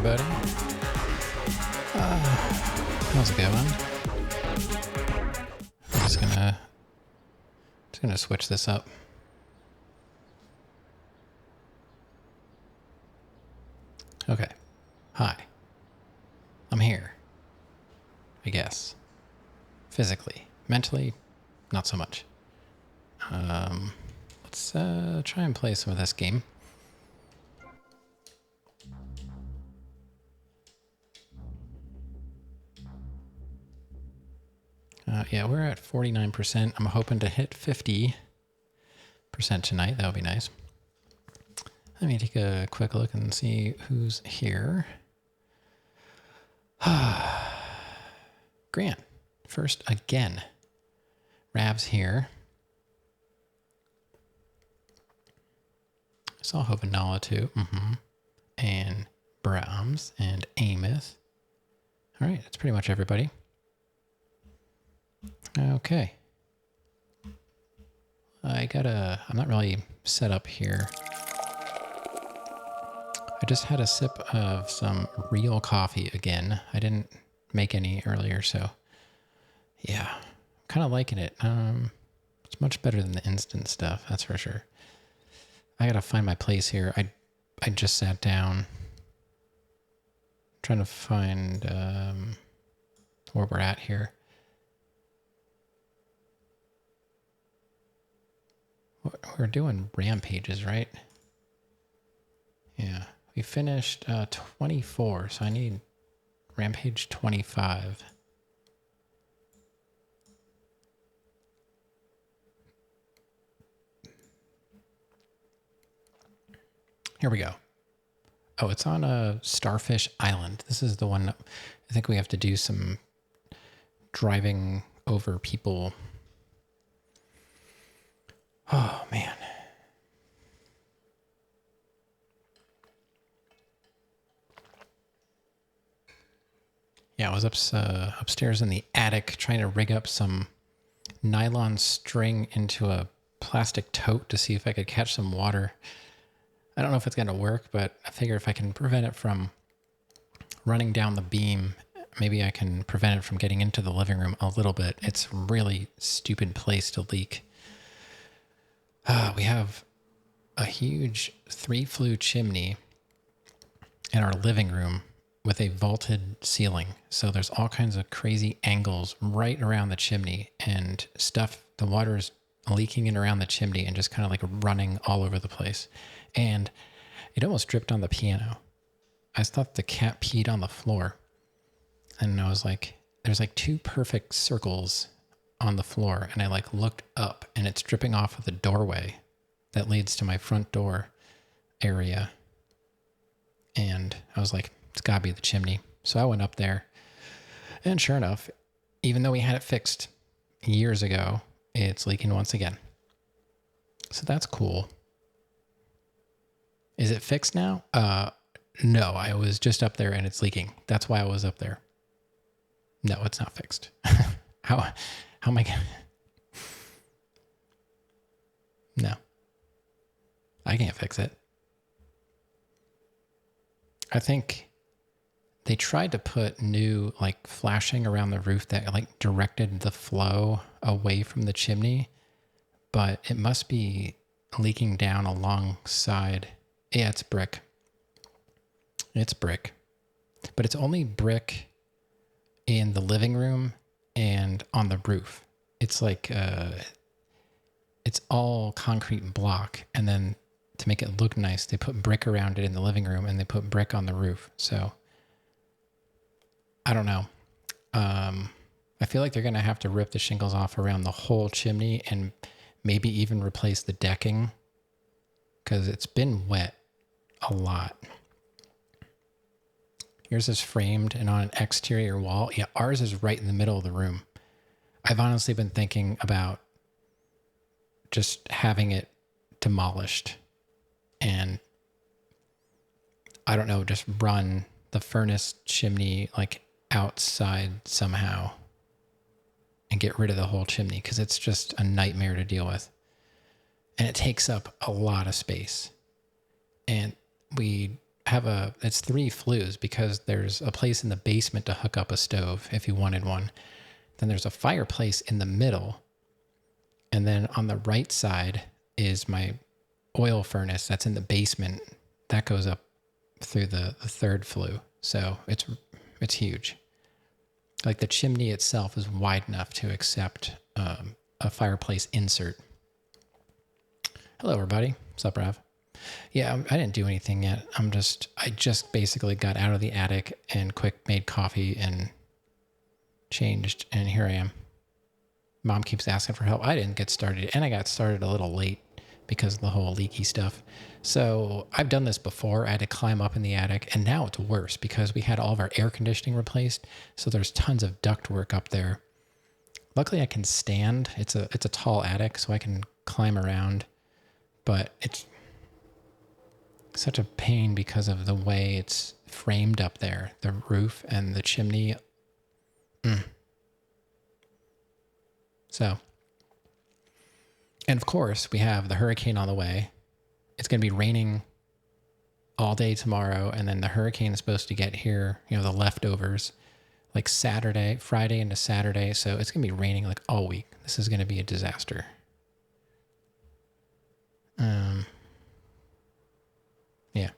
everybody. How's it going? I'm just gonna switch this up. Okay. Hi. I'm here. I guess. Physically. Mentally, not so much. Let's try and play some of this game. Yeah, we're at 49%. I'm hoping to hit 50% tonight. That would be nice. Let me take a quick look and see who's here. Grant, first again. Rav's here. I saw Hovenala too. And Brahms and Amos. All right, that's pretty much everybody. Okay. I'm not really set up here. I just had a sip of some real coffee again. I didn't make any earlier, so yeah, I'm kind of liking it. It's much better than the instant stuff, that's for sure. I gotta find my place here. I just sat down, trying to find where we're at here. We're doing rampages, right? Yeah, we finished 24, so I need rampage 25. Here we go. Oh, it's on a Starfish Island. This is the one that I think we have to do some driving over people. Oh, man. Yeah, I was upstairs in the attic trying to rig up some nylon string into a plastic tote to see if I could catch some water. I don't know if it's going to work, but I figure if I can prevent it from running down the beam, maybe I can prevent it from getting into the living room a little bit. It's a really stupid place to leak. We have a huge 3-flue chimney in our living room with a vaulted ceiling. So there's all kinds of crazy angles right around the chimney and stuff. The water is leaking in around the chimney and just kind of like running all over the place. And it almost dripped on the piano. I thought the cat peed on the floor. And I was like, there's like 2 perfect circles on the floor. And I like looked up and it's dripping off of the doorway that leads to my front door area. And I was like, it's gotta be the chimney. So I went up there and sure enough, even though we had it fixed years ago, it's leaking once again. So that's cool. Is it fixed now? No, I was just up there and it's leaking. That's why I was up there. No, it's not fixed. How am I gonna? No. I can't fix it. I think they tried to put new like flashing around the roof that like directed the flow away from the chimney, but it must be leaking down alongside. Yeah, it's brick. It's brick. But it's only brick in the living room and on the roof. It's like, it's all concrete block. And then to make it look nice, they put brick around it in the living room and they put brick on the roof. So, I don't know. I feel like they're going to have to rip the shingles off around the whole chimney and maybe even replace the decking because it's been wet a lot. Yours is framed and on an exterior wall. Yeah, ours is right in the middle of the room. I've honestly been thinking about just having it demolished and I don't know, just run the furnace chimney like outside somehow and get rid of the whole chimney because it's just a nightmare to deal with. And it takes up a lot of space. And we it's 3 flues because there's a place in the basement to hook up a stove if you wanted one. Then there's a fireplace in the middle. And then on the right side is my oil furnace that's in the basement. That goes up through the 3rd flue. So it's huge. Like the chimney itself is wide enough to accept a fireplace insert. Hello, everybody. What's up, Rav? Yeah, I didn't do anything yet. I just basically got out of the attic and quick made coffee and changed, and here I am. Mom keeps asking for help. I didn't get started, and I got started a little late because of the whole leaky stuff. So I've done this before. I had to climb up in the attic, and now it's worse because we had all of our air conditioning replaced. So there's tons of ductwork up there. Luckily, I can stand. It's a tall attic, so I can climb around. But it's such a pain because of the way it's framed up there, the roof and the chimney. So, and of course, we have the hurricane on the way. It's going to be raining all day tomorrow, and then the hurricane is supposed to get here, the leftovers, like Friday into Saturday. So it's going to be raining like all week. This is going to be a disaster. Yeah.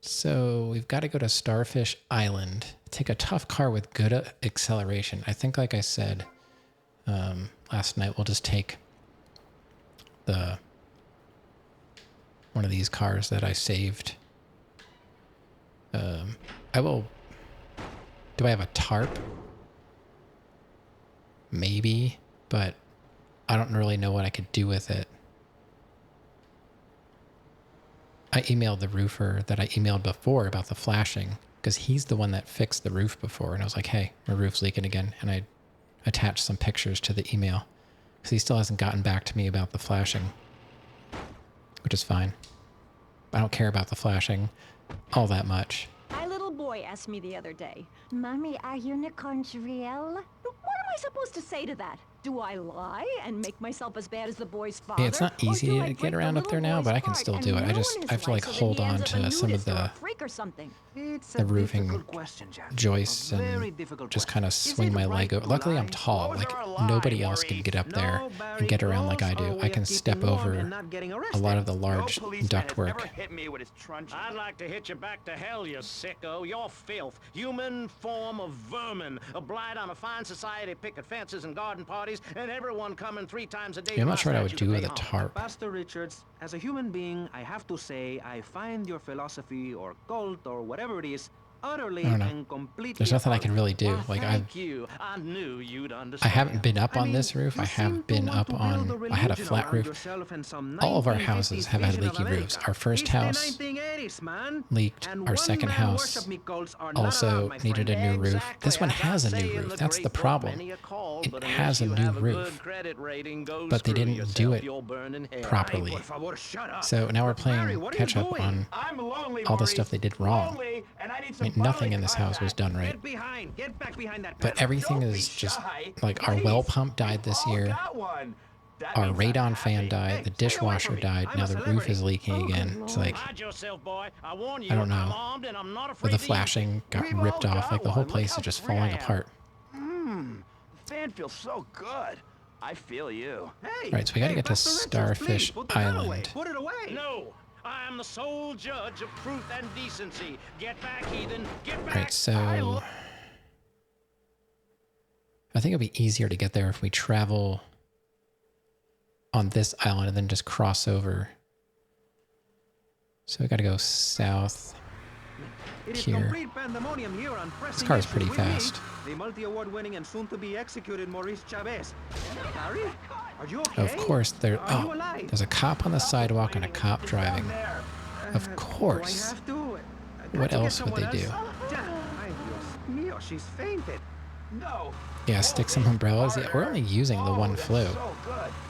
So we've got to go to Starfish Island. Take a tough car with good acceleration. I think, like I said last night, we'll just take one of these cars that I saved. I will. Do I have a tarp? Maybe, but I don't really know what I could do with it. I emailed the roofer that I emailed before about the flashing because he's the one that fixed the roof before. And I was like, hey, my roof's leaking again. And I attached some pictures to the email because he still hasn't gotten back to me about the flashing, which is fine. I don't care about the flashing all that much. My little boy asked me the other day, Mommy, are unicorns real? What am I supposed to say to that? Do I lie and make myself as bad as the boy's father? Yeah, it's not easy to get around up there now, but I can still do it. I have to like hold on to some of the roofing joists and just kind of swing my leg over. Luckily, I'm tall. Like nobody else can get up there and get around like I do. I can step over a lot of the large ductwork. I'd like to hit you back to hell, you sicko. You're filth, human form of vermin, a blight on a fine society, picket fences and garden parties, and everyone coming 3 times a day. Yeah, I'm not sure what I would do with a tarp. Pastor Richards, as a human being, I have to say I find your philosophy or cult or whatever it is utterly and completely. There's nothing I can really do. Like I knew you'd understand. I haven't been up on this roof. I have been up on. I had a flat roof. All of our houses have had leaky roofs. Our first house leaked. Our second house also needed a new roof. This one has a new roof. That's the problem. It has a new roof, but they didn't do it properly. So now we're playing catch up on all the stuff they did wrong. I mean, nothing in this house was done right. But everything is just like our well pump died this year. Our radon fan died. The dishwasher died. Now the roof is leaking again. It's like, I don't know. But the flashing got ripped off. Like the whole place is just falling apart. Fan feels so good. I feel you. Right, so we got to get to Starfish Island. Put it away. No. I am the sole judge of truth and decency. Get back, heathen. Get back. Right, so I think it'll be easier to get there if we travel on this island and then just cross over. So we got to go south here. This car is pretty fast. The multi-award-winning and soon-to-be executed Maurice Chavez. Harry, are you okay? Of course, there's a cop on the sidewalk and a cop driving. Of course. What else would they do? She's fainted. No. Yeah, stick some umbrellas. Yeah, we're only using the one flue.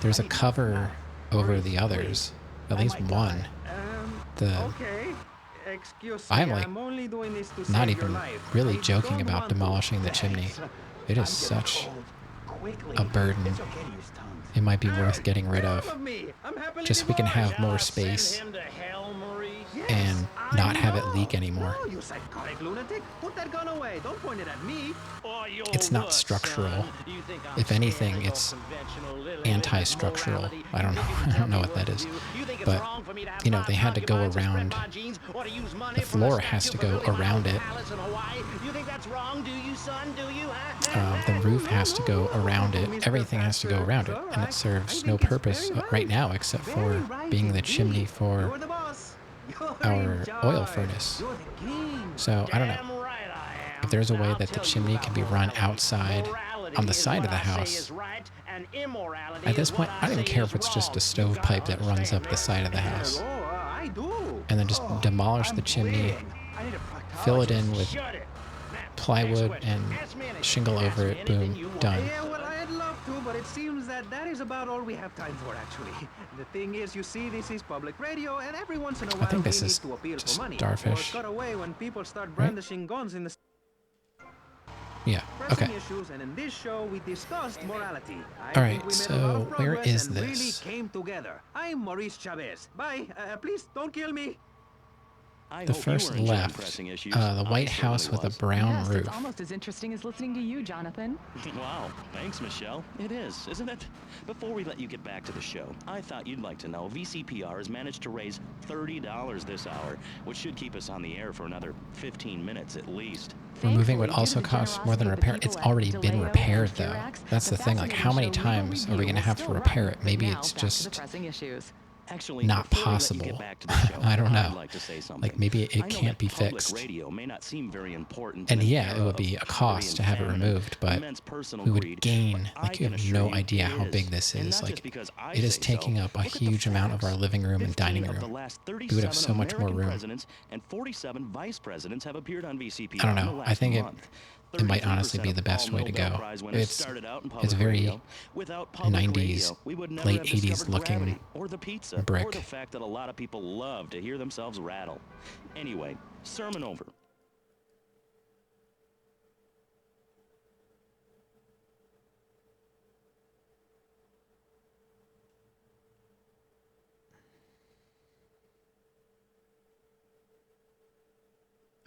There's a cover over the others. At least one. I'm like not even really joking about demolishing the chimney. It is such a burden, it might be worth getting rid of. Just so we can have more space and not have it leak anymore. You psychotic lunatic. Put that gun away. Don't point it at me. It's not structural. If anything, it's anti-structural. I don't know what that is. But, you know, they had to go around. The floor has to go around it. The roof has to go around it. Everything has to go around it. And it serves no purpose right now except for being the chimney for our oil furnace. So, I don't know. If there's a way that the chimney can be run outside on the side of the house, at this point, I don't even care if it's just a stovepipe that runs up the side of the house. And then just demolish the chimney, fill it in with plywood and shingle over it, boom, done. Yeah, well, I'd love to, but it seems that is about all we have time for, actually. The thing is, you see, this is public radio, and every once in a while I think this we is need to appeal just for money. starfish. Or cut away when people start brandishing guns in the Yeah, okay. issues, and in this show we discussed morality. All right, so where is and really this? came together. I'm Maurice Chavez. Bye. Please don't kill me. The first left, the White House with a brown roof. It's almost as interesting as listening to you, Jonathan. Wow, thanks, Michelle. It is, isn't it? Before we let you get back to the show, I thought you'd like to know VCPR has managed to raise $30 this hour, which should keep us on the air for another 15 minutes at least. Removing would also cost more than repair. It's already been repaired, though. That's the thing. Like, how many times are we going to have to repair it? Maybe it's just Actually, not before we let you possible. get back to the show, I don't know. I'd like to say something. Like, maybe I it know can't that be public fixed. Radio may not seem very important to And an yeah, it era would be of a cost to have it famine, removed, but immense personal we would greed, gain, but like, I you can have assure no you idea it how is. big this And is. not Like, just because I it is say taking so. up a Look at the huge amount of our facts. living room and 15 dining of the room. last We would have 37 so much more American room. presidents and 47 vice presidents have appeared on VCPR I don't in the know. I last think month. it might honestly 33% be the of best all way to Nobel go. Prize winners It's started out in it's public very radio. Without public 90s, radio, we would never late have 80s discovered looking gravity or the pizza brick. or the fact that a lot of people love to hear themselves rattle. Anyway, sermon over.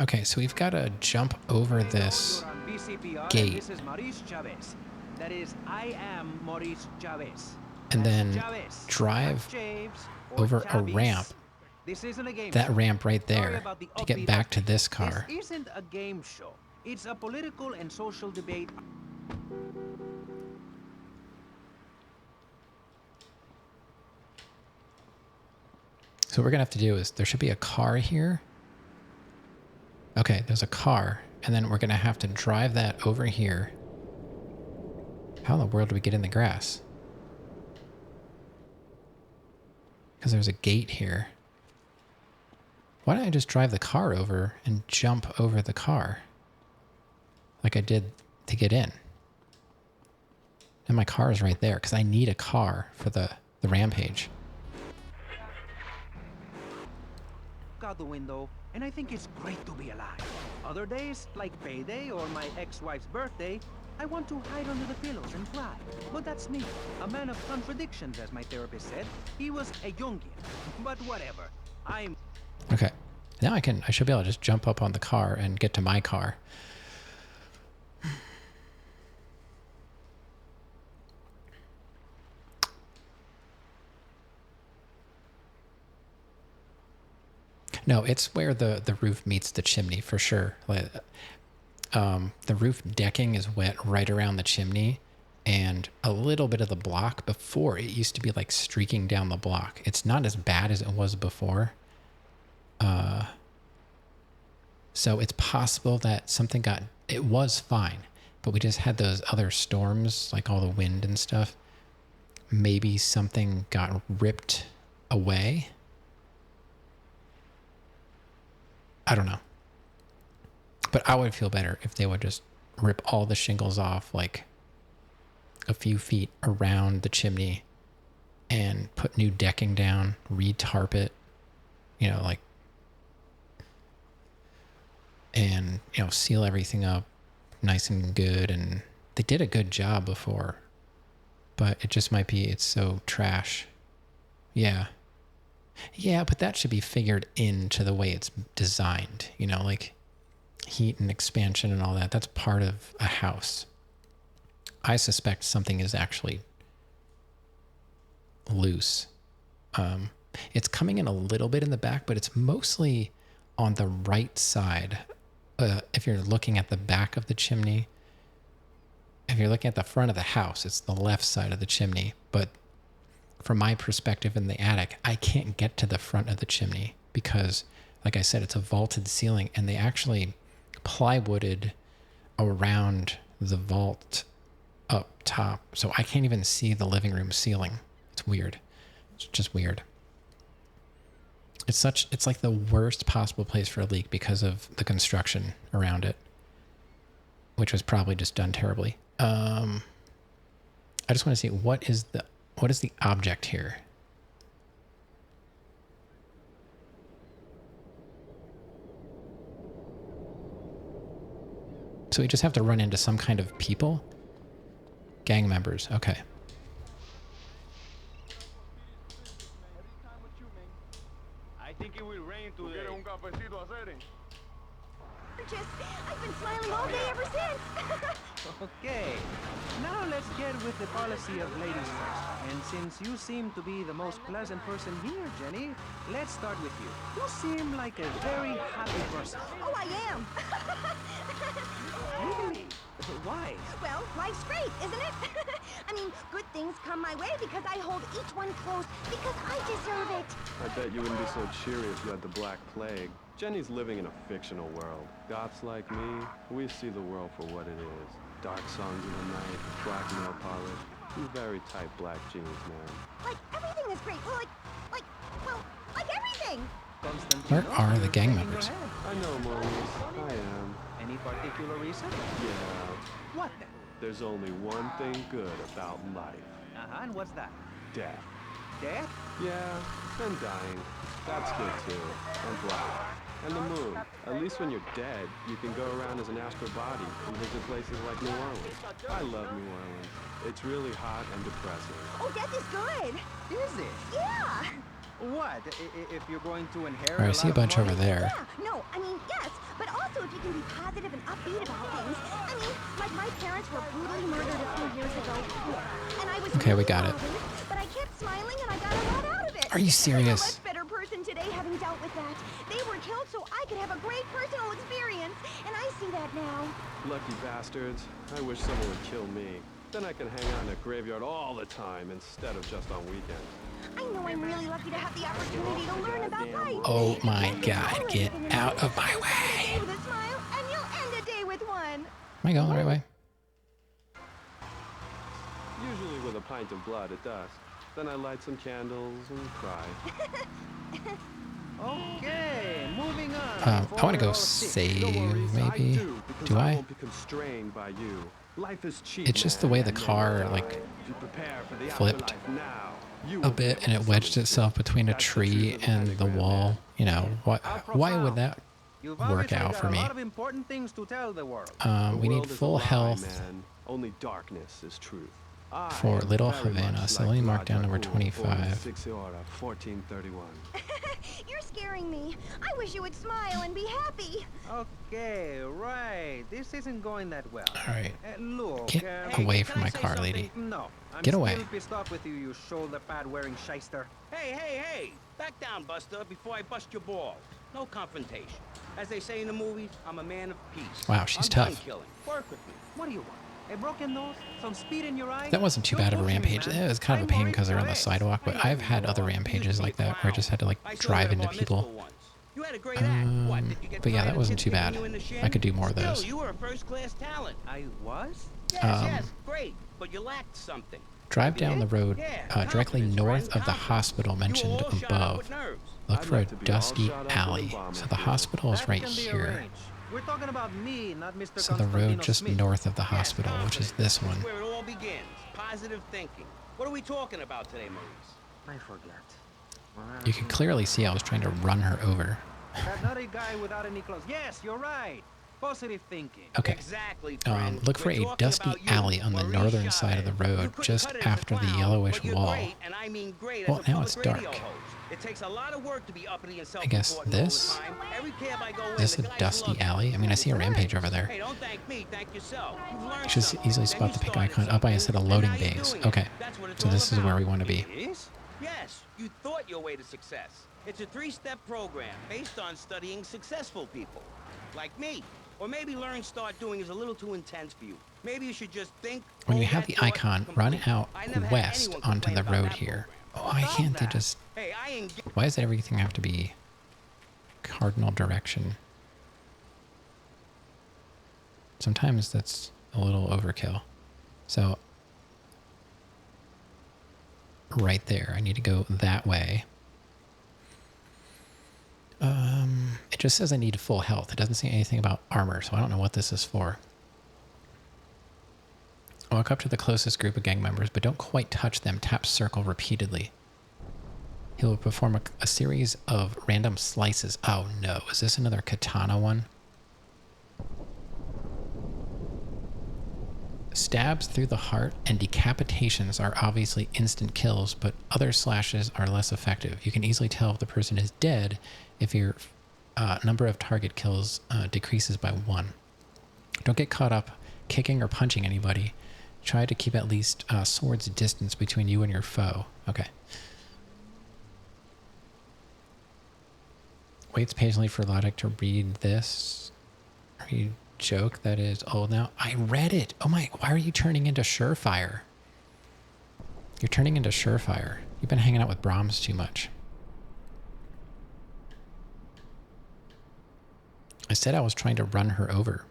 Okay, so we've got to jump over this You're on VCPR, gate. and this is Maurice Chavez. That is, I am Maurice Chavez. And That's then Chavez, drive not Chaves or over a Chavez. ramp, This isn't a game that show. ramp right Sorry there, about the to get upbeat back to upbeat. this car. This isn't a game show. It's a political and social debate. So what we're going to have to do is, there should be a car here. Okay, there's a car. And then we're going to have to drive that over here. How in the world do we get in the grass? Because there's a gate here. Why don't I just drive the car over and jump over the car? Like I did to get in. And my car is right there, because I need a car for the rampage. Look out the window, and I think it's great to be alive. Other days, like payday or my ex-wife's birthday, I want to hide under the pillows and cry. But that's me, a man of contradictions, as my therapist said. He was a Jungian. But whatever. I'm... Okay. Now I should be able to just jump up on the car and get to my car. No, it's where the roof meets the chimney for sure. Like, the roof decking is wet right around the chimney, and a little bit of the block before, it used to be like streaking down the block. It's not as bad as it was before. So it's possible that something it was fine, but we just had those other storms, like all the wind and stuff. Maybe something got ripped away. I don't know. But I would feel better if they would just rip all the shingles off, like a few feet around the chimney, and put new decking down, re-tarp it, like, and, seal everything up nice and good. And they did a good job before. But it just might be it's so trash. Yeah. Yeah, but that should be figured into the way it's designed. You know, like heat and expansion and all that. That's part of a house. I suspect something is actually loose. It's coming in a little bit in the back, but it's mostly on the right side. If you're looking at the back of the chimney, if you're looking at the front of the house, it's the left side of the chimney. But from my perspective in the attic, I can't get to the front of the chimney because, like I said, it's a vaulted ceiling, and they actually plywooded around the vault up top. So I can't even see the living room ceiling. It's weird. It's just weird. It's like the worst possible place for a leak because of the construction around it, which was probably just done terribly. I just want to see what is the object here? So we just have to run into some kind of people? Gang members, okay. I think it will rain today. I've been smiling all day ever since. Okay, now let's get with the policy of ladies first. And since you seem to be the most pleasant person here, Jenny, let's start with you. You seem like a very happy person. Oh, I am. Really? Why? Well, life's great, isn't it? I mean, good things come my way because I hold each one close because I deserve it. I bet you wouldn't be so cheery if you had the Black Plague. Jenny's living in a fictional world. Goths like me, we see the world for what it is. Dark songs of the night, black nail polish, two very tight black jeans, man. Like, everything is great. Well, like everything. Where are the gang members? I know, Maurice. I am. Any particular reason? Yeah. What then? There's only one thing good about life. And what's that? Death. Death? Yeah, and dying. That's good too. And black. And the moon. At least when you're dead, you can go around as an astral body and visit places like New Orleans. I love New Orleans. It's really hot and depressing. Oh, death is good. Is it? Yeah. What? If you're going to inherit All right, I see a lot of bunch over money? there. Yeah, no, I mean, yes, but also if you can be positive and upbeat about things. I mean, like my parents were brutally murdered a few years ago, and I was Okay, we really got it. bothered, but I kept smiling and I got a lot out of it. Are you serious? I'm a much better person today having dealt with that. They were killed so I could have a great personal experience, and I see that now. Lucky bastards. I wish someone would kill me. Then I can hang out in a graveyard all the time instead of just on weekends. I know I'm really lucky to have the opportunity to learn about life. Oh my God, get out of my way. With a smile, and you'll end a day with one. Am I going the right way? Usually with a pint of blood at dusk. Then I light some candles and cry. Okay, moving on. I before want to we're go all sick. save, Maurice, maybe. because Do I I? won't be constrained by you. Life is cheap. It's just the man, way the and car, never like, die. You prepare for the flipped afterlife now. You a will be bit, and able it to wedged summon itself between a That's the tree truth of the and the pentagram, wall. man. You know, why would that You've work obviously out got for a me? lot of important things to tell the world. The We need world is a full lie, health man. Only darkness is truth. I for am Little very Havana, much so like let me mark down Roger number Moore, 25. 6 1431. You're scaring me. I wish you would smile and be happy. Okay, right. This isn't going that well. All right, Look, get hey, away can from I my say car, something? lady. No, I'm Get still away. pissed off with you, you shoulder pad wearing shyster. Hey! Back down, Buster, before I bust your balls. No confrontation. As they say in the movies, I'm a man of peace. Wow, she's I'm done tough. killing. Work with me. What do you want? A broken nose? Some speed in your eye? That wasn't too Don't bad of a push me, rampage. man. It was kind of a I'm pain Maurice because they're on the Perez. sidewalk, but I've had other rampages like that where I just had to like drive into people. You had a great act. What, did you get But yeah, tired that of wasn't kids too kicking bad. you in the shin? I could do more of Still, those. You were a first-class talent. I was? Yes, great. But you lacked something. Drive down the road Yeah, directly confidence, north friend, of the confidence. hospital You were mentioned all shot up above. with nerves. Look I'd for a like to be all dusty shot up with alley. embalming So the fluid. hospital is That right can be here. arranged. We're talking about me, not Mr. So the road Constantino just Smith. north of the Yes, hospital, which is confidence. this This one. is where it all begins. Positive thinking. What are we talking about today, Maurice? I forget. You could clearly see I was trying to run her over. That nutty guy without any clothes. Yes, you're right. Positive thinking. Okay. Exactly, friend. Look for We're a talking dusty about you, alley on the Maurice northern side of the Chavez. You road, couldn't just cut it as a after the clown, yellowish but you're wall. great, and I mean great, Well, as a now public it's radio dark. host. It takes a lot of work to be uppity and I guess self-important all the this? time. Every cab I go in, Is this the a guys dusty love you. alley? I mean, I see a rampage over there. Hey, don't thank me, thank yourself. You've learned You should something. easily Then spot you the pink started icon up by a set of something, and loading now you're bays. doing it. Okay, That's what it's so all this is where about. we want to be. Yes? Yes, you thought your way to success. It's a 3-step program based on studying successful people. Like me. Or maybe learning start doing is a little too intense for you. Maybe you should just think. When you hold have that the thought, icon, complete. run out I never had west anyone onto complain the about road that here. program. Oh, why About can't they that. just... Hey, Why does everything have to be cardinal direction? Sometimes that's a little overkill. So, right there, I need to go that way. It just says I need full health. It doesn't say anything about armor, so I don't know what this is for. Walk up to the closest group of gang members, but don't quite touch them. Tap circle repeatedly. He will perform a series of random slices. Oh no, is this another katana one? Stabs through the heart and decapitations are obviously instant kills, but other slashes are less effective. You can easily tell if the person is dead if your number of target kills decreases by 1. Don't get caught up kicking or punching anybody. Try to keep at least sword's distance between you and your foe. Okay. Waits patiently for logic to read this. Are you joke that is old now? I read it. Oh my, why are you turning into Surefire? You're turning into Surefire. You've been hanging out with Brahms too much. I said I was trying to run her over.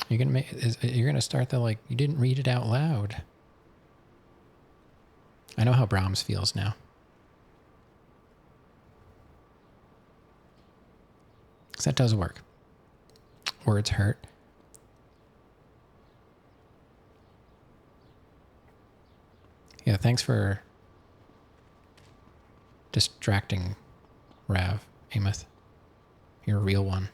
You're gonna start the like, you didn't read it out loud. I know how Brahms feels now. Because that does work. Words hurt. Yeah, thanks for distracting Rav, Amos. You're a real one.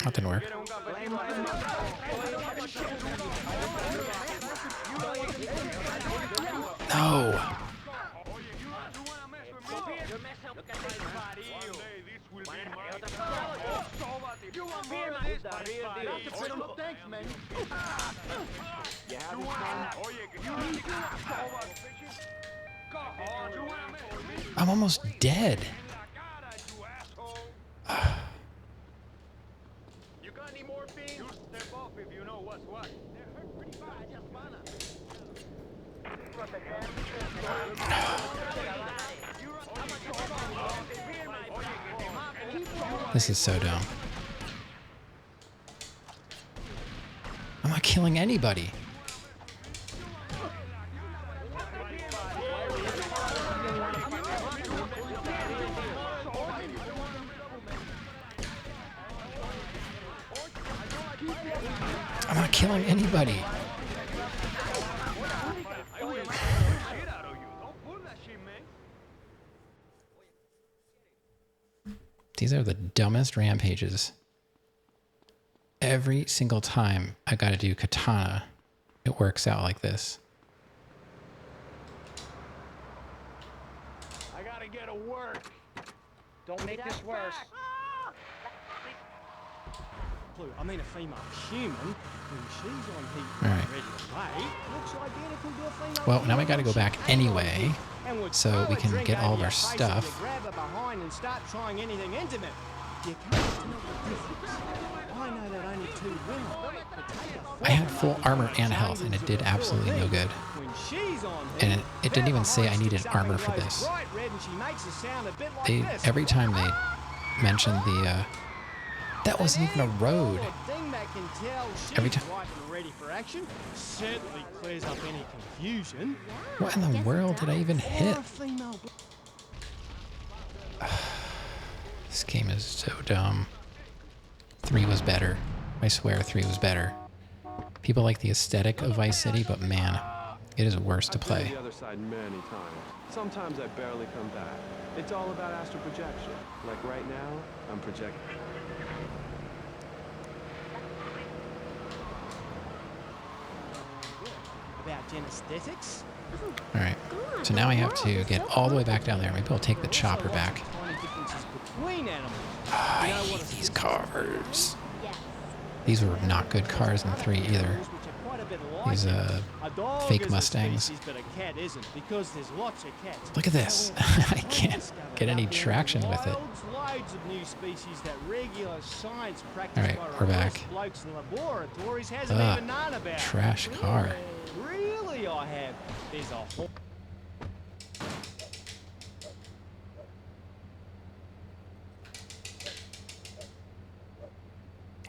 That didn't work. No! I'm almost dead. This is so dumb. I'm not killing anybody. I'm not killing anybody. These are the dumbest rampages. Every single time I gotta do katana, it works out like this. I gotta get to work. Don't make this worse. Look, I mean a female human, when she's on heat All right. ready to play, looks identical to a female Well, now we human. gotta go back anyway, And with so we throw a can drink get all of over our your face and stuff. you grab her behind and start trying anything intimate. You can't tell the difference. I know that only 2 women. but take a I had full armor and health, and it did absolutely no good. When she's on And heat, it didn't even say I her needed behind armor sticks for up and this. goes bright red and she makes it sound a bit like They this. every time they mentioned the that wasn't even a road. Thing that can tell she's Every time- ripe and ready for action certainly clears up any confusion. What in the world did I even hit? Or a female This game is so dumb. 3 was better. I swear 3 was better. People like the aesthetic of Vice City, but man, It is worse to I've been play. to the other side many times. Sometimes I barely come back. It's all about astral projection. Like right now, I'm projecting. About genesthetics? All right. So now I have to get all the way back down there. Maybe I'll take the chopper back. Tiny differences between animals. I You know what hate a these species cars. These were not good cars in 3 either. which are quite a bit like These it. A dog fake is a Mustangs. species, but a cat isn't, because there's lots of cats. Look at this. I can't get any traction with it. Loads of new species that regular science practice All right, by we're the back. worst blokes in laboratories hasn't Ugh, even known about. trash car. Really, I have. There's a whole.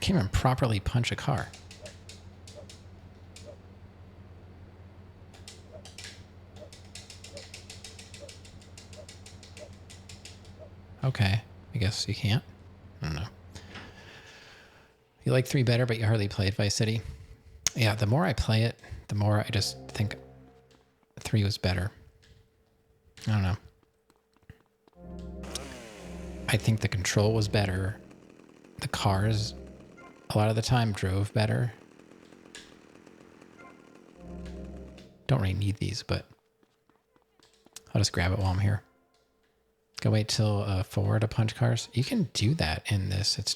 Can't even properly punch a car. Okay, I guess you can't. I don't know. You like 3 better, but you hardly played Vice City. Yeah, the more I play it, the more I just think 3 was better. I don't know. I think the control was better. The cars, a lot of the time, drove better. Don't really need these, but I'll just grab it while I'm here. Go wait till 4 to punch cars. You can do that in this. It's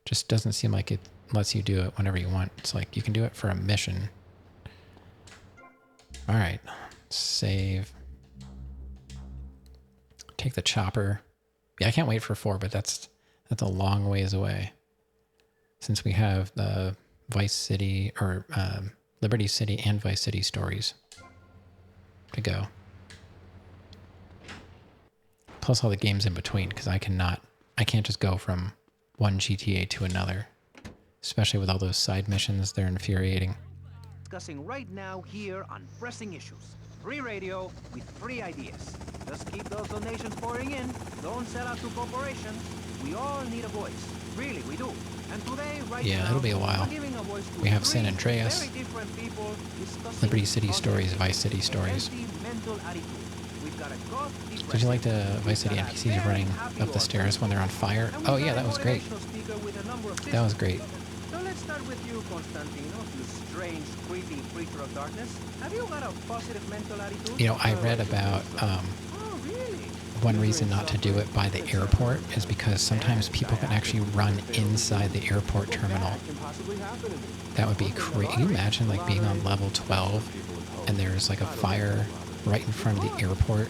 just doesn't seem like it lets you do it whenever you want. It's like you can do it for a mission. All right, save. Take the chopper. Yeah, I can't wait for 4, but that's a long ways away. Since we have the Vice City or Liberty City and Vice City stories to go. Plus all the games in between, because I can't just go from one GTA to another. Especially with all those side missions, they're infuriating. Discussing right now here on pressing issues. Free radio with free ideas. Just keep those donations pouring in. Don't sell out to corporations. We all need a voice. Really, we do. And today, right now, Yeah, it'll be a while. we're giving a voice to We have San 3 Andreas, very different people discussing Liberty City positive stories, Vice City and stories. healthy mental attitude. We've got a goth Did you like the depression. Vice City We've got a NPCs very running happy up the stairs when they're on fire? and we've Oh got yeah, a that was great. motivational speaker with a number of That was systems. great. So let's start with you, Constantino, you strange, creepy creature of darkness. Have you got a positive mental attitude? You know, I read about Oh, really? one reason not to do it by the airport is because sometimes people can actually run inside the airport terminal. That would be crazy. Can you imagine like being on level 12 and there's like a fire right in front of the airport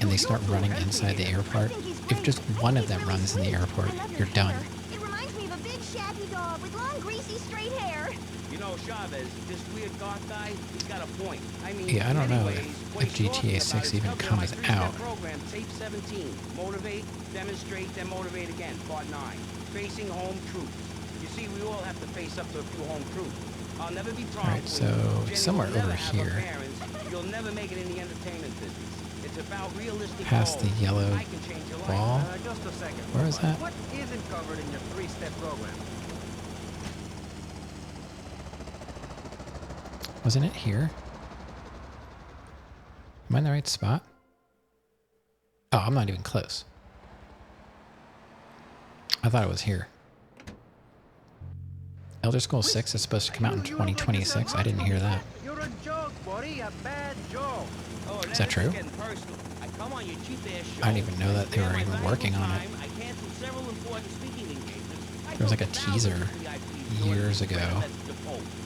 and they start running inside the airport? If just one of them runs in the airport, you're done. It reminds me of a big shabby dog with long, greasy, straight hair. You know, Chavez, this weird goth guy, he's got a point. I mean, Yeah, I don't know anyways, if what he's talking GTA about 6 is even covering comes my 3-step out. program, tape 17. Motivate, demonstrate, then motivate again. Part 9. Facing home truths. You see, we all have to face up to a few home truths. I'll never be proud. Alright, so somewhere over here. You'll never make it in the entertainment business. It's about realistic Past the goals. yellow I can change your life. wall. Just a second. Where is that? What isn't covered in your 3-step program? Wasn't it here? Am I in the right spot? Oh, I'm not even close. I thought it was here. Elder Scrolls 6 is supposed to come out in 2026. I didn't hear that. You're a joke, buddy. A bad joke. Oh, Is that true? getting personal. I come on your cheap-ass show. I didn't even know that they Spare were my even valuable working on it. time. I canceled several important speaking engagements. There was like a teaser years ago.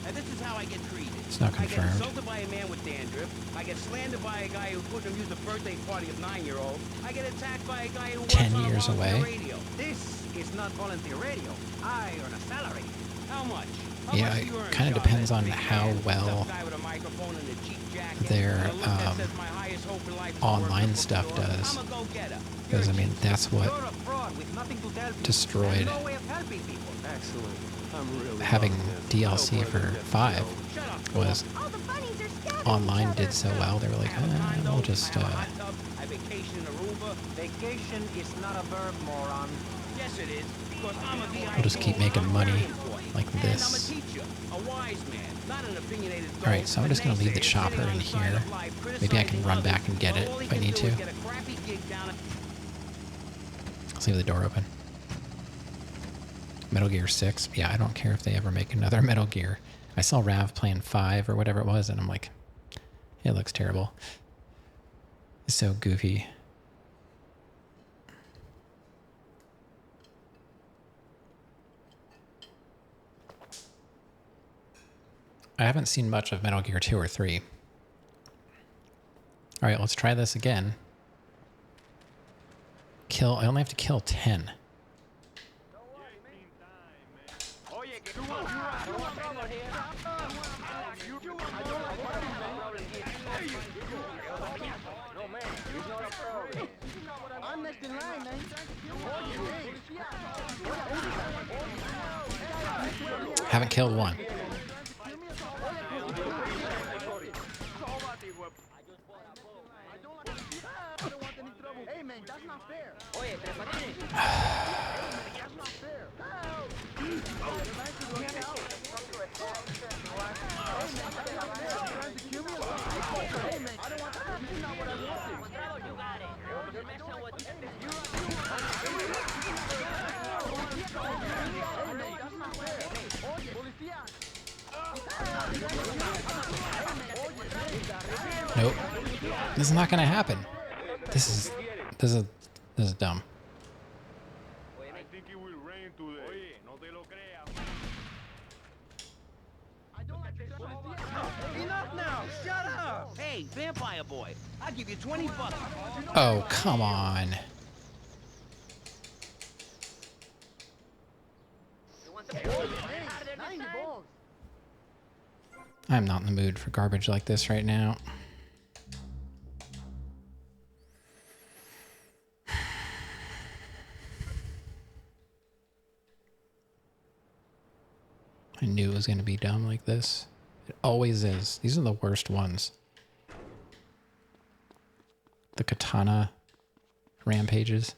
And this is how I get treated. It's not I get confirmed. insulted by a man with dandruff. I get slandered by a guy who couldn't amuse the birthday party of 9-year-olds. I get attacked by a guy who works 10 on a years volunteer away. radio. This is not volunteer radio. I earn a salary. How much? How Yeah, much it do you earn, kinda John, depends that on big how man, well tough guy with a microphone and a cheap jacket, their, and a look that says, "My highest hope in life is to work online in a stuff bookstore." does. I'm a go-getter. Because, I mean, that's what You're a fraud with nothing to tell people. destroyed And no way of helping people. Excellent. I'm really having loving this. DLC I hope for I get 5 Shut up. was All the bunnies are stabbing online each did other. so well. They were like, I have a condo, we'll just, I have a hot tub, I vacation in Aruba. Vacation is not a verb, moron. Yes, it is. Because I'm a VIP. We'll just keep making money like And I'm a this. teacher, a wise man, not an opinionated dope, Alright, so I'm just going to leave the naysayer chopper sitting on in the side here. of life, Maybe I can criticizing run back others, and get while it all he if I can need do to. is get a crappy gig down at Let's leave the door open. Metal Gear 6. Yeah, I don't care if they ever make another Metal Gear. I saw Rav playing 5 or whatever it was, and I'm like, it looks terrible. It's so goofy. I haven't seen much of Metal Gear 2 or 3. Alright, let's try this again. I only have to kill 10. Haven't killed one. Hey man, that's not fair. Nope. This is not gonna happen. This is dumb. I think it will rain today. No te lo creas. Enough now! Shut up! Hey, vampire boy, I'll give you 20 bucks. Oh, come on. I'm not in the mood for garbage like this right now. I knew it was going to be dumb like this. It always is. These are the worst ones. The katana rampages.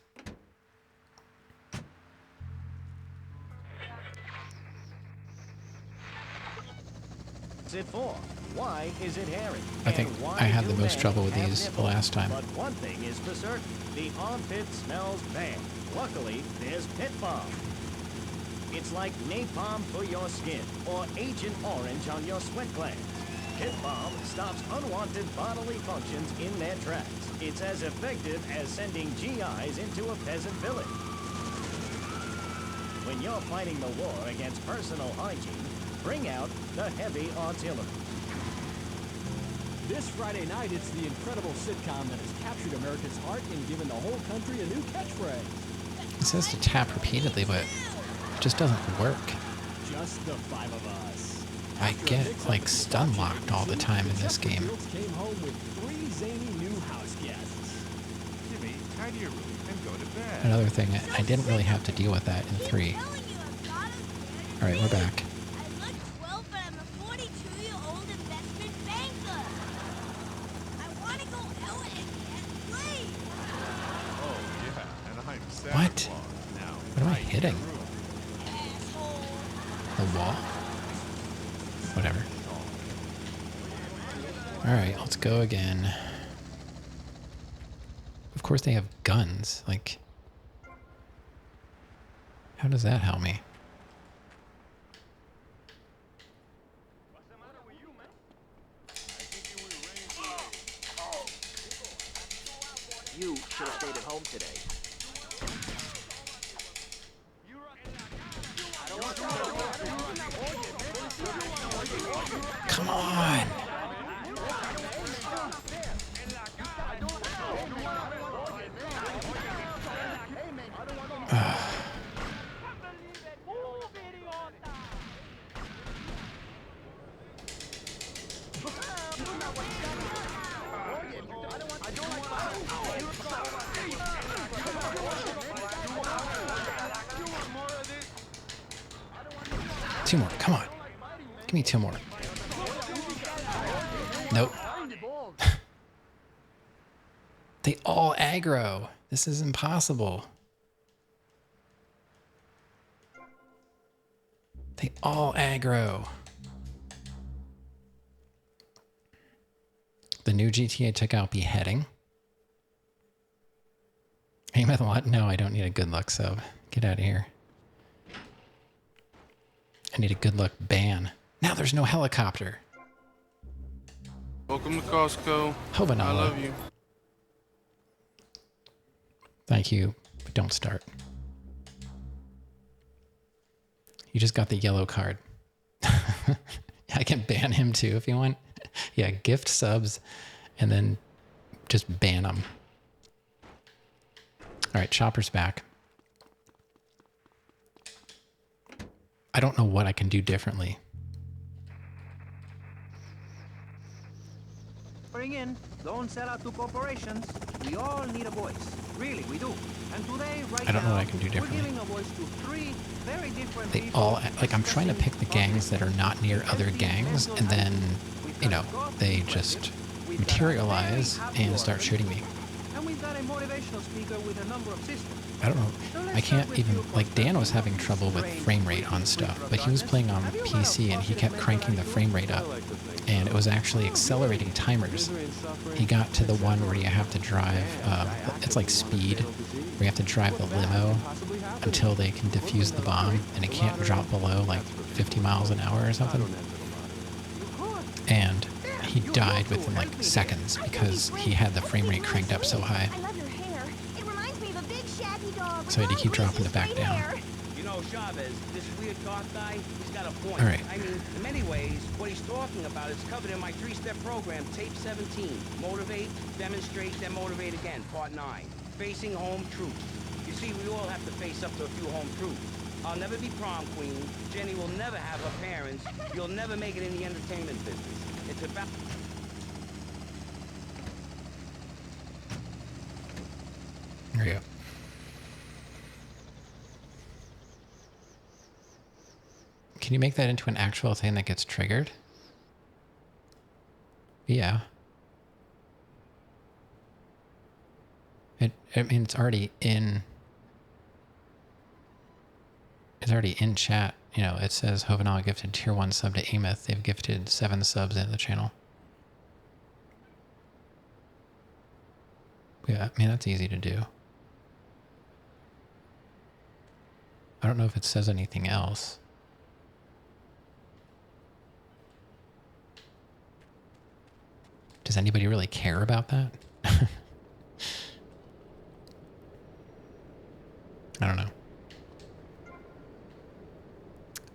What's it for? Why is it hairy? I think And why I had do the most men trouble with have these the nipples? last time. But one thing is for certain, the armpit smells bad. Luckily, there's Pit Balm. It's like napalm for your skin, or Agent Orange on your sweat glands. Pit Balm stops unwanted bodily functions in their tracks. It's as effective as sending GIs into a peasant village. When you're fighting the war against personal hygiene, bring out the heavy artillery. This Friday night, it's the incredible sitcom that has captured America's heart and given the whole country a new catchphrase. It says to tap repeatedly, but it just doesn't work. Just the five of us. I After a get mix-up like with the stun Dutch locked all the agency, time in this game. Chesterfields came home with 3 zany new house guests. Jimmy, tidy your room and go to bed. Another thing, I didn't really have to deal with that in 3. Alright, we're back. I look 12, but I'm a 42-year-old investment banker. I want to go out and get played. Oh, yeah, and I'm Santa What? Claus now. What am I hitting? Asshole. The wall? Whatever. Alright, let's go again. Of course they have guns. Like, how does that help me? You should have stayed at home today. Come on! Two more, come on. Give me 2 more. Nope. They all aggro. This is impossible. They all aggro. The new GTA took out beheading. Aim at what? No, I don't need a good luck sub. Get out of here. I need a good luck ban. Now there's no helicopter. Welcome to Costco. Hobanala. I love you. Thank you, but don't start. You just got the yellow card. I can ban him too if you want. Yeah, gift subs and then just ban them. All right, Chopper's back. I don't know what I can do differently. Bring in. Don't sell out to corporations. We all need a voice. Really, we do. And today, right I don't know now, what I can do differently. we're giving a voice to 3 very different They people. all, like, I'm trying to pick the gangs that are not near other gangs, and then, you know, they just materialize and start shooting me. And we've got a motivational speaker with a number of systems. I don't know. I can't even, like, Dan was having trouble with frame rate on stuff, but he was playing on PC and he kept cranking the frame rate up, and it was actually accelerating timers. He got to the one where you have to drive, it's like speed, where you have to drive the limo until they can defuse the bomb, and it can't drop below like 50 miles an hour or something. And he died within like seconds because he had the frame rate cranked up so high. I love your hair. It reminds me of a big shaggy dog. So he had to keep dropping it back down. You know, Chavez, this weird talk guy, he's got a point. All right. I mean, in many ways, what he's talking about is covered in my 3-step program, Tape 17. Motivate, demonstrate, then motivate again, Part 9. Facing home truths. You see, we all have to face up to a few home truths. I'll never be prom queen. Jenny will never have her parents. You'll never make it in the entertainment business. It's about... There you go. Can you make that into an actual thing that gets triggered? Yeah. I mean, it's already in... It's already in chat. You know, it says Hovenal gifted tier 1 sub to Ameth. They've gifted 7 subs into the channel. Yeah, I mean, that's easy to do. I don't know if it says anything else. Does anybody really care about that? I don't know.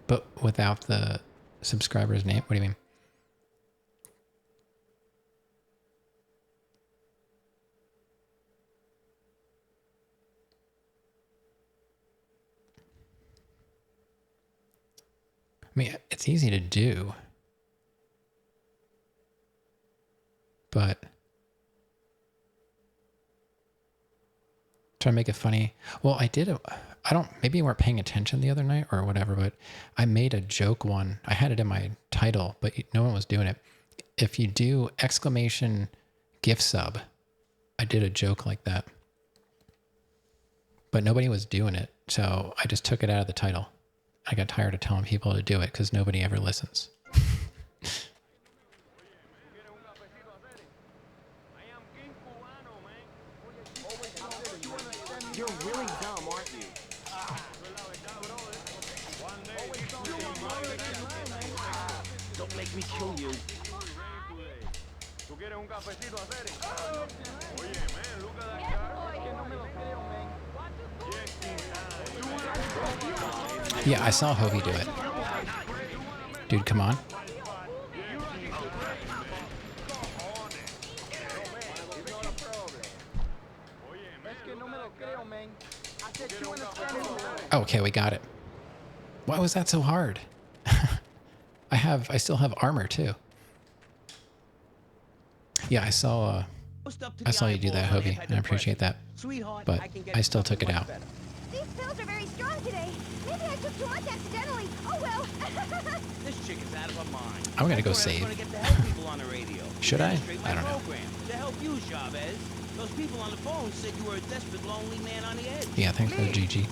But without the subscriber's name? What do you mean? I mean, it's easy to do. But try to make it funny. Well, I did maybe you weren't paying attention the other night or whatever, but I made a joke one. I had it in my title, but no one was doing it. If you do exclamation gift sub, I did a joke like that. But nobody was doing it, so I just took it out of the title. I got tired of telling people to do it because nobody ever listens. You're really dumb, aren't you? Don't make me kill you. Yeah, I saw Hovey do it. Dude, come on. Okay, we got it. Why was that so hard? I still have armor too. Yeah, I saw you do that, Hovey, and I appreciate that. But I still took it out. These pills are very strong today. Maybe I took too much accidentally. Oh well. This chick is out of her mind. I'm gonna go save. Should I? I don't know. To help you, Chavez. Those people on the phone said you were a desperate, lonely man on the edge. Yeah, thanks for the GG.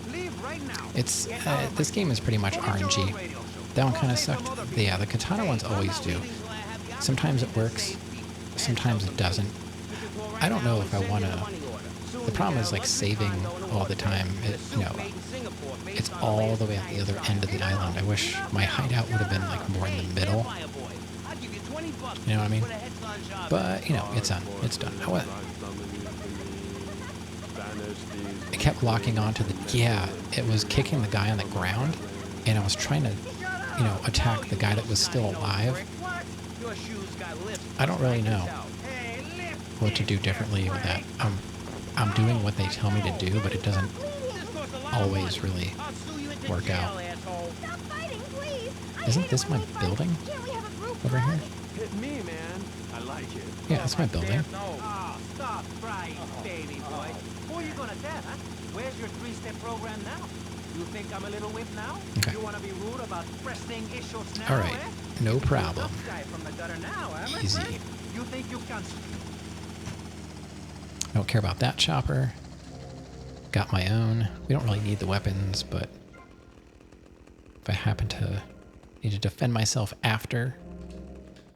It's this game is pretty much RNG. That one kind of sucked. Yeah, the katana ones always do. Sometimes it works, sometimes it doesn't. I don't know if I want to... The problem is like saving all the time. It's all the way at the other end of the island. I wish my hideout would have been like more in the middle. You know what I mean? But, you know, it's done. It's done. It kept locking onto the... Yeah, it was kicking the guy on the ground, and I was trying to, you know, attack the guy that was still alive. I don't really know what to do differently with that. I'm doing what they tell me to do, but it doesn't always really work out. Isn't this my building over here? Hit me, man. I like it. Yeah, that's my building. Oh, stop crying, baby boy. Who are you gonna tell, huh? Where's your three-step program now? You think I'm a little whip now? Okay. You wanna be rude about pressing issues now, All right, no problem. From the gutter now, huh, my Easy. friend? You think you can... I don't care about that chopper. Got my own. We don't really need the weapons, but if I happen to need to defend myself after,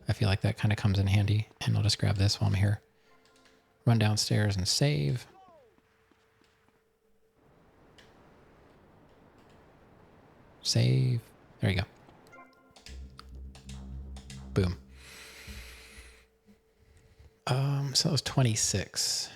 I feel like that kind of comes in handy. And I'll just grab this while I'm here. Run downstairs and save. Save. There you go. Boom. So that was 26.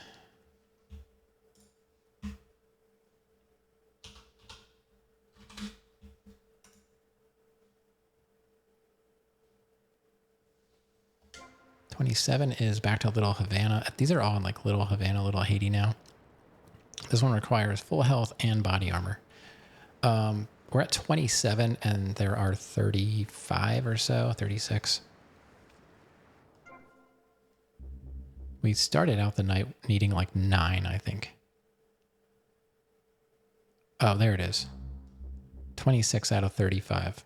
$27 is back to Little Havana. These are all in like Little Havana, Little Haiti now. This one requires full health and body armor. We're at 27 and there are 35 or so, 36. We started out the night needing like 9, I think. Oh, there it is. 26 out of 35.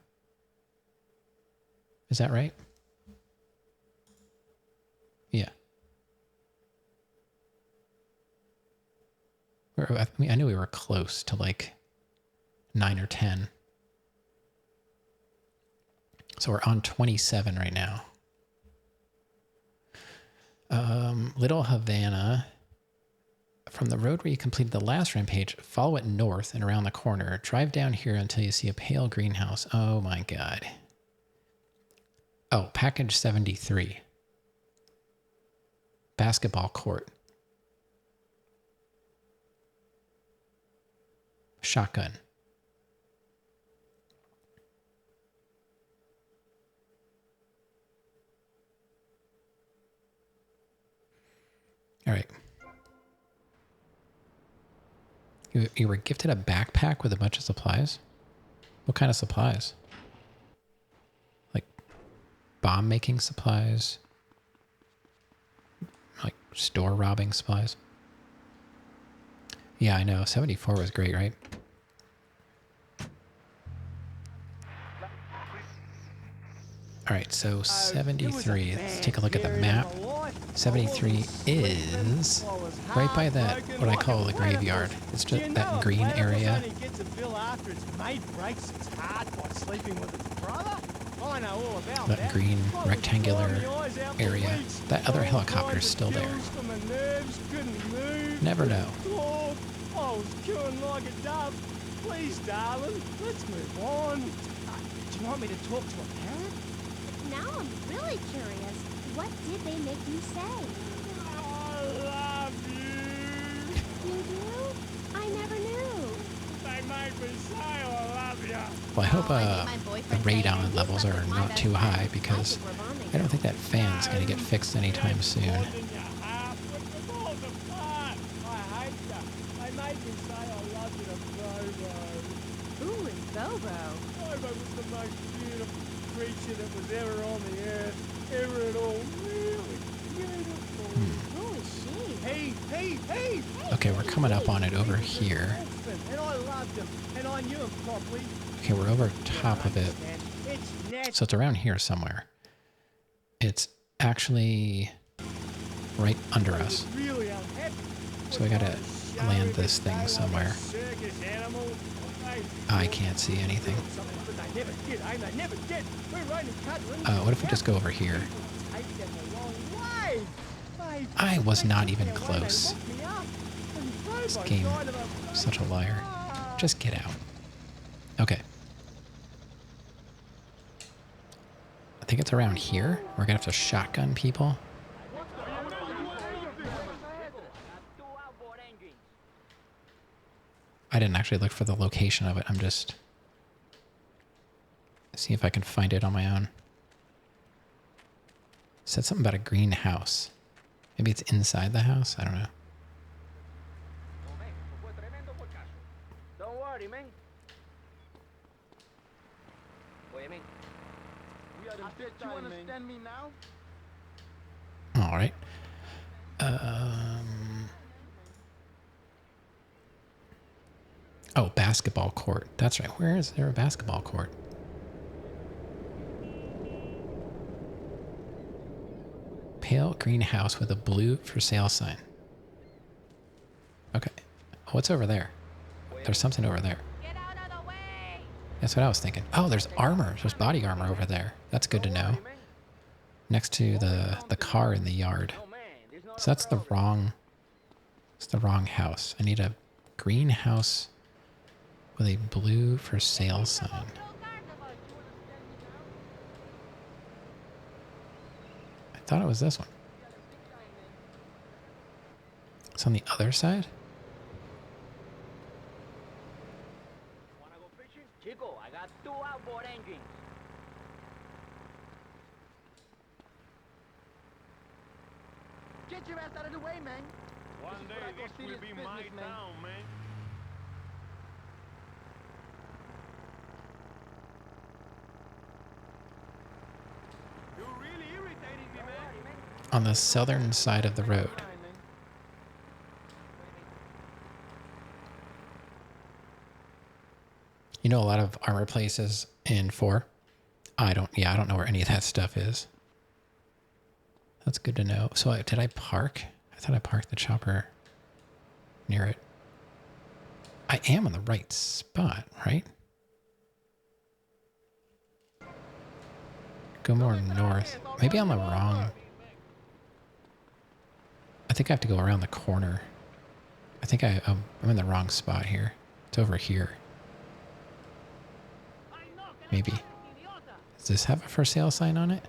Is that right? Yeah. I knew we were close to like 9 or 10. So we're on 27 right now. Little Havana. From the road where you completed the last rampage, follow it north and around the corner. Drive down here until you see a pale greenhouse. Oh my god. Oh, package 73. Basketball court. Shotgun. All right. You were gifted a backpack with a bunch of supplies? What kind of supplies? Like bomb making supplies? Like store robbing supplies? Yeah, I know. 74 was great, right? All right, so 73. Let's take a look at the map. 73 is right by that, what I call the graveyard. It's just that green area. That green rectangular area. That other helicopter's still there. Never know. I was killing like a dove. Please, darling, let's move on. Do you want me to talk to a parrot? Now I'm really curious. What did they make you say? I love you. You do? I never knew. They made me say I love you. Well, I hope the radon levels are not too high because I don't think that fan's going to get fixed anytime soon. Bobo. Bobo was the most beautiful creature that was ever on the earth, ever at all. Really beautiful. Who is she? Hey! Okay, we're coming up on it over here. And I loved him, and I knew him properly. Okay, we're over top of it. So it's around here somewhere. It's actually right under us. So we gotta land this thing somewhere. I can't see anything. What if we just go over here? I was not even close. This game, such a liar. Just get out. Okay. I think it's around here. We're gonna have to shotgun people. I didn't actually look for the location of it. I'm just see if I can find it on my own. It said something about a greenhouse. Maybe it's inside the house? I don't know. Don't worry, man. You understand me now? All right. Oh, basketball court. That's right. Where is there a basketball court? Pale green house with a blue for sale sign. Okay. What's over there? There's something over there. Get out of the way! That's what I was thinking. Oh, there's armor. There's body armor over there. That's good to know. Next to the car in the yard. So that's the wrong... It's the wrong house. I need a greenhouse with a blue for sale sign. I thought it was this one. It's on the other side? Wanna go fishing? Chico, I got 2 outboard engines. Get your ass out of the way, man. One day this will be my town, man. You're really irritating me, man. On the southern side of the road. You know a lot of armor places in 4? I don't know where any of that stuff is. That's good to know. So did I park? I thought I parked the chopper near it. I am on the right spot, right? Go more north. Maybe I'm the wrong... I think I have to go around the corner. I think I'm in the wrong spot here. It's over here. Maybe. Does this have a for sale sign on it?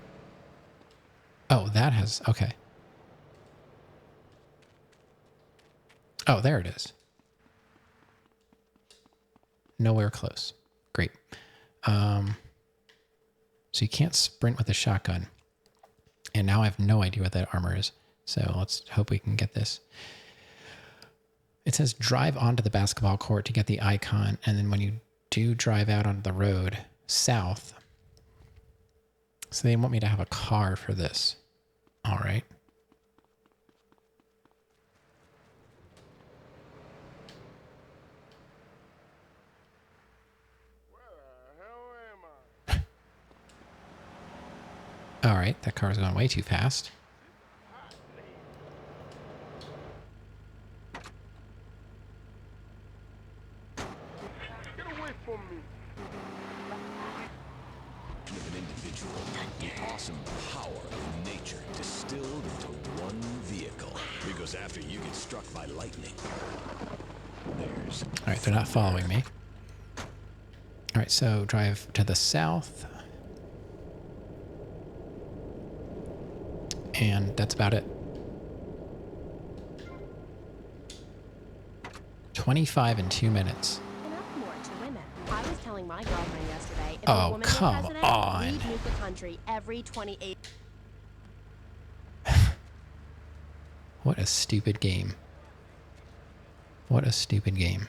Oh, that has... Okay. Oh, there it is. Nowhere close. Great. So you can't sprint with a shotgun. And now I have no idea what that armor is. So let's hope we can get this. It says drive onto the basketball court to get the icon. And then when you do drive out onto the road, south. So they want me to have a car for this. All right. All right, that car's going way too fast. Get away from me. Of an individual, the awesome power of nature distilled into one vehicle. Because after you get struck by lightning, there's... All right, they're not following me. All right, so drive to the south. And that's about it. 25 in 2 minutes. Enough more to women. I was telling my girlfriend yesterday, if Oh, a woman were come president, on. we'd nuke the country every 28. What a stupid game. What a stupid game.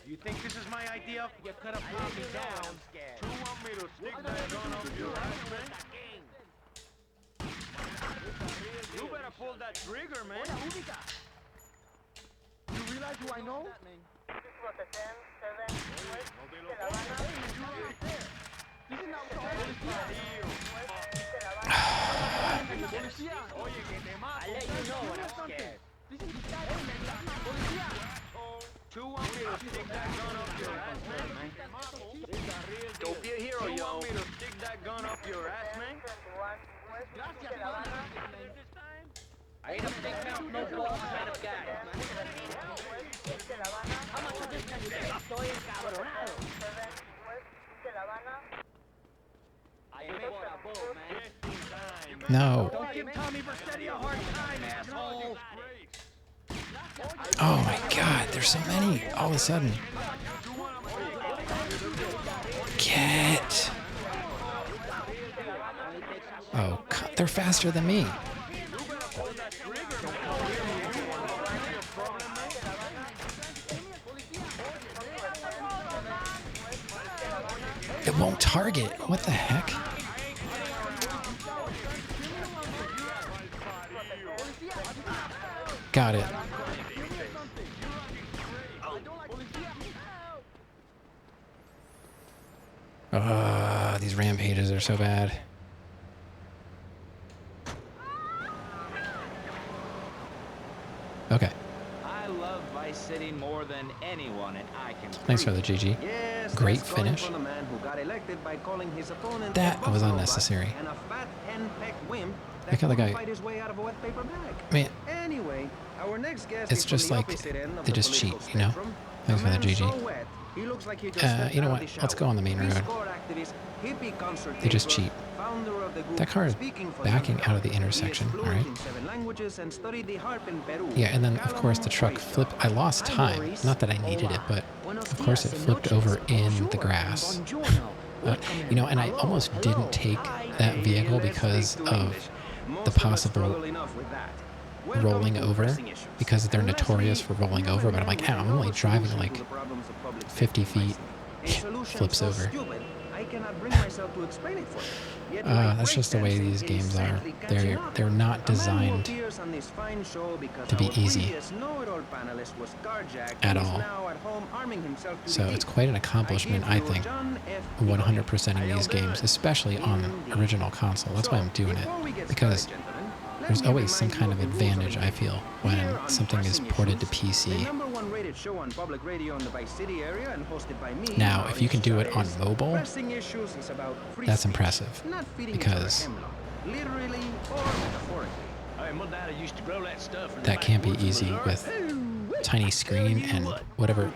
You think this is my idea? You could have brought me down. You want me to stick that gun up your ass, man? You better pull that trigger, man. You realize who I know? I'll let you know when I'm scared. Don't be a hero, yo. Want me to stick that gun up your ass, man? I ain't a big mouth, no balls kind of guy. How much of this can you take? Estoy encabronado. I am for a bull, man. No. Don't give Tommy Vercetti a hard time, asshole. Oh my god, there's so many all of a sudden. Get. Oh, they're faster than me. It won't target. What the heck? Got it. These rampages are so bad. Okay. I love Vice City more than anyone, and I can. Thanks for the GG. Yes, Great that's coming finish. from the man who got elected by calling his opponent That a was buffalo unnecessary. butt and a fat henpecked wimp that Look how the couldn't guy- fight his way out of a wet paper bag. Man, Anyway, our next guest it's is from just the like opposite end of they the just cheat, political you know? spectrum. Thanks A for the man GG. so wet, he looks like he just stepped You know out what? of the Let's shower. go on the main Peace road. Corps activist, hippie concert They just taker, cheat. founder of the group That car is Speaking for backing Young out of the People. He is intersection, fluent alright? in 7 languages and studied the harp in Peru. Yeah, and then of course the truck Callum flipped. I lost Hi, time. Maurice. Not that I needed it, but of course it flipped over in the grass. You know, and I almost didn't take that vehicle because of the possible rolling over, because they're notorious for rolling over, but I'm like, I'm only driving like 50 feet. Flips over. That's just the way these games are. They're not designed to be easy at all. So it's quite an accomplishment, I think, 100%ing these games, especially on original console. That's why I'm doing it, because there's always some kind of advantage, I feel, when something is ported to PC. Now, if you can do it on mobile, that's impressive, because that can't be easy with tiny screen and whatever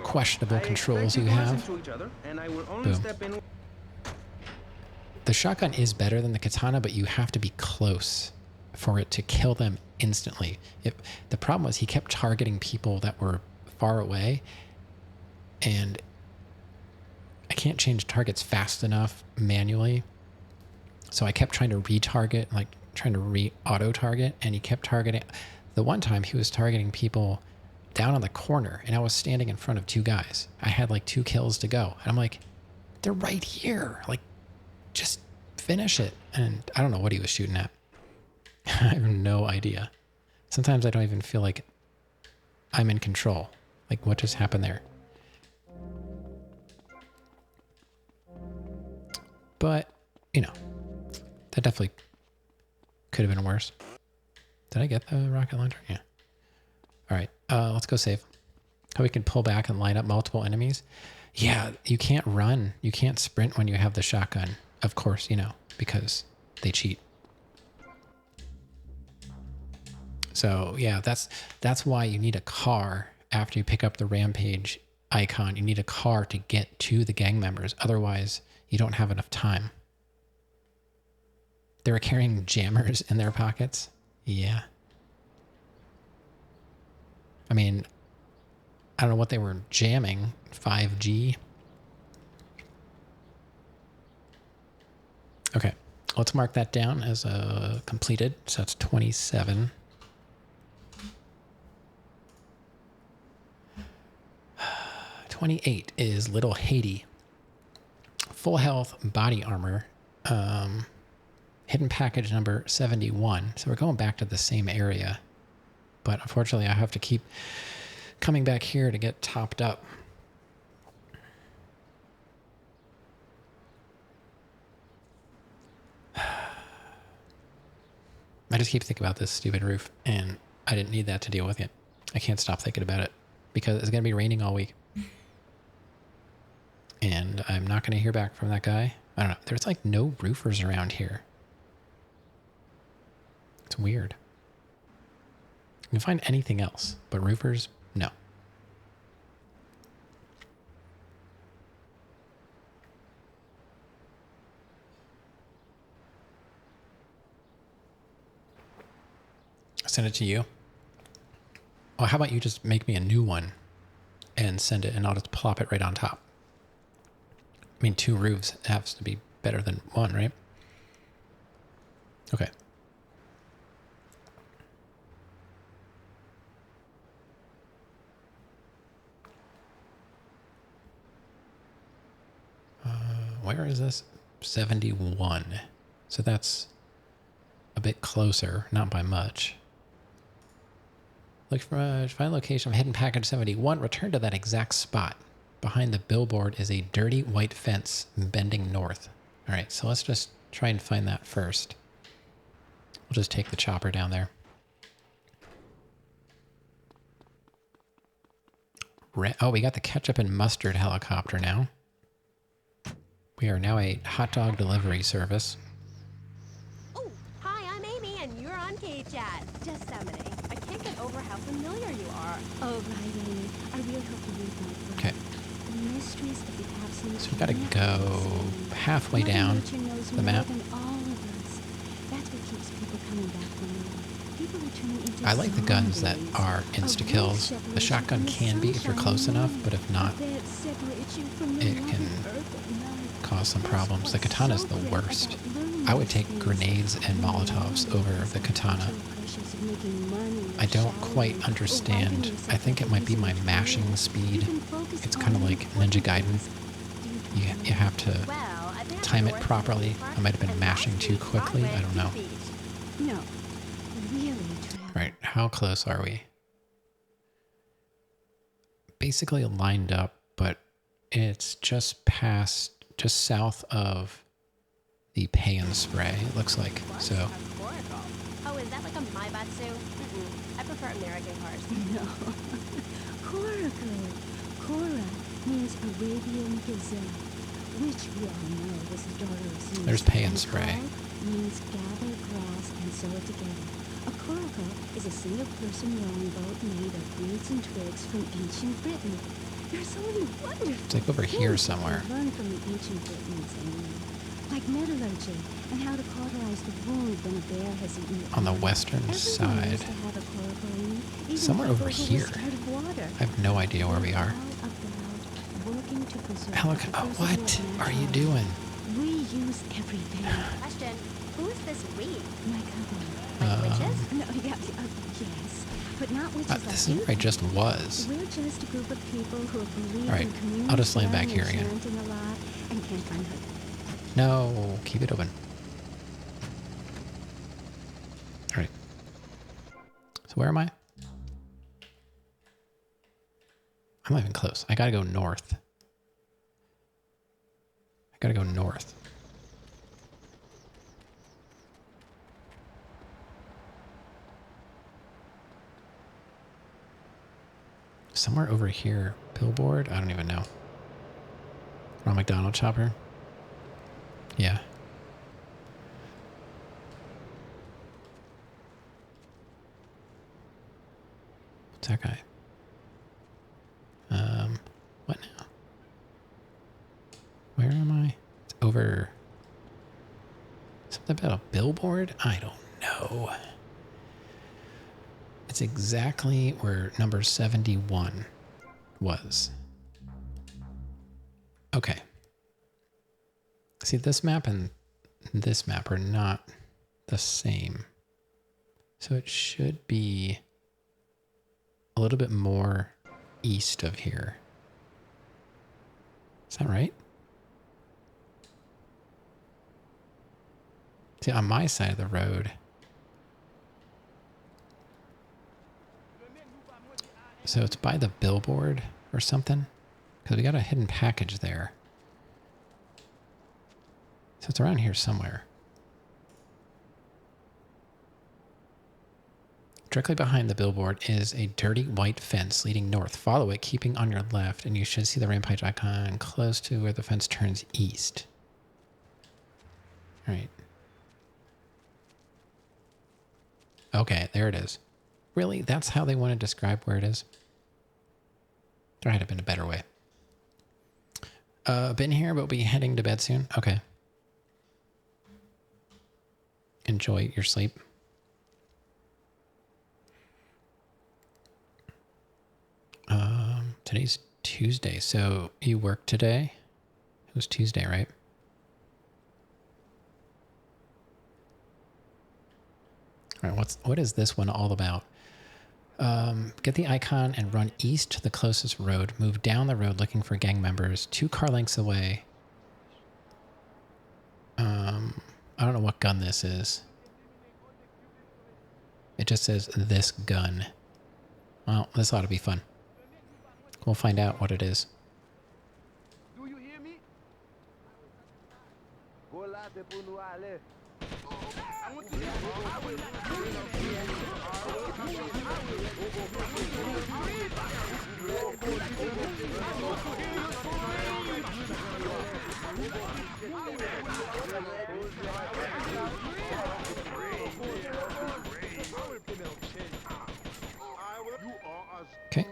questionable controls you have. Boom. The shotgun is better than the katana, but you have to be close for it to kill them instantly. The problem was he kept targeting people that were far away, and I can't change targets fast enough manually. So I kept trying to retarget, like trying to re-auto target, and he kept targeting. The one time he was targeting people down on the corner, and I was standing in front of 2 guys. I had like 2 kills to go, and I'm like, they're right here. Like, just finish it. And I don't know what he was shooting at. I have no idea. Sometimes I don't even feel like I'm in control. Like, what just happened there? But, you know, that definitely could have been worse. Did I get the rocket launcher? Yeah. All right, let's go save. How we can pull back and line up multiple enemies. Yeah, you can't run. You can't sprint when you have the shotgun. Of course, you know, because they cheat. So yeah, that's why you need a car after you pick up the rampage icon. You need a car to get to the gang members. Otherwise, you don't have enough time. They were carrying jammers in their pockets. Yeah. I mean, I don't know what they were jamming. 5G. Okay, let's mark that down as completed. So that's 27. $28 is Little Haiti. Full health body armor. Hidden package number 71. So we're going back to the same area. But unfortunately, I have to keep coming back here to get topped up. I just keep thinking about this stupid roof, and I didn't need that to deal with it. I can't stop thinking about it because it's going to be raining all week. And I'm not going to hear back from that guy. I don't know. There's like no roofers around here. It's weird. You can find anything else, but roofers, no. Send it to you. Oh, how about you just make me a new one and send it, and I'll just plop it right on top. I mean, 2 roofs has to be better than 1, right? Okay. Where is this? 71. So that's a bit closer, not by much. Look for a find location of hidden package 71. Return to that exact spot. Behind the billboard is a dirty white fence bending north. All right, so let's just try and find that first. We'll just take the chopper down there. Oh, we got the ketchup and mustard helicopter now. We are now a hot dog delivery service. Oh, hi, I'm Amy, and you're on K-Chat. Just summoning. I can't get over how familiar you are. Oh, right, Amy. I really hope you read my book. Okay. The mysteries of the absolute. So we gotta go halfway down the map. That's what keeps people coming back for more. People are turning into I like the guns that are insta-kills. The shotgun can be if you're close enough, but if not, it can cause some problems. The katana's the worst. I would take grenades and Molotovs over the katana. I don't quite understand. I think it might be my mashing speed. It's kind of like Ninja Gaiden. You have to time it properly. I might have been mashing too quickly. I don't know. No, really. Right, how close are we? Basically lined up, but it's just past, just south of the pay and spray, it looks like. So. Oh, is that like a Maibatsu? I prefer American cars. No. Coracle. Cora means Arabian Gazelle, which we all know was the daughter of Zeus. There's pay and spray. Means gather grass and sew it together. A coracle is a single-person rowing boat made of reeds and twigs from ancient Britain. There's so many wonderful It's like over here somewhere. Learn from the ancient Britons, like metallurgy and how to cauterize the wound when a bear has eaten the On the western side. Somewhere over here. I have no idea where we are. What are you doing? We use everything. Question. Who is this we? My cousin. Like witches? No, yeah, yes. But not witches this like is where I just was. We're just a group of people who believe Alright, in community. I'll just land back here again. A lot and can't find her. No, keep it open. Alright. So where am I? I'm not even close. I gotta go north. I gotta go north. Somewhere over here. Billboard? I don't even know. Ronald McDonald chopper? Yeah. What's that guy? What now? Where am I? It's over. Something about a billboard? I don't know. It's exactly where number 71 was. Okay. See, this map and this map are not the same. So it should be a little bit more east of here. Is that right? See, on my side of the road, so it's by the billboard or something? Because we got a hidden package there. So it's around here somewhere. Directly behind the billboard is a dirty white fence leading north. Follow it, keeping on your left, and you should see the rampage icon close to where the fence turns east. All right. Okay, there it is. Really? That's how they want to describe where it is? There had to have been a better way. Been here, but we'll be heading to bed soon. Okay. Enjoy your sleep. Today's Tuesday, so you worked today? It was Tuesday, right? All right, what is this one all about? Get the icon and run east to the closest road. Move down the road looking for gang members. 2 car lengths away. I don't know what gun this is. It just says this gun. Well, this ought to be fun. We'll find out what it is. Do you hear me? Okay.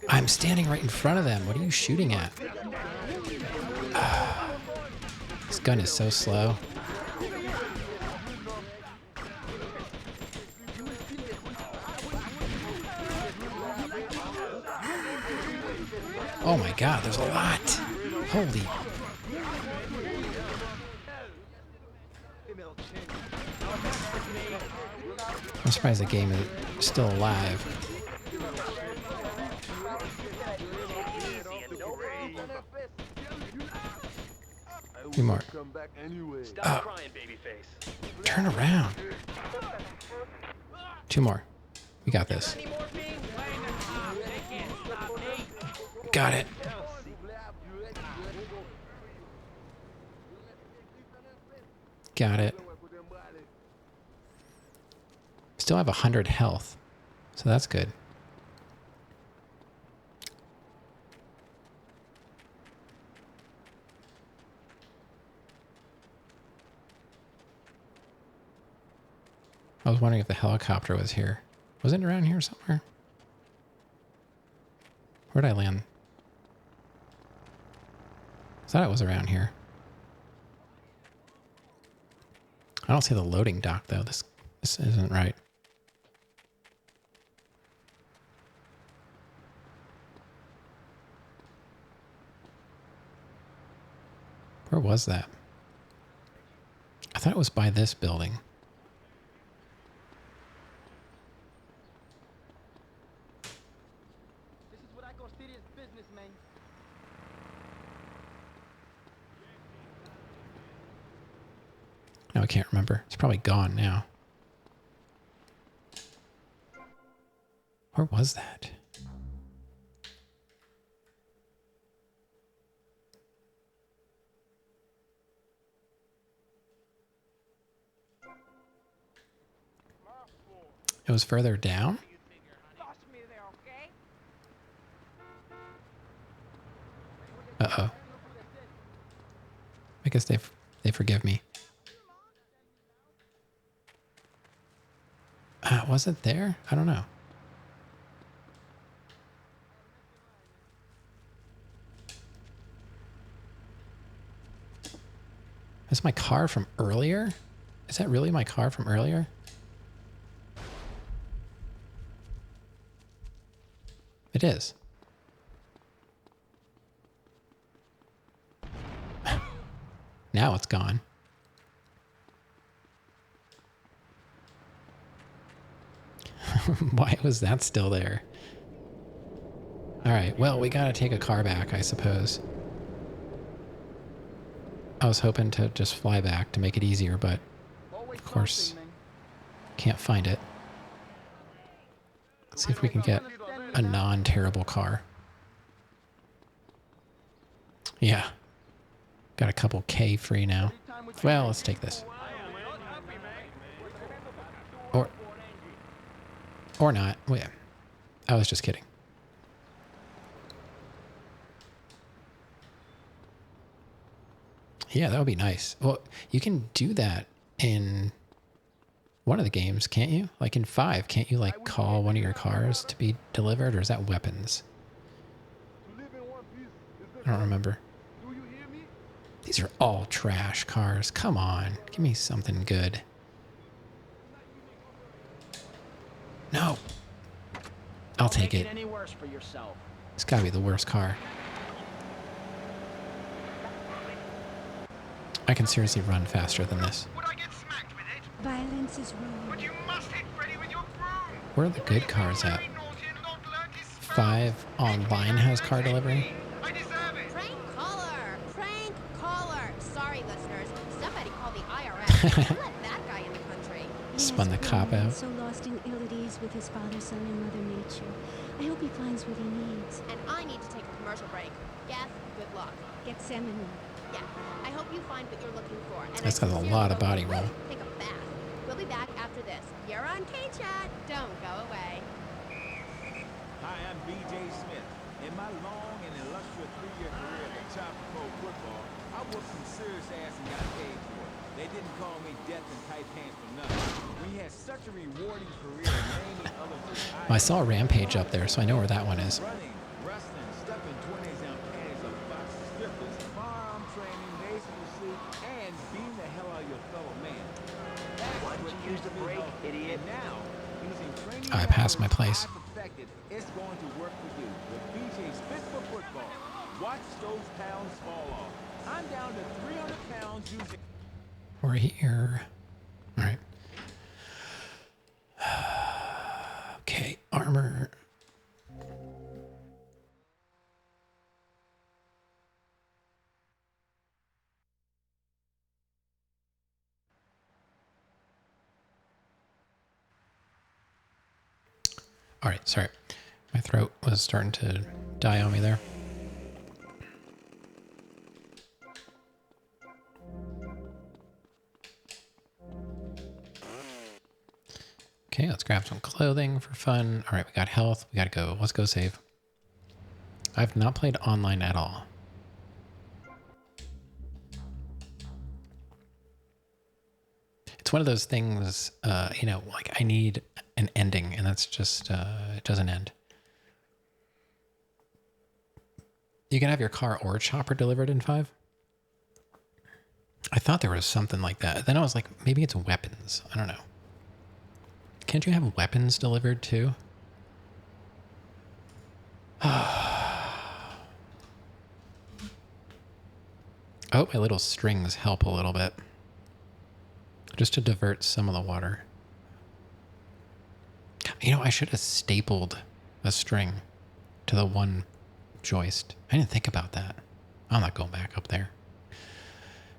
I'm standing right in front of them. What are you shooting at? This gun is so slow. Oh my god, there's a lot. Holy. I'm surprised the game is still alive. 2 more. Stop crying, babyface. Turn around. 2 more. We got this. Got it. Got it. Still have 100 health, so that's good. I was wondering if the helicopter was here. Was it around here somewhere? Where'd I land? I thought it was around here. I don't see the loading dock though. This isn't right. Where was that? I thought it was by this building. This is what I call serious business, man. No, I can't remember. It's probably gone now. Where was that? It was further down? Uh-oh. I guess they forgive me. Was it there? I don't know. That's my car from earlier? Is that really my car from earlier? It is. Now it's gone. Why was that still there? All right, well, we gotta take a car back, I suppose. I was hoping to just fly back to make it easier, but of course, can't find it. Let's see if we can get a non-terrible car. Yeah. Got a couple K free now. Well, let's take this. Or not. Well, yeah. I was just kidding. Yeah, that would be nice. Well, you can do that in one of the games, can't you? Like in 5, can't you like call one of your cars to be delivered, or is that weapons? I don't remember. These are all trash cars. Come on, give me something good. No. I'll take it. It's gotta be the worst car. I can seriously run faster than this. Violence is wrong. But you must hit Freddy with your broom. Where are the good cars at? 5 online has car delivery. Prank caller! Prank caller! Sorry, listeners. Somebody call the IRS. Let that guy in the country. Spun the cop out. So lost in ill at ease with his father, son, and Mother Nature. I hope he finds what he needs. And I need to take a commercial break. Gaff, good luck. Get salmon. Yeah. I hope you find what you're looking for. And This has a lot of body roll. Take a bath. We'll be back after this. You're on K-Chat. Don't go away. Hi, I'm B.J. Smith. In my long and illustrious 3-year career in Chopper Pro football, I whooped some serious ass and got paid for it. They didn't call me Death in Tight Pants for nothing. We had such a rewarding career, naming others with Well, I saw a Rampage up there, so I know where that one is. running, wrestling, stuffing 20s-ounce panties of boxing strippers, firearm training, baseball suit, and beating the hell out of your fellow man. Why did you use the brake, idiot? Now, using training I passed my place. perfected, it's going to work for you. With BJ's Fit for Football, watch those pounds fall off. I'm down to 300 pounds using... We're here. All right. Okay, armor. All right, sorry. My throat was starting to die on me there. Okay, let's grab some clothing for fun. All right, we got health. We got to go. Let's go save. I've not played online at all. It's one of those things, you know, like I need an ending, and that's just, it doesn't end. You can have your car or chopper delivered in 5? I thought there was something like that. Then I was like, maybe it's weapons. I don't know. Can't you have weapons delivered too? I hope my little strings help a little bit. Just to divert some of the water. You know, I should have stapled a string to the one joist. I didn't think about that. I'm not going back up there.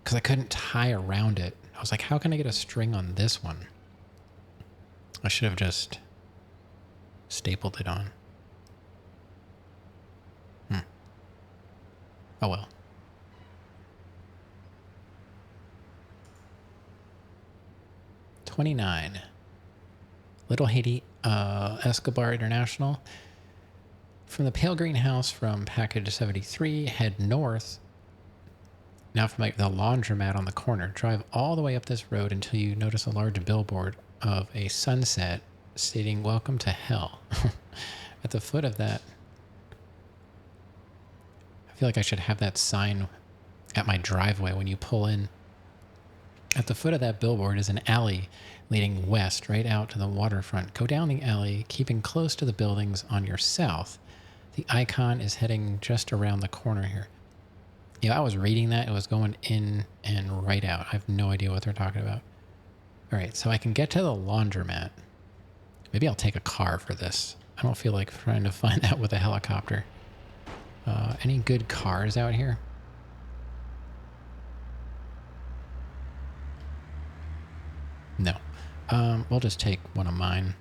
Because I couldn't tie around it. I was like, how can I get a string on this one? I should have just stapled it on. Oh well. $29. Little Haiti, Escobar International. From the Pale Green House from package 73, head north. Now from like the laundromat on the corner, drive all the way up this road until you notice a large billboard of a sunset stating "Welcome to Hell." At the foot of that, I feel like I should have that sign at my driveway when you pull in. At the foot of that billboard is an alley leading west right out to the waterfront. Go down the alley, keeping close to the buildings on your south. The icon is heading just around the corner here. Yeah, I was reading that. It was going in and right out. I have no idea what they're talking about. All right, so I can get to the laundromat. Maybe I'll take a car for this. I don't feel like trying to find that with a helicopter. Any good cars out here? We'll just take one of mine.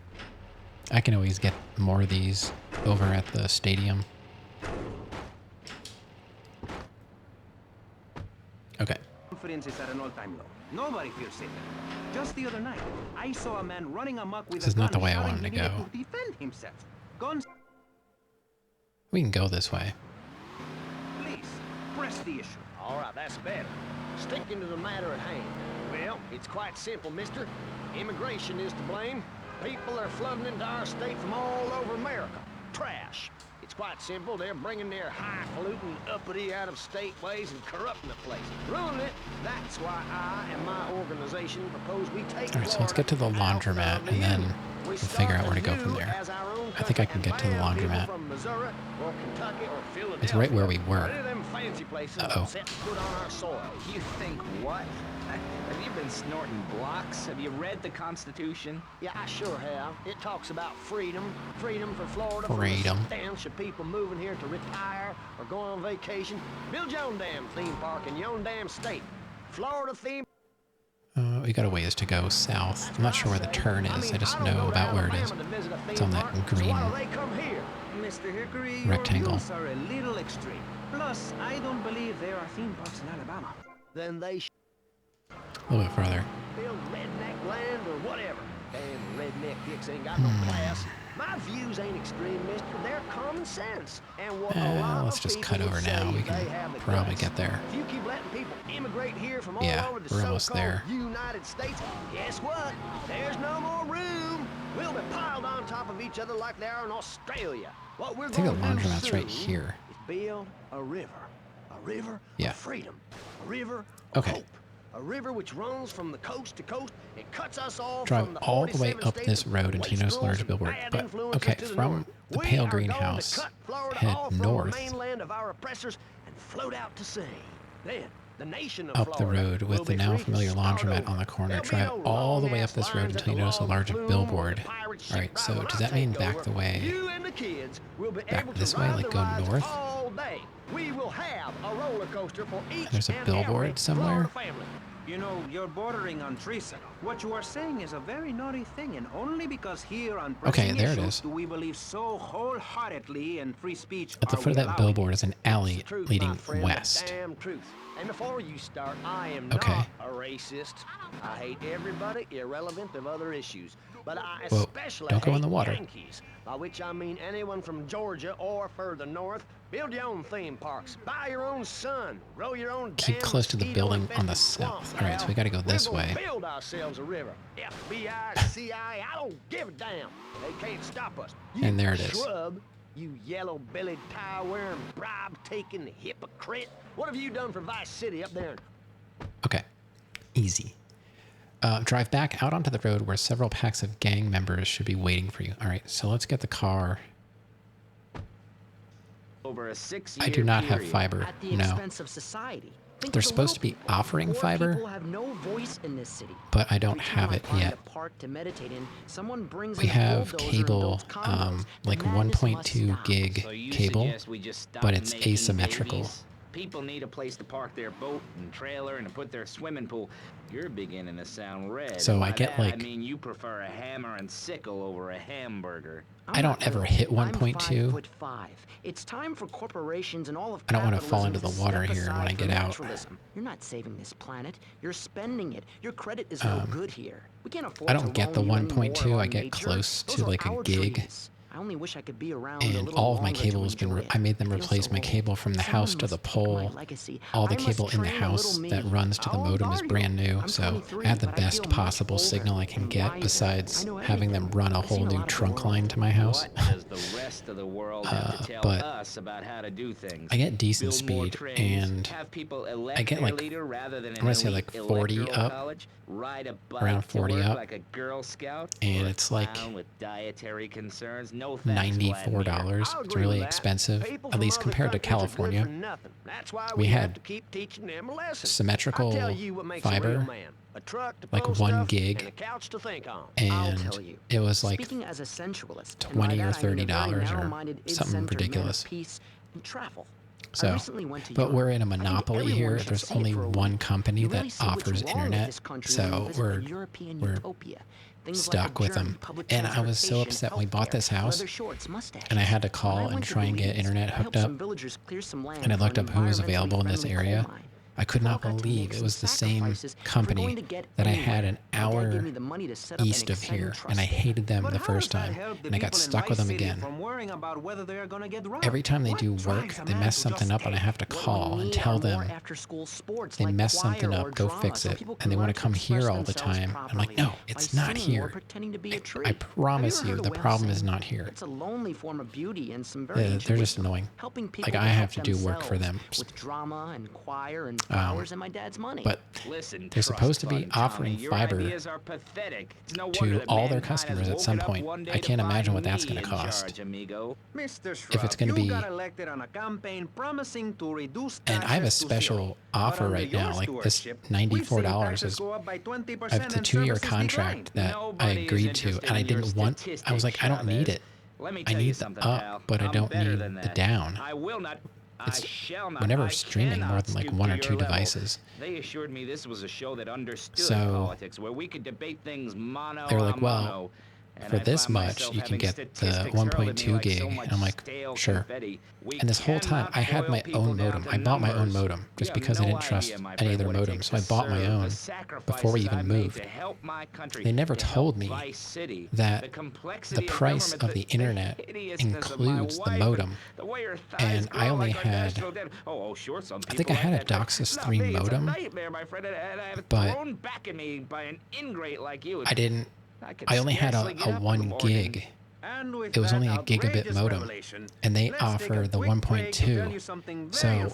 I can always get more of these over at the stadium. Okay. Confidence is at an all-time low. Nobody feels safe. Just the other night, I saw a man running amok with This is not the way I wanted to go. To defend himself. Guns. We can go this way. Please, press the issue. All right, that's better. Sticking to the matter at hand. Well, it's quite simple, mister. Immigration is to blame. People are flooding into our state from all over America. Trash. It's quite simple. They're bringing their highfalutin, uppity, out-of-state ways and corrupting the place. Ruining it. That's why I and my organization propose we take Alright, so let's get to the laundromat and then we'll figure out where to go from there. I think I can get to the laundromat. It's right where we were. Uh-oh. You think what? Have you been snorting blocks? Have you read the Constitution? Yeah, I sure have. It talks about freedom. Freedom for Florida. Freedom. From the stench of people moving here to retire or go on vacation. Build your own damn theme park in your own damn state. Florida theme. We got a ways to go south. I'm not sure where the turn is. I just know about where it is. It's on that green Mr. Hickory, rectangle. Your views are a little extreme. Plus, I don't believe there are theme parks in Alabama. Then they A little bit further. build redneck land or whatever. Damn redneck dicks ain't got no class. My views ain't extreme, mister. They're common sense. And what a lot Let's of just people cut over would now. say We they can have the probably guts. get there. If you keep letting people immigrate here from all Yeah, over the we're almost so-called there. United States, guess what? There's no more room. We'll be piled on top of each other like they are in Australia. What we're I think the gonna do laundromat's right soon here. is build a river. A river Yeah. of freedom. A river of Okay. hope. A river which runs from the coast to coast and cuts us off Drive from the all the way 47 up states this of road until you notice a wastrels large and billboard. bad But influences okay, to the from north. the We pale are going to greenhouse, cut Florida head off from north the mainland of our oppressors and float out to sea. Then the nation of up the Florida road will with the be now free to familiar start laundromat over. on the corner. There'll be Drive no all the way long-ass up this road lines until at you the notice a log large flume or billboard. the pirate ship Alright, right so when does I that mean take back over. the way? You and the kids will be Back able this to way, ride like the go rides north? all day. We will have a roller coaster for each There's a and billboard every somewhere? Florida family. You know, you're bordering on treason. What you are saying is a very naughty thing, and only because here on Okay, pressing there it issues is. do we believe so wholeheartedly in free speech. At the are foot of we that allowing billboard it. is an alley Truth, leading my friend, west. the damn truth. And before you start, I am Okay. not a racist. I hate everybody, irrelevant of other issues. But I Whoa, especially don't go in hate the water. Yankees, by which I mean anyone from Georgia or further north. Build your own theme parks, buy your own sun, grow your own Keep damn close to the building on the mosquito-infested south. swamp, Alright, so we gotta go this We're gonna way. build ourselves a river. FBI, CIA, I don't give a damn. They can't stop us. You And there it is. Shrub, you yellow-bellied, tie-wearing, bribe-taking hypocrite. What have you done for Vice City up there? Okay, easy. Drive back out onto the road where several packs of gang members should be waiting for you. Alright, so let's get the car. Over a 6-year I do not have period. fiber, At the no. expense of society. Think They're of the supposed to be little people. offering Poor fiber, people have no voice in this city. but I don't Every time have I it find yet. a park to meditate in, someone brings We in a have bulldozer and cable, builds condos. The like madness must 1.2 stop. gig So you cable, suggest we just stop but it's making asymmetrical. babies? People need a place to park their boat and trailer and to put their swimming pool. You're beginning to sound red. So By I get, that, like- I mean you prefer a hammer and sickle over a hamburger. I don't ever hit I'm 1.2. 5'5". It's time for corporations and all of I don't want to fall into capitalism the water step here when aside I for get out. naturalism. You're not saving this planet. You're spending it. Your credit is no good here. We can't afford I to don't get the loan you any 1.2. more I on get nature. close Those to are like a our gig. trees. I only wish I could be around a And little all of my longer cable to has been, enjoy it. I made them I feel replace so my old. cable from the Someone house to the must take my pole. legacy. All the I must cable in the train a house little that me. runs to the How modem old is are you? brand new, I'm so 23, I have the but I best feel much possible older signal I can and get wiser. besides I know having them everything. run a I've whole seen a new lot of the trunk world. line to my house. What does the rest of the world have to tell but us about how to do things? I get decent Build more speed, trains, and have people elect I get their like, leader rather than I'm an gonna say elite like 40 electoral up, college, ride a bike around to 40 work up, like a Girl Scout, and or a it's like clown with dietary concerns. No thanks, $94. Vladimir. It's really expensive, at least compared to California. That's why We have had to keep teaching them a lesson. symmetrical I tell you what makes a real fiber, man. A truck to like pull 1 stuff gig, and a couch to think on. I'll and tell you. it was like Speaking as a sensualist, and 20 by or that I mean a very $30 or narrow-minded, something id-centered man of ridiculous. peace and travel. I So, recently went to but Europe. we're in a I think monopoly everyone here. should There's see it only for a one week. company You that really see what's offers wrong with internet, this country when you so visit a European utopia. stuck with them. And I was so upset when we bought this house, and I had to call and try and get internet hooked up. And I looked up who was available in this area. I could not believe it was the same company that I had an hour east of here, and I hated them the first time, and I got stuck with them again. Every time they do work, they mess something up, and I have to call and tell them they messed something up, go fix it, and they want to come here all the time. I'm like, no, it's not here. I promise you, the problem is not here. They're just annoying. Like, I have to do work for them. With drama and choir and flowers and my dad's money. But they're supposed to be offering fiber to all their customers at some point. I can't imagine what that's going to cost. If it's going to be... And I have a special offer right now, like this $94 is... I have the 2-year contract that I agreed to, and I didn't want... I was like, I don't need it. I need the up, but I don't need the down. It's whenever streaming more than like 1 or 2 devices. They assured me this was a show that understood politics, where we could debate things mano they're like, well, for this much, you can get the 1.2 gig. And I'm like, sure. And this whole time, I had my own modem. I bought my own modem just because I didn't trust any of their modems. So I bought my own before we even moved. They never told me that the price of the internet includes the modem. And I only had, I think I had a DOCSIS 3 modem, but I didn't. I only had a 1 gig. It was only a gigabit modem, and they offer the 1.2. So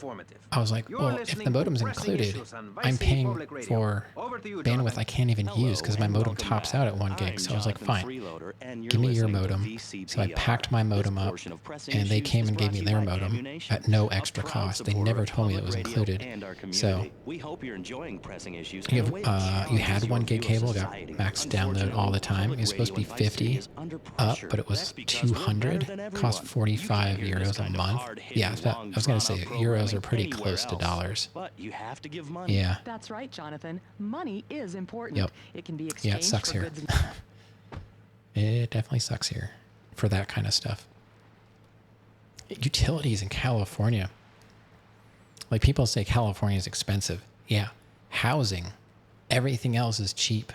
I was like, well, if the modem's included, I'm paying for bandwidth I can't even use because my modem tops out at 1 gig. So I was like, fine, give me your modem. So I packed my modem up, and they came and gave me their modem at no extra cost. They never told me it was included. So you had 1 gig cable, got max download all the time. It was supposed to be 50 up, but it was 200, cost 45 euros a month. Yeah, I was going to say euros are pretty close to dollars. But you have to give money. Yeah. That's right, Jonathan. Money is important. Yep. It can be exchanged yeah, it sucks here. It definitely sucks here for that kind of stuff. Utilities in California. Like, people say California is expensive. Yeah. Housing. Everything else is cheap.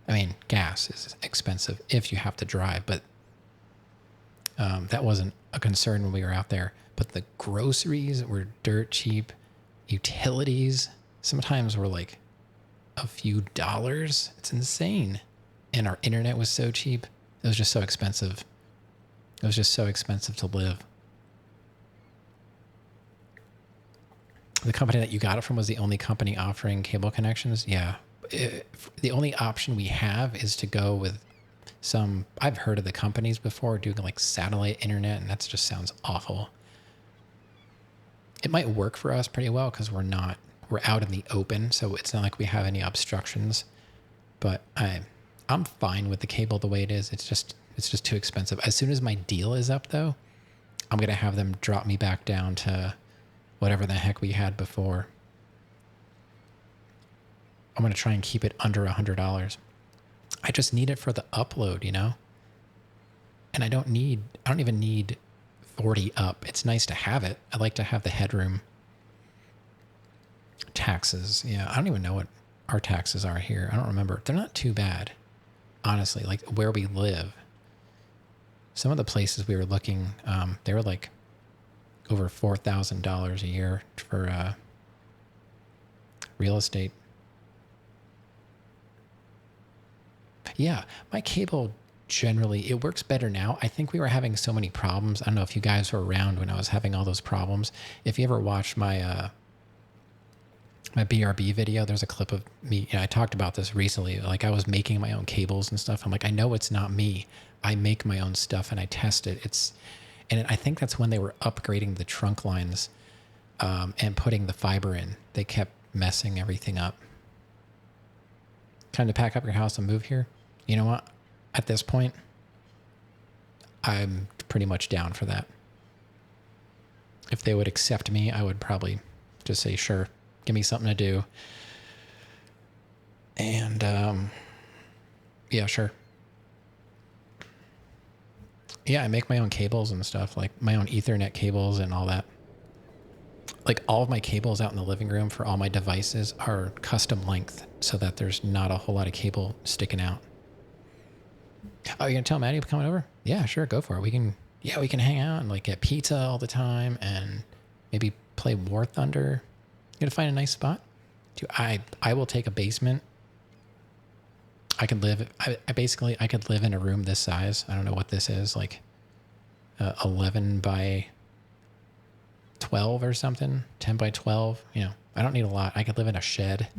I mean, gas is expensive if you have to drive, but that wasn't a concern when we were out there. But the groceries were dirt cheap. Utilities sometimes were like a few dollars. It's insane. And our internet was so cheap. It was just so expensive. It was just so expensive to live. The company that you got it from was the only company offering cable connections. Yeah. The only option we have is to go with some, I've heard of the companies before doing like satellite internet, and that just sounds awful. It might work for us pretty well because we're out in the open, so it's not like we have any obstructions. But I'm fine with the cable the way it is. It's just too expensive. As soon as my deal is up, though, I'm gonna have them drop me back down to whatever the heck we had before. I'm gonna try and keep it under $100. I just need it for the upload, you know? And I don't even need 40 up. It's nice to have it. I like to have the headroom. Taxes. Yeah, I don't even know what our taxes are here. I don't remember. They're not too bad, honestly, like where we live. Some of the places we were looking, they were like over $4,000 a year for real estate. Yeah, my cable generally, it works better now. I think we were having so many problems. I don't know if you guys were around when I was having all those problems. If you ever watched my my BRB video, there's a clip of me. I talked about this recently. Like, I was making my own cables and stuff. I'm like, I know it's not me. I make my own stuff and I test it. And I think that's when they were upgrading the trunk lines and putting the fiber in. They kept messing everything up. Time to pack up your house and move here? You know what? At this point, I'm pretty much down for that. If they would accept me, I would probably just say, sure, give me something to do. And, yeah, sure. Yeah, I make my own cables and stuff, like my own Ethernet cables and all that. Like all of my cables out in the living room for all my devices are custom length so that there's not a whole lot of cable sticking out. Oh, you're gonna tell Maddie coming over? Yeah, sure, go for it. We can hang out and like get pizza all the time and maybe play War Thunder. You gotta find a nice spot. Dude, I will take a basement. I could live in a room this size. I don't know what this is, like 11 by 12 or something, 10 by 12. You know, I don't need a lot. I could live in a shed.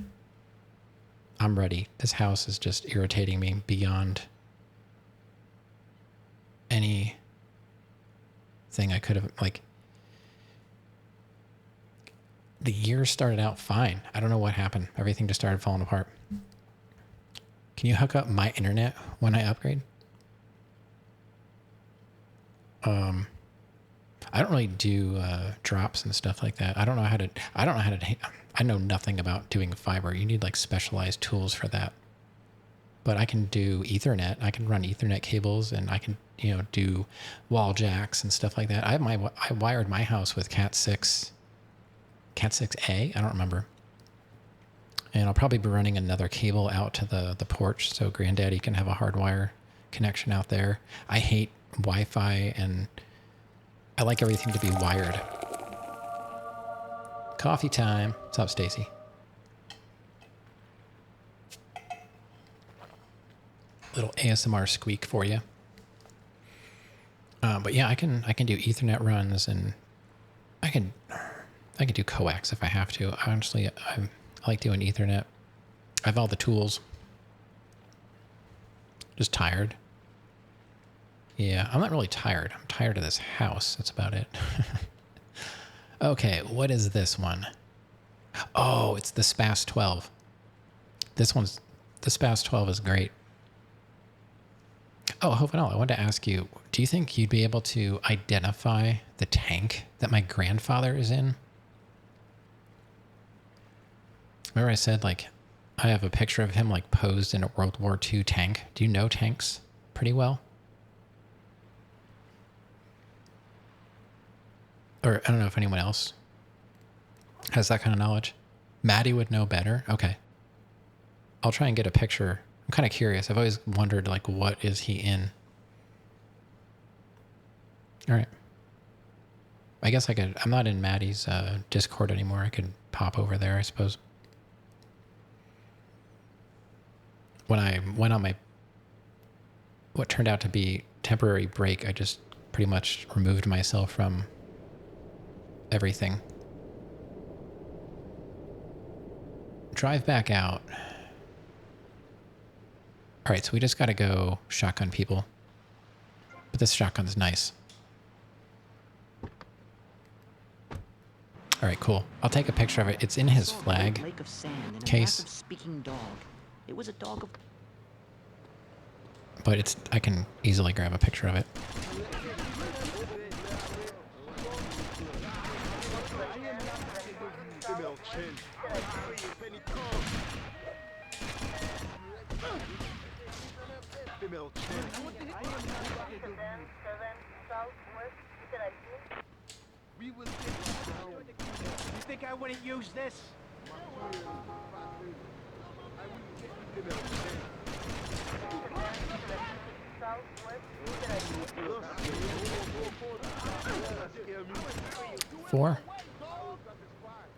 I'm ready. This house is just irritating me beyond any thing I could have, like, the year started out fine. I don't know what happened. Everything just started falling apart. Can you hook up my internet when I upgrade? I don't really do drops and stuff like that. I know nothing about doing fiber. You need like specialized tools for that. But I can do Ethernet. I can run Ethernet cables, and I can, do wall jacks and stuff like that. I wired my house with Cat 6A. I don't remember. And I'll probably be running another cable out to the porch so Granddaddy can have a hardwire connection out there. I hate Wi-Fi, and I like everything to be wired. Coffee time. What's up, Stacy? Little ASMR squeak for you. But yeah, I can do Ethernet runs, and I can do coax if I have to. Honestly, I like doing Ethernet. I have all the tools. Just tired. Yeah, I'm not really tired. I'm tired of this house. That's about it. Okay, what is this one? Oh, it's the SPAS 12. The SPAS 12 is great. Oh, Hofanel, I wanted to ask you, do you think you'd be able to identify the tank that my grandfather is in? Remember I said, like, I have a picture of him, like, posed in a World War II tank. Do you know tanks pretty well? Or I don't know if anyone else has that kind of knowledge. Maddie would know better. Okay. I'll try and get a picture. I'm kind of curious. I've always wondered, like, what is he in? All right. I guess I could. I'm not in Maddie's Discord anymore. I could pop over there, I suppose. When I went on my what turned out to be temporary break, I just pretty much removed myself from everything. Drive back out. All right, so we just got to go shotgun people. But this shotgun's nice. All right, cool. I'll take a picture of it. It's in his flag Lake of sand and a case. massive speaking dog. It was a dog of... But I can easily grab a picture of it. You think I wouldn't use this? Four.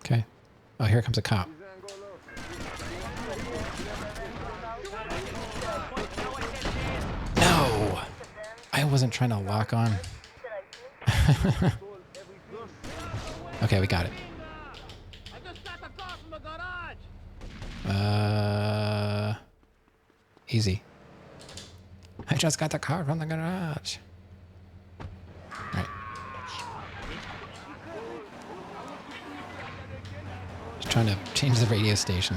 Okay. Oh, here comes a cop. No! I wasn't trying to lock on. Okay, we got it. Easy. I just got the car from the garage. Alright. Just trying to change the radio station.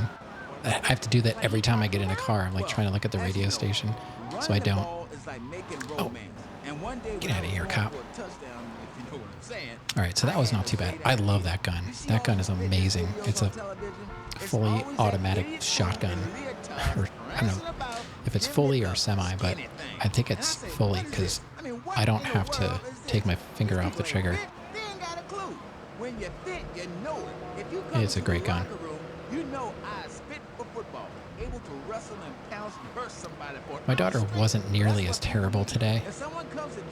I have to do that every time I get in a car. I'm like trying to look at the radio station so I don't. Oh. Get out of here, cop. Alright, so that was not too bad. I love that gun. That gun is amazing. It's a fully automatic shotgun. Or, I don't know if it's fully or semi, but I think it's fully because I don't have to take my finger off the trigger. They ain't got a clue. When you fit, you know it. If you come It's a into great the gun. locker room, you know I's fit for football. Able to wrestle and pounce and burst somebody for My daughter wasn't nearly as terrible today,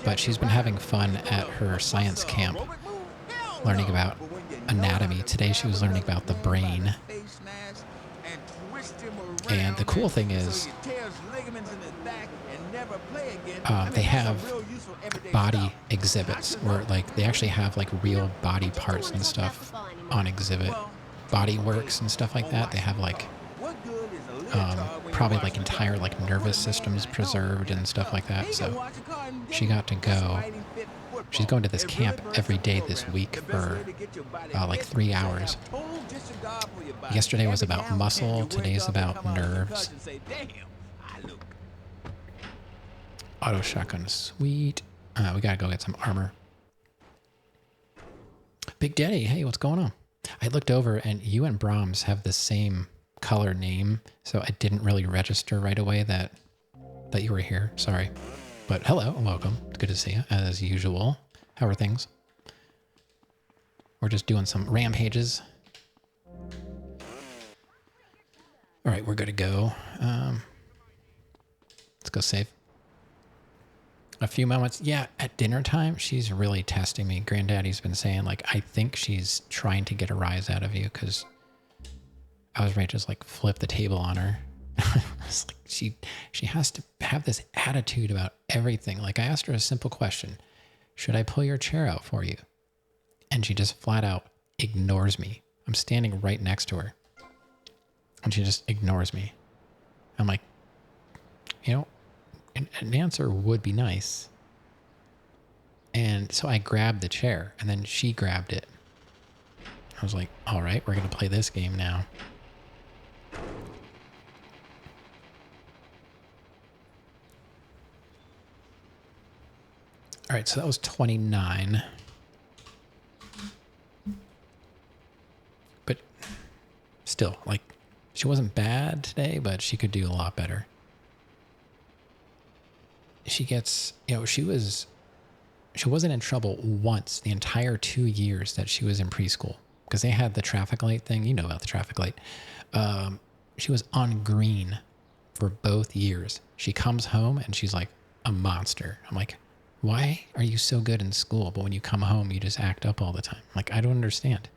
but she's been having fun at her science camp, learning about anatomy. Today she was learning about the brain. And the cool thing is, they have body exhibits where like they actually have like real body parts and stuff on exhibit, body works and stuff like that. They have like probably like entire like nervous systems preserved and stuff like that. So she got to go. She's going to this camp every day this week for like 3 hours. Yesterday was about muscle. Today's about nerves. Auto shotgun, sweet. We gotta go get some armor. Big Daddy, hey, what's going on? I looked over and you and Brahms have the same color name, so I didn't really register right away that you were here. Sorry. But hello and welcome. It's good to see you, as usual. How are things? We're just doing some rampages. All right, we're good to go. Let's go save. A few moments. Yeah, at dinner time, she's really testing me. Granddaddy's been saying, like, I think she's trying to get a rise out of you because I was ready to just, like, flip the table on her. It's like she has to have this attitude about everything. Like, I asked her a simple question. Should I pull your chair out for you? And she just flat out ignores me. I'm standing right next to her. And she just ignores me. I'm like, you know, an answer would be nice. And so I grabbed the chair and then she grabbed it. I was like, all right, we're going to play this game now. All right, so that was 29. But still, like, she wasn't bad today, but she could do a lot better. She gets, you know, she wasn't in trouble once the entire 2 years that she was in preschool because they had the traffic light thing. You know about the traffic light. She was on green for both years. She comes home and she's like a monster. I'm like, why are you so good in school, but when you come home, you just act up all the time? Like, I don't understand.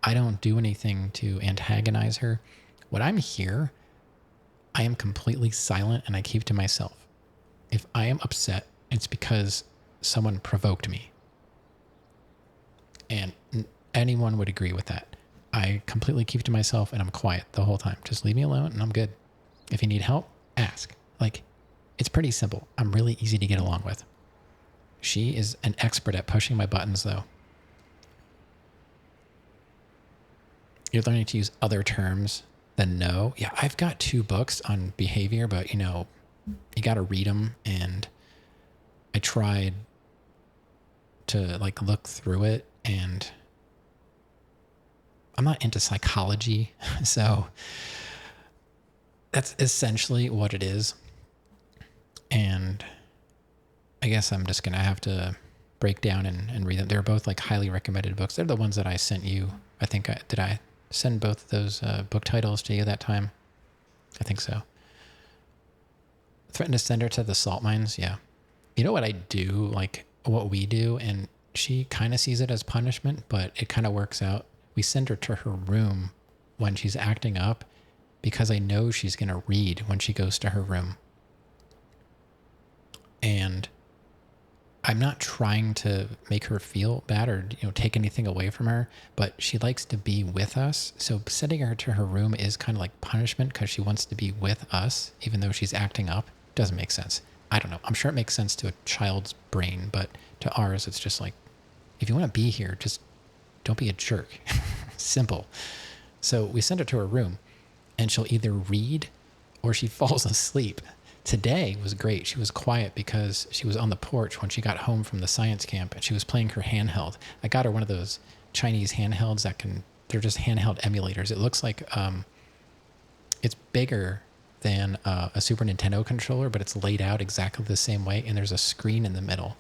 I don't do anything to antagonize her. When I'm here, I am completely silent and I keep to myself. If I am upset, it's because someone provoked me. And anyone would agree with that. I completely keep to myself and I'm quiet the whole time. Just leave me alone and I'm good. If you need help, ask. Like, it's pretty simple. I'm really easy to get along with. She is an expert at pushing my buttons, though. You're learning to use other terms than no. Yeah, I've got 2 books on behavior, but, you know, you got to read them. And I tried to, like, look through it. And I'm not into psychology. So that's essentially what it is. And I guess I'm just going to have to break down and read them. They're both like highly recommended books. They're the ones that I sent you. I think did I send both of those book titles to you that time? I think so. Threaten to send her to the salt mines. Yeah. You know what I do? Like what we do. And she kind of sees it as punishment, but it kind of works out. We send her to her room when she's acting up because I know she's going to read when she goes to her room. And I'm not trying to make her feel bad or, you know, take anything away from her, but she likes to be with us. So sending her to her room is kind of like punishment because she wants to be with us, even though she's acting up. Doesn't make sense. I don't know. I'm sure it makes sense to a child's brain, but to ours, it's just like, if you want to be here, just don't be a jerk. Simple. So we send her to her room and she'll either read or she falls asleep. Today was great. She was quiet because she was on the porch when she got home from the science camp and she was playing her handheld. I got her one of those Chinese handhelds they're just handheld emulators. It looks like, it's bigger than a Super Nintendo controller, but it's laid out exactly the same way, and there's a screen in the middle.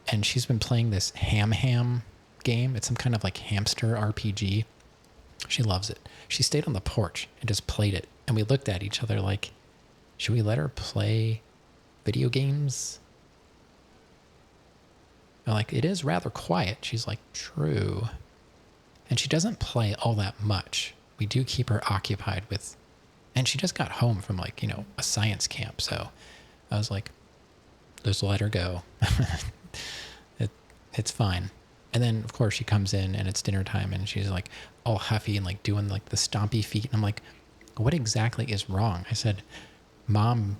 And she's been playing this Ham game. It's some kind of like hamster RPG. She loves it. She stayed on the porch and just played it. And we looked at each other like, should we let her play video games? And like, it is rather quiet. She's like, true. And she doesn't play all that much. We do keep her occupied with, and she just got home from like, you know, a science camp. So I was like, just let her go. It's fine. And then of course she comes in and it's dinner time and she's like all huffy and like doing like the stompy feet. And I'm like, what exactly is wrong? I said, Mom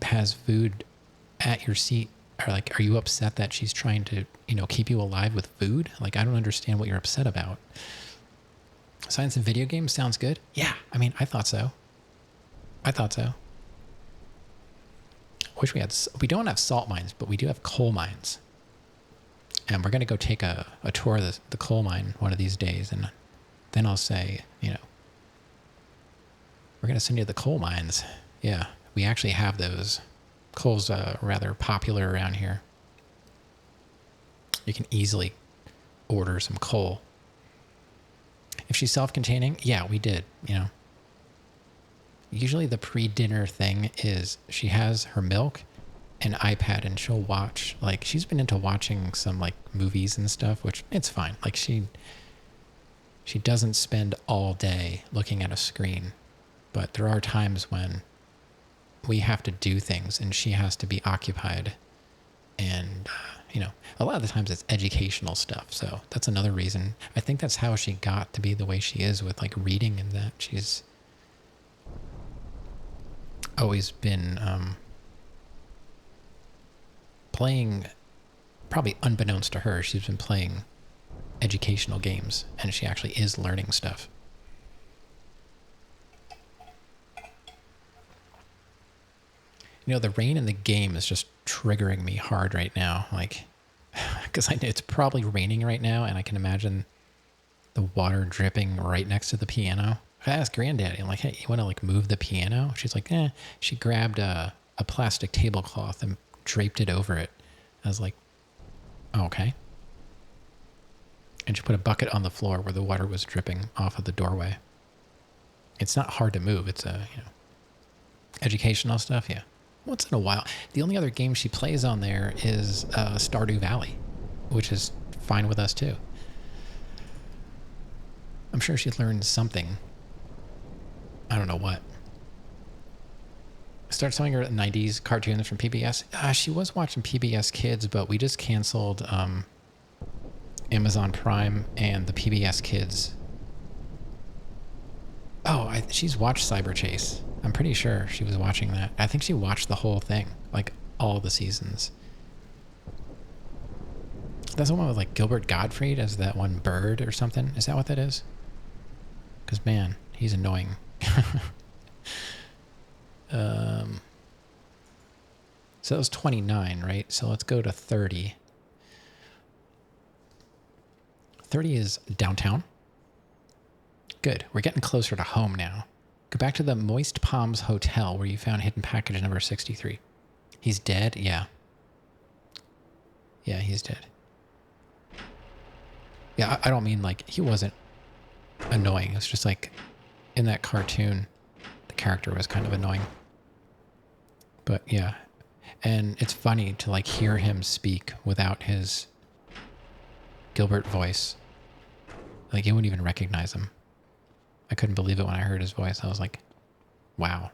has food at your seat. Or like, are you upset that she's trying to, you know, keep you alive with food? Like, I don't understand what you're upset about. Science and video games sounds good. Yeah, I mean, I thought so. Wish we had, we don't have salt mines, but we do have coal mines. And we're going to go take a tour of the coal mine one of these days. And then I'll say, you know, we're going to send you to the coal mines. Yeah, we actually have those. Coal's rather popular around here. You can easily order some coal. If she's self-containing, yeah, we did, you know. Usually the pre-dinner thing is she has her milk and iPad and she'll watch, like, she's been into watching some like movies and stuff, which it's fine. Like she doesn't spend all day looking at a screen, but there are times when we have to do things and she has to be occupied. And, you know, a lot of the times it's educational stuff. So that's another reason. I think that's how she got to be the way she is with like reading, and that she's always been playing, probably unbeknownst to her, she's been playing educational games and she actually is learning stuff. You know, the rain in the game is just triggering me hard right now. Like, because I know it's probably raining right now, and I can imagine the water dripping right next to the piano. I asked Granddaddy, I'm like, hey, you want to like move the piano? She's like, eh. She grabbed a plastic tablecloth and draped it over it. I was like, oh, okay. And she put a bucket on the floor where the water was dripping off of the doorway. It's not hard to move. It's a, you know, educational stuff, yeah. Once in a while. The only other game she plays on there is Stardew Valley, which is fine with us too. I'm sure she learned something. I don't know what. Start showing her 90s cartoons from PBS. She was watching PBS Kids, but we just canceled Amazon Prime and the PBS Kids. Oh, she's watched Cyber Chase. I'm pretty sure she was watching that. I think she watched the whole thing, like all the seasons. That's the one with like Gilbert Gottfried as that one bird or something. Is that what that is? Because man, he's annoying. So that was 29, right? So let's go to 30. 30 is downtown. Good. We're getting closer to home now. Go back to the Moist Palms Hotel where you found hidden package number 63. He's dead? Yeah. Yeah, he's dead. Yeah, I don't mean like he wasn't annoying. It's just like in that cartoon, the character was kind of annoying. But yeah. And it's funny to like hear him speak without his Gilbert voice. Like you wouldn't even recognize him. I couldn't believe it when I heard his voice. I was like, wow.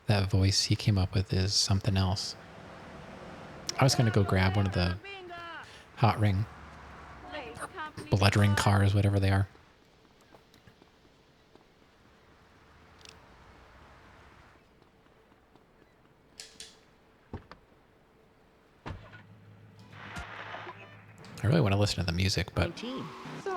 That voice he came up with is something else. I was going to go grab one of the hot ring, or blood ring cars, whatever they are. I really want to listen to the music, but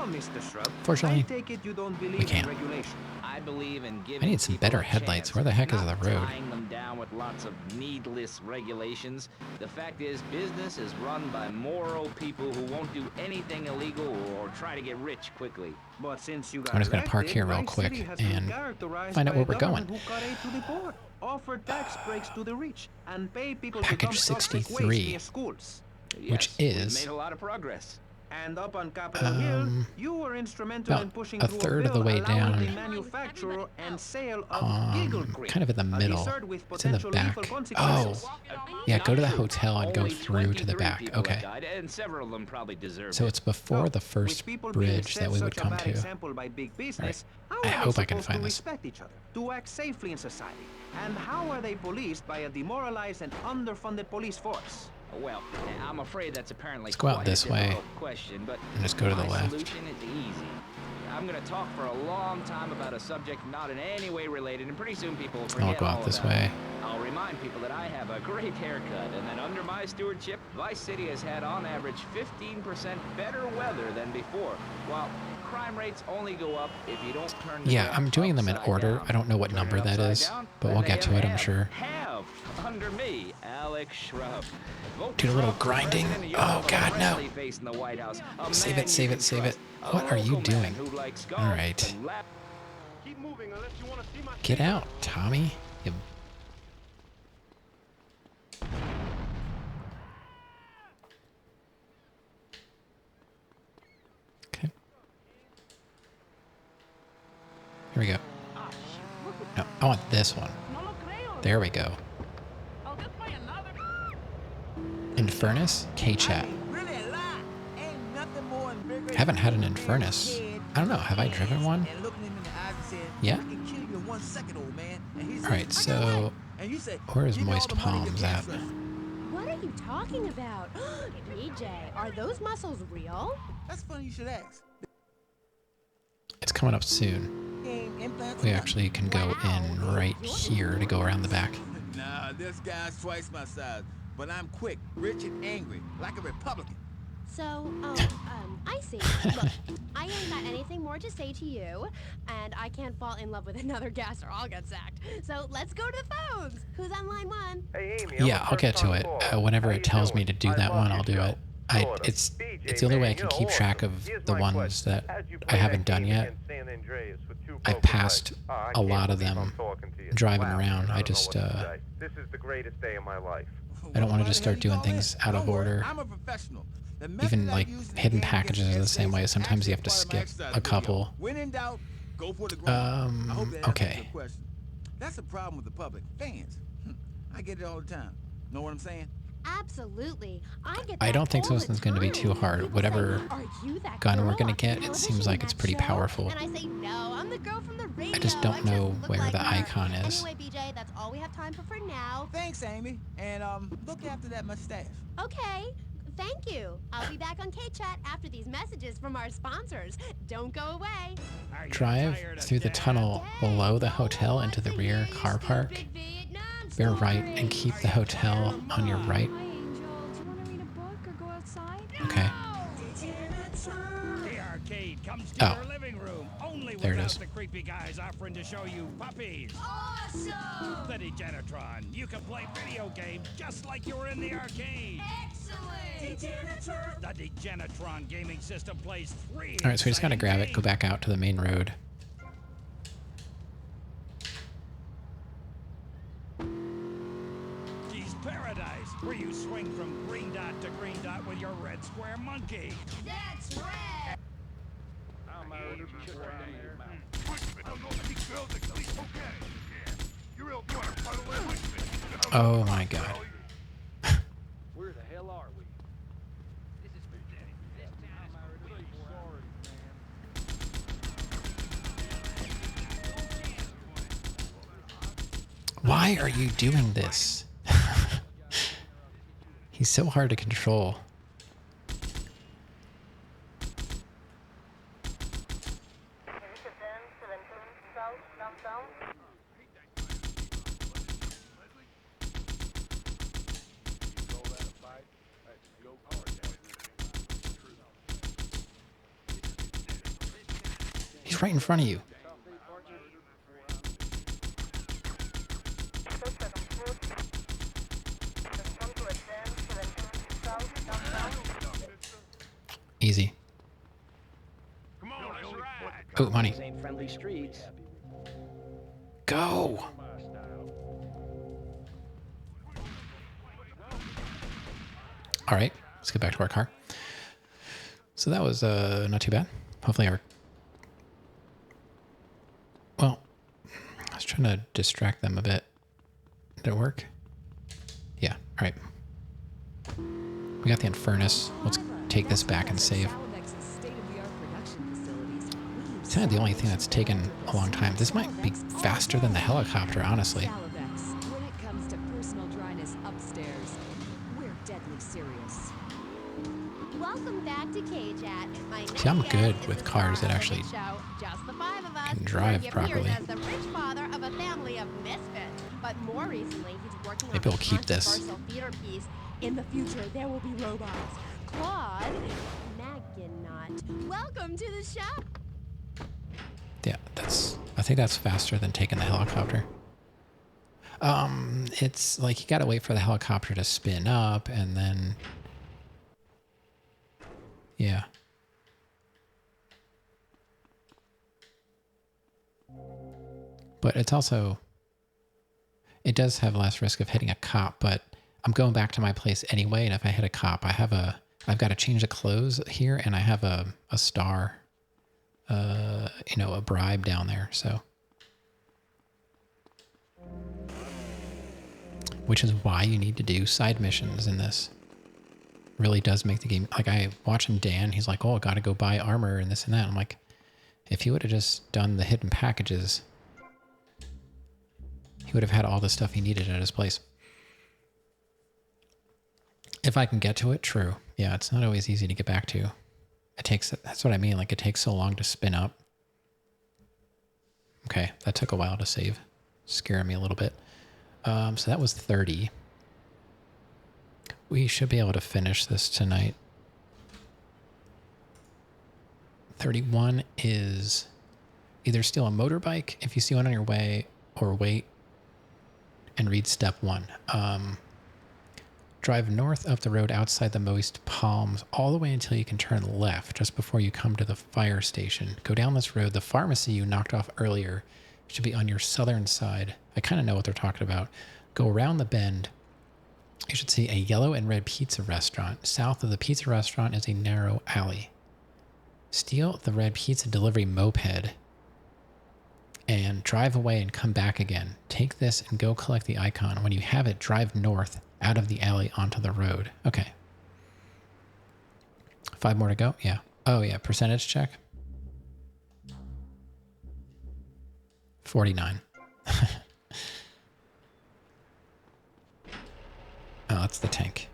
Mr. Shrub. Fortunately, I take it you don't believe we can't. in regulation. I believe in giving I need some better people a headlights. chance, Where the heck is not the road? tying them down with lots of needless regulations. The fact is, business is run by moral people who won't do anything illegal or try to get rich quickly. But since you got I'm just gonna park elected, here real my quick city has been and characterized find out by where a we're going. government who cut aid to the poor, offer tax breaks to the rich, and pay people to Package dump toxic waste 63, near schools. which We've is made a lot of progress. And up on Capitol Hill, you were instrumental about in pushing a through third a of the bill way allowing down. the manufacture and sale of Giggle Cream, Kind of in the a middle. dessert with It's in the potential back. lethal Oh, consequences. yeah. Go to the Not true. hotel and go Only through to the 23 back. people have Okay. died, and several of them probably deserved So it. it's before the first With people being bridge set that we would such a come bad to. example by big business, I how are they hope I can supposed find to this. respect each other, to act safely in society? And how are they policed by a demoralized and underfunded police force? Well, I'm afraid that's apparently Let's go out quite this a way difficult question, but and just go to the my left. solution is easy. I'm going to talk for a long time about a subject not in any way related, and pretty soon people will forget I'll go out all this about way. it. I'll remind people that I have a great haircut, and that under my stewardship, Vice City has had on average 15% better weather than before, while crime rates only go up if you don't turn the Yeah, graph I'm doing them in upside order. down. I don't know what Turn number it that upside is, down, but then we'll they get to it, I'm have sure. under me, Alex Shrub. Vote Do a little Trump for grinding. president, and you'll Oh, have a God, no. friendly face in the White House. A Save man it, save you it, can save it. trust. A What are you local man doing? who likes golf All right. and lap- Keep moving unless you want to see my Get out, Tommy. You... Okay. Here we go. No, I want this one. There we go. Infernus? K-Chat. Haven't had an Infernus. I don't know. Have I driven one? Yeah? Alright, so where is Moist Palms at? What are you talking about? BJ, are those muscles real? That's funny you should ask. It's coming up soon. We actually can go in right here to go around the back. Nah, this guy's twice my size, but I'm quick, rich, and angry, like a Republican. So, I see. Look, I ain't got anything more to say to you, and I can't fall in love with another guest or I'll get sacked. So let's go to the phones. Who's on line one? Hey, Amy, Yeah, I'll get to it. Whenever it tells me to do that one, I'll do it. It's the only way I can keep track of the ones that I haven't done yet. I passed a lot of them driving around. I just This is the greatest day of my life. I don't want to just start doing things out of order. I'm a professional. Even like hidden packages are the same way. Sometimes you have to skip a couple. When in doubt, go for the grind. I hope that answers okay. your question. That's a problem with the public. Fans. I get it all the time. Know what I'm saying? Absolutely. I don't think this one's going to be too hard. Whatever gun we're going to get, it seems like it's pretty powerful. And I say, no, I'm the girl from the radio. I just don't know where the icon is. Anyway, BJ, that's all we have time for now. Thanks, Amy. And look after that mustache. Okay. Thank you. I'll be back on K-Chat after these messages from our sponsors. Don't go away. Drive through the tunnel below the hotel into the rear car park. Bear right and keep the hotel on your right. Okay. The arcade comes to Oh. your living room, only There it without is. the creepy guys offering to show you puppies. Awesome! The Degenitron. You can play video games just like you were in the arcade. Excellent! The Degenitron gaming system plays 3 Alright, so we just gotta grab it, go back out to the main road. Geez, paradise, where you swing from green dot to green dot with your red square monkey. That's rad! Oh my god. Where the hell are we? Why are you doing this? He's so hard to control. It's right in front of you. Easy. Oh, money. Ain't friendly streets. Go. All right, let's get back to our car. So that was not too bad. Hopefully well, I was trying to distract them a bit. Did it work? Yeah, all right. We got the Infernus. Let's take this back and save. It's kind of the only thing that's taken a long time. This might be faster than the helicopter, honestly. When it comes to personal dryness upstairs, we're deadly serious. Welcome back to K-Chat. See, I'm good with cars that actually Just the five of us. can drive He properly. appears as the rich father of a family of misfits. But more recently, he's working Maybe on we'll keep this. controversial theater piece. In the future, there will be robots. Claude Maginot. Welcome to the show. Yeah, I think that's faster than taking the helicopter. It's like you gotta wait for the helicopter to spin up and then, yeah. But it's also, it does have less risk of hitting a cop, but I'm going back to my place anyway, and if I hit a cop, I've got to change the clothes here, and I have a star, you know, a bribe down there, so. Which is why you need to do side missions in this. Really does make the game, like I watching Dan, he's like, oh, I gotta go buy armor and this and that. I'm like, if he would have just done the hidden packages, he would have had all the stuff he needed at his place. If I can get to it, true. Yeah, it's not always easy to get back to. It takes, that's what I mean, like it takes so long to spin up. Okay, that took a while to save. Scaring me a little bit. So that was 30. We should be able to finish this tonight. 31 is either steal a motorbike if you see one on your way, or wait and read step 1. Drive north up the road outside the moist palms all the way until you can turn left just before you come to the fire station. Go down this road. The pharmacy you knocked off earlier should be on your southern side. I kind of know what they're talking about. Go around the bend. You should see a yellow and red pizza restaurant. South of the pizza restaurant is a narrow alley. Steal the red pizza delivery moped and drive away and come back again. Take this and go collect the icon. When you have it, drive north out of the alley onto the road. Okay. 5 more to go? Yeah. Oh, yeah. Percentage check. 49. Oh, that's the tank.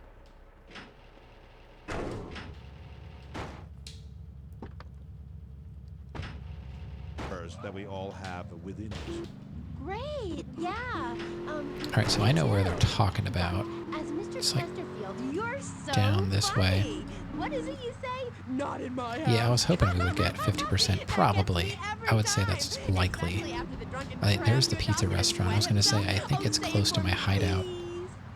That we all have within us. Great, yeah. All right, so I know where they're talking about. As Mr. It's like Chesterfield, you're so down this funny. way. What is it you say? Not in my house. Yeah, I was hoping we would get 50%. Probably. I would say that's likely. There's the pizza restaurant. I was going to say, I think it's close to my hideout.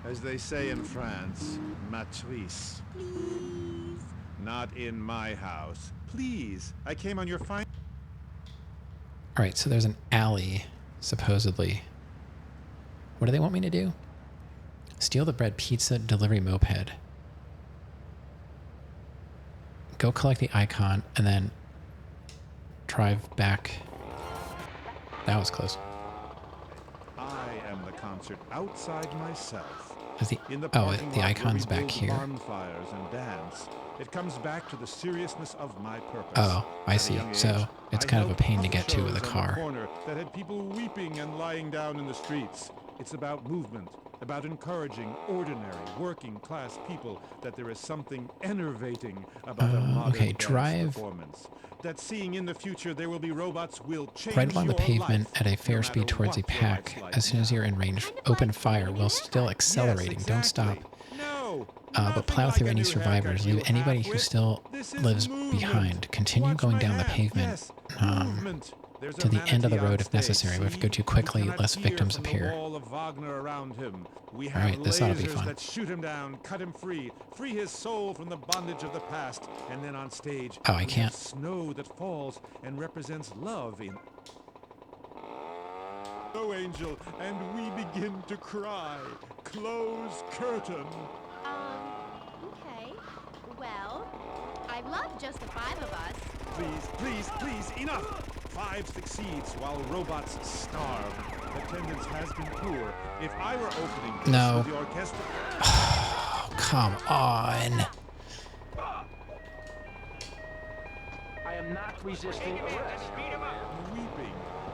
As they say in France, matrice. Please. Not in my house. Please. I came on your fine. All right, so there's an alley, supposedly. What do they want me to do? Steal the bread pizza delivery moped. Go collect the icon and then drive back. That was close. I am the concert outside myself. Is the, In the oh, parking the lot icon's where we back build here. bonfires and dance. It comes back to the seriousness of my purpose. Oh, I At a see. young So age, it's I kind of a helped pain to puppet get to with a shows on the car. corner that had people weeping and lying down in the streets. It's about movement, about encouraging ordinary, working-class people that there is something enervating about a modern okay, dance drive performance. That seeing in the future there will be robots will change right along the your pavement life, at a fair no speed matter towards a what your pack. life's like As soon as you're in range, open fire while still accelerating. Don't stop. No, But plow through any survivors. Leave anybody who still lives behind. Continue going down the pavement to the end of the road if necessary. We have to go too quickly, less victims appear. Alright, this ought to be fun. That shoot him down, cut him free his soul from the bondage of the past, and then on stage, oh, I can't. Snow that falls and represents love in. Oh, Angel, and we begin to cry. Close curtain. Okay. Well, I'd love just the 5 of us. Please, enough! 5 succeeds while robots starve. Attendance has been poor. If I were opening this no. with the orchestra... Oh, come on. I am not resisting arrest. Weeping.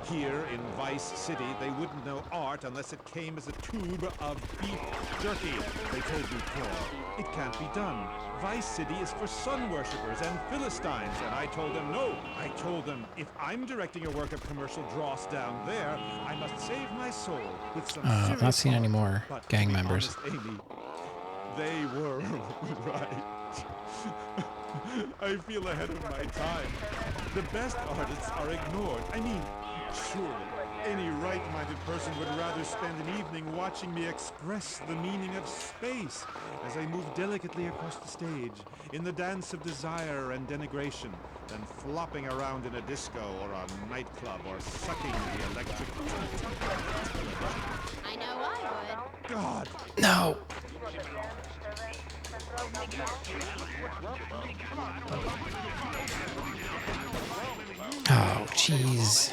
Here in Vice City, they wouldn't know art unless it came as a tube of beef jerky. They told me, Claire, it can't be done. Vice City is for sun worshippers and Philistines. And I told them, no. I told them, if I'm directing a work of commercial dross down there, I must save my soul with some serious not seeing any art. more But gang to be members. honest, Amy, they were right. I feel ahead of my time. The best artists are ignored. I mean, surely any right-minded person would rather spend an evening watching me express the meaning of space as I move delicately across the stage in the dance of desire and denigration than flopping around in a disco or a nightclub or sucking the electric I know I would. God! No! Oh, jeez.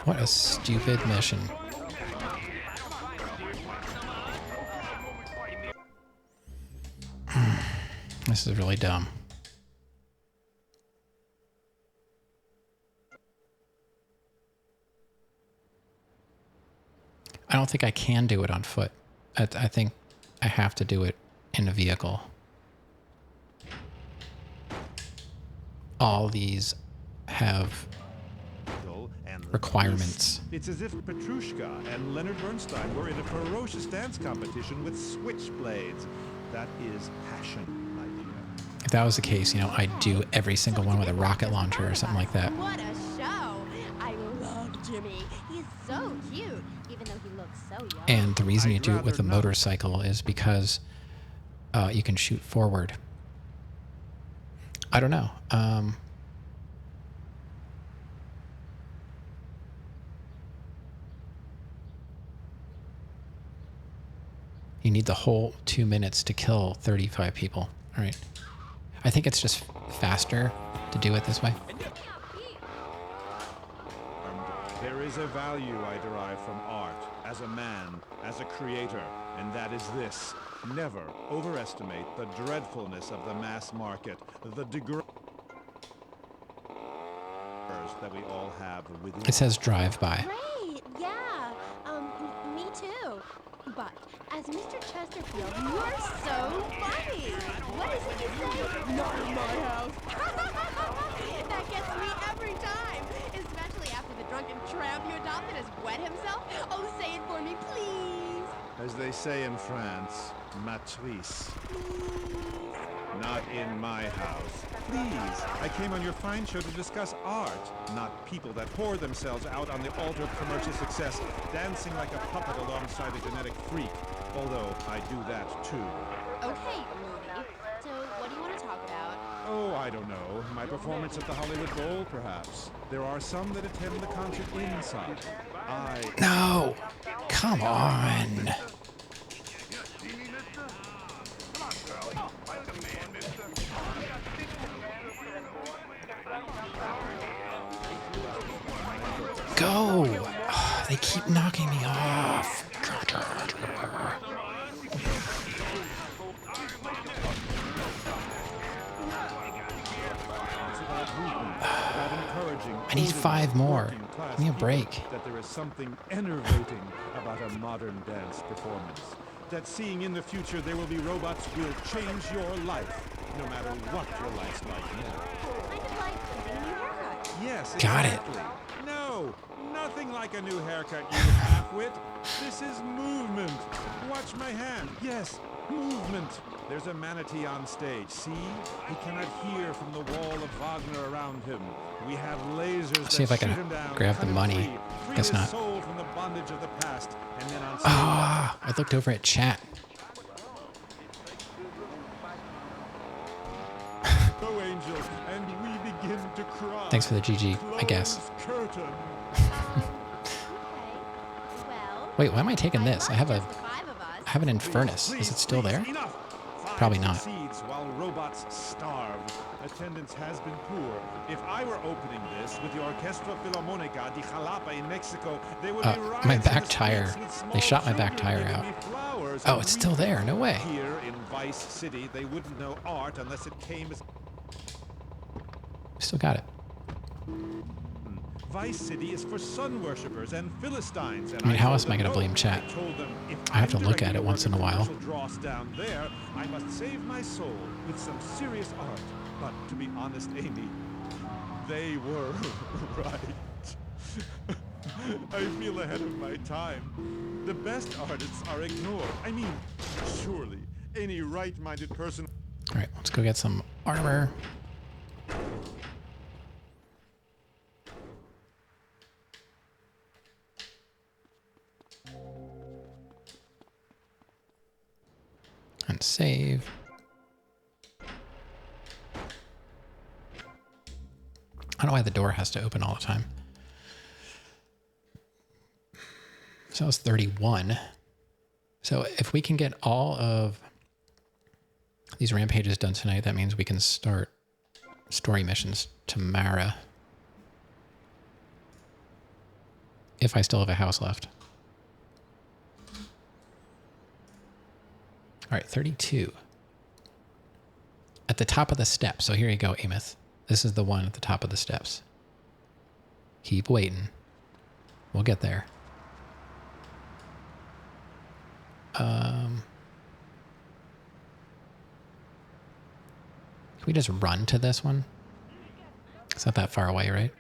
What a stupid mission. This is really dumb. I don't think I can do it on foot. I think I have to do it in a vehicle. All these have requirements. It's as if Petrushka and Leonard Bernstein were in a ferocious dance competition with switchblades. That is passion, my dear. If that was the case, you know, I'd do every single one with a rocket launcher or something like that. What a show! I love Jimmy. He's so cute, even though he looks so young. And the reason you do it with a motorcycle is because you can shoot forward. I don't know. You need the whole 2 minutes to kill 35 people. All right. I think it's just faster to do it this way. There is a value I derive from art, as a man, as a creator, and that is this. Never overestimate the dreadfulness of the mass market, the degree that we all have within. It says drive by. Great, yeah. Me too. But as Mr. Chesterfield, you're so funny. What is it you say? Not in my house. That gets me every time, especially after the drunken tramp you adopted has wet himself. Oh, say it for me, please. As they say in France, matrice. Not in my house. Please, I came on your fine show to discuss art, not people that pour themselves out on the altar of commercial success, dancing like a puppet alongside a genetic freak, although I do that too. Okay, Moody. So what do you want to talk about? Oh, I don't know. My performance at the Hollywood Bowl, perhaps. There are some that attend the concert inside. No! Come on! Go! Oh, they keep knocking me off. I need 5 more. Give me a break. That there is something enervating about a modern dance performance. That seeing in the future there will be robots will change your life, no matter what your life's like now. Kind of like getting a new haircut. Yes, Got it. exactly. No, nothing like a new haircut, you half-wit. This is movement. Watch my hand. Yes, movement. There's a manatee on stage. See? He cannot hear from the wall of Wagner around him. We have lasers See if I can grab the money. Guess his not. soul from the bondage of the past, and then on stage. Ah, I looked over at chat. Go, Angel, and we begin to cry. Thanks for the GG, I guess. Curtain. Wait, why am I taking this? I have an Infernus. Is it still there? Probably not. While robots starve. Attendance has been poor. If I were opening this with the Orquestra Filarmonica de Jalapa in Mexico, they would be riots my in back the tire. streets with small They shot my back children tire giving out. me flowers Oh, and it's still there. No way. Here in Vice City, they wouldn't know art unless it came as... Still got it. Vice City is for sun worshippers and Philistines. And I mean, how else told am I going to them blame chat? I told them, if I have to I'm look at directing it a once in a work of while. commercial dross down there, I must save my soul with some serious art. But to be honest, Amy, they were right. I feel ahead of my time. The best artists are ignored. I mean, surely any right-minded person... All right, let's go get some armor. And save. I don't know why the door has to open all the time. So it's 31. So if we can get all of these rampages done tonight, that means we can start story missions tomorrow. If I still have a house left. All right, 32. At the top of the steps. So here you go, Amith. This is the one at the top of the steps. Keep waiting. We'll get there. Can we just run to this one? It's not that far away, right?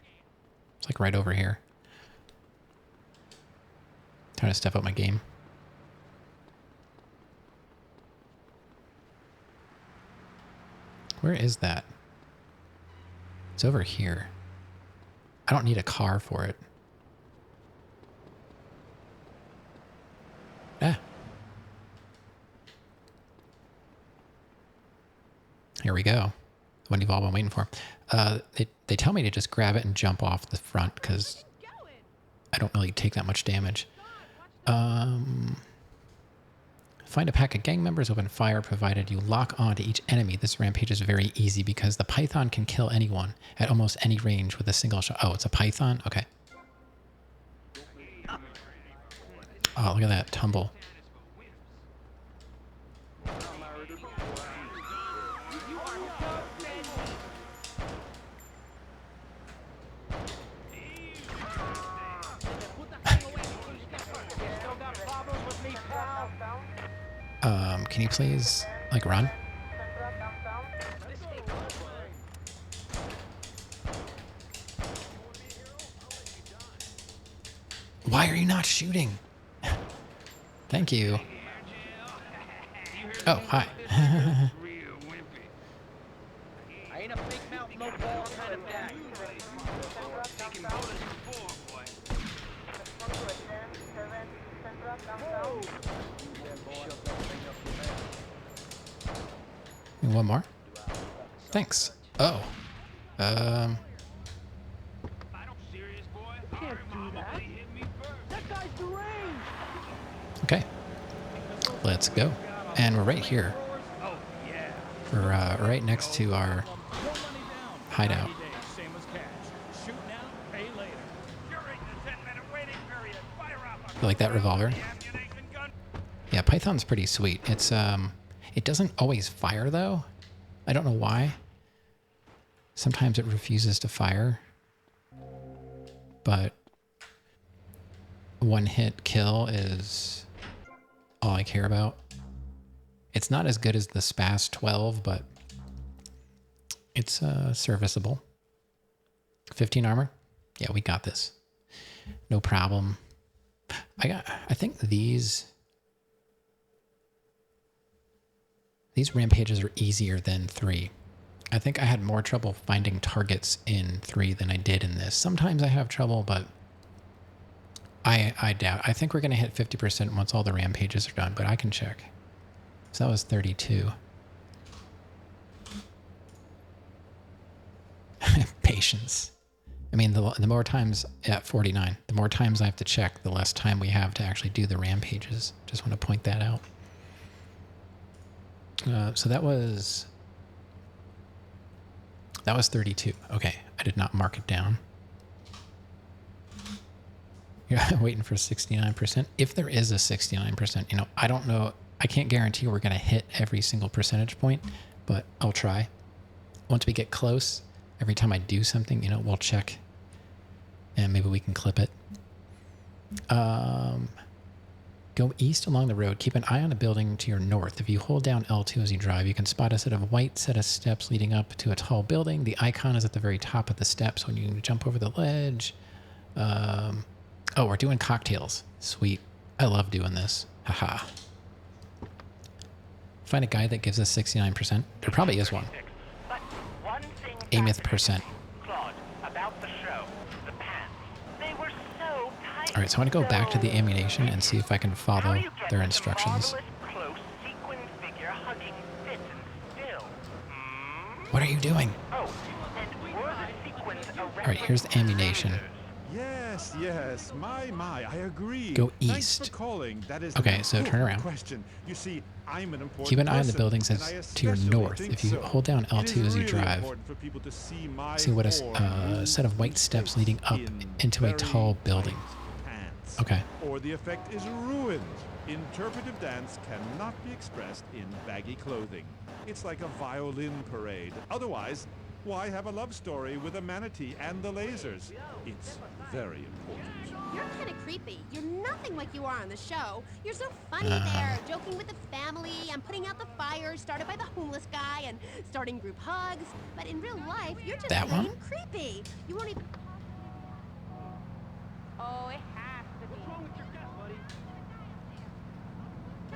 It's like right over here. Trying to step up my game. Where is that? It's over here. I don't need a car for it. Ah. Here we go. The one you've all been waiting for. They tell me to just grab it and jump off the front because I don't really take that much damage. Find a pack of gang members, open fire, provided you lock on to each enemy. This rampage is very easy because the Python can kill anyone at almost any range with a single shot. Oh, it's a Python? Okay. Oh, look at that tumble. Can you please, like, run? Why are you not shooting? Thank you. Oh, hi. I ain't a big mouth, no ball kind of guy. Taking photos before, boy. One more? Thanks. Oh. Okay. Let's go. And we're right here. We're right next to our hideout. You like that revolver? Yeah, Python's pretty sweet. It's it doesn't always fire though. I don't know why. Sometimes it refuses to fire. But one hit kill is all I care about. It's not as good as the Spas 12, but it's serviceable. 15 armor? Yeah, we got this. No problem. I think these these rampages are easier than 3. I think I had more trouble finding targets in 3 than I did in this. Sometimes I have trouble, but I doubt. I think we're going to hit 50% once all the rampages are done, but I can check. So that was 32. Patience. I mean, the more times at 49, the more times I have to check, the less time we have to actually do the rampages. Just want to point that out. So that was 32. Okay, I did not mark it down. Yeah, waiting for 69%. If there is a 69%, you know, I don't know. I can't guarantee we're going to hit every single percentage point, but I'll try. Once we get close, every time I do something, you know, we'll check and maybe we can clip it. Go east along the road. Keep an eye on a building to your north. If you hold down L2 as you drive, you can spot a set of steps leading up to a tall building. The icon is at the very top of the steps when you jump over the ledge. Oh, we're doing cocktails. Sweet. I love doing this. Haha. Find a guy that gives us 69%. There probably is one. 80th percent. All right, so I want to go back to the ammunition and see if I can follow their instructions. What are you doing? All right, here's the ammunition. Yes, yes. My, I agree. Go Thanks east. for calling. That is Okay, so turn around. Question. You see, I'm an important Keep an eye on the person, buildings and as I to your especially north. think If you so. hold down It L2 is as you really drive, important for people to see my see what form a set of white steps leading up into a very tall building. pants. Okay. Or the effect is ruined. Interpretive dance cannot be expressed in baggy clothing. It's like a violin parade. Otherwise, why have a love story with a manatee and the lasers? It's very important. You're kind of creepy. You're nothing like you are on the show. You're so funny there, joking with the family and putting out the fires started by the homeless guy and starting group hugs. But in real life, you're just That plain one? creepy. You won't even... Oh, it has to be. What's wrong with your guest, buddy?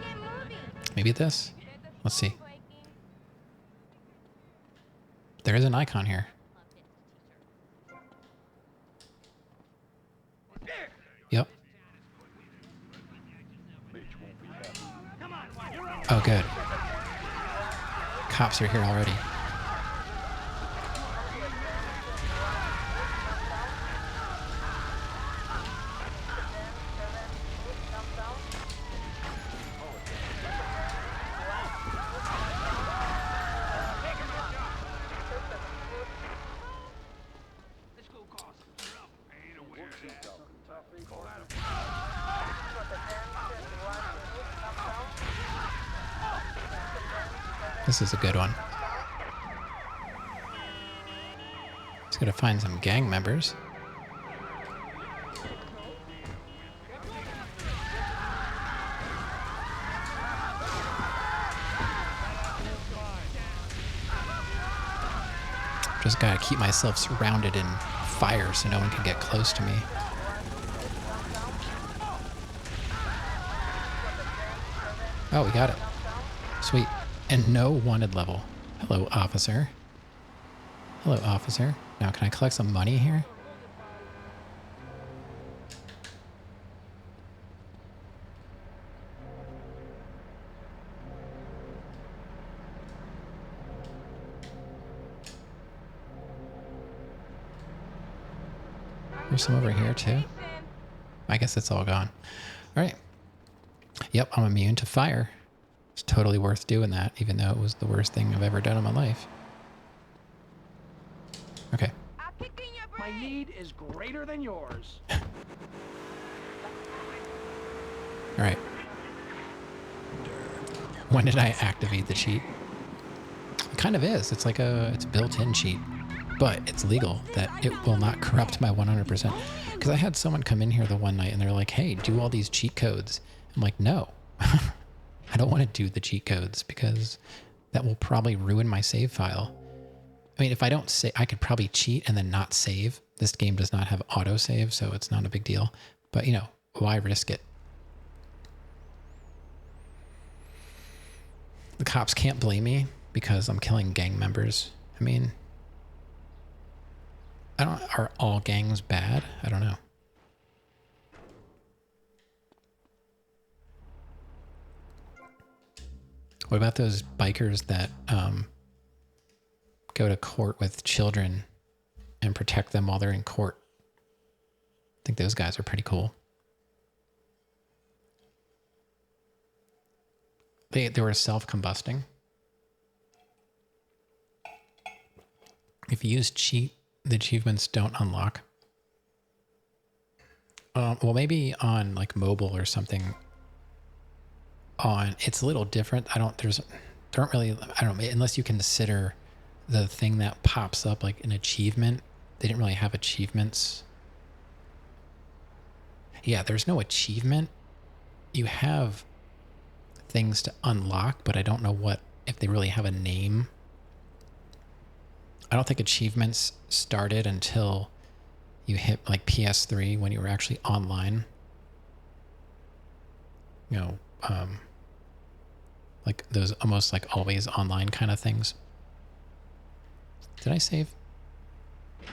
Get moving. Maybe this? Let's see. There is an icon here. Yep. Oh, good. Cops are here already. This is a good one. Just gotta find some gang members. Just gotta keep myself surrounded in fire so no one can get close to me. Oh, we got it. Sweet. And no wanted level. Hello, officer. Hello, officer. Now, can I collect some money here? There's some over here, too. I guess it's all gone. All right. Yep, I'm immune to fire. It's totally worth doing that, even though it was the worst thing I've ever done in my life. Okay. My need is greater than yours. All right. When did I activate the cheat? It kind of is. It's like it's built-in cheat, but it's legal that it will not corrupt my 100%. Because I had someone come in here the one night and they're like, "Hey, do all these cheat codes." I'm like, "No." I don't want to do the cheat codes because that will probably ruin my save file. I mean, if I don't say, I could probably cheat and then not save. This game does not have autosave, so it's not a big deal. But, you know, why risk it? The cops can't blame me because I'm killing gang members. I mean, are all gangs bad? I don't know. What about those bikers that go to court with children and protect them while they're in court? I think those guys are pretty cool. They were self-combusting. If you use cheat, the achievements don't unlock. Well, maybe on like mobile or something. It's a little different. I don't know, unless you consider the thing that pops up like an achievement. They didn't really have achievements. Yeah, there's no achievement. You have things to unlock, but I don't know if they really have a name. I don't think achievements started until you hit like PS3 when you were actually online. You know, like those almost like always online kind of things. Did I save? I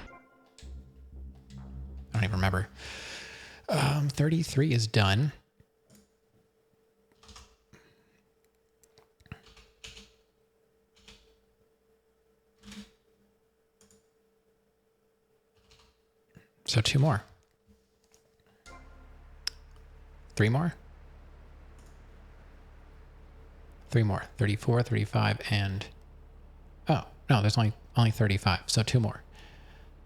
don't even remember. 33 is done. So 2 more. 3 more? 3 more. 34, 35, and... Oh, no, there's only 35, so 2 more.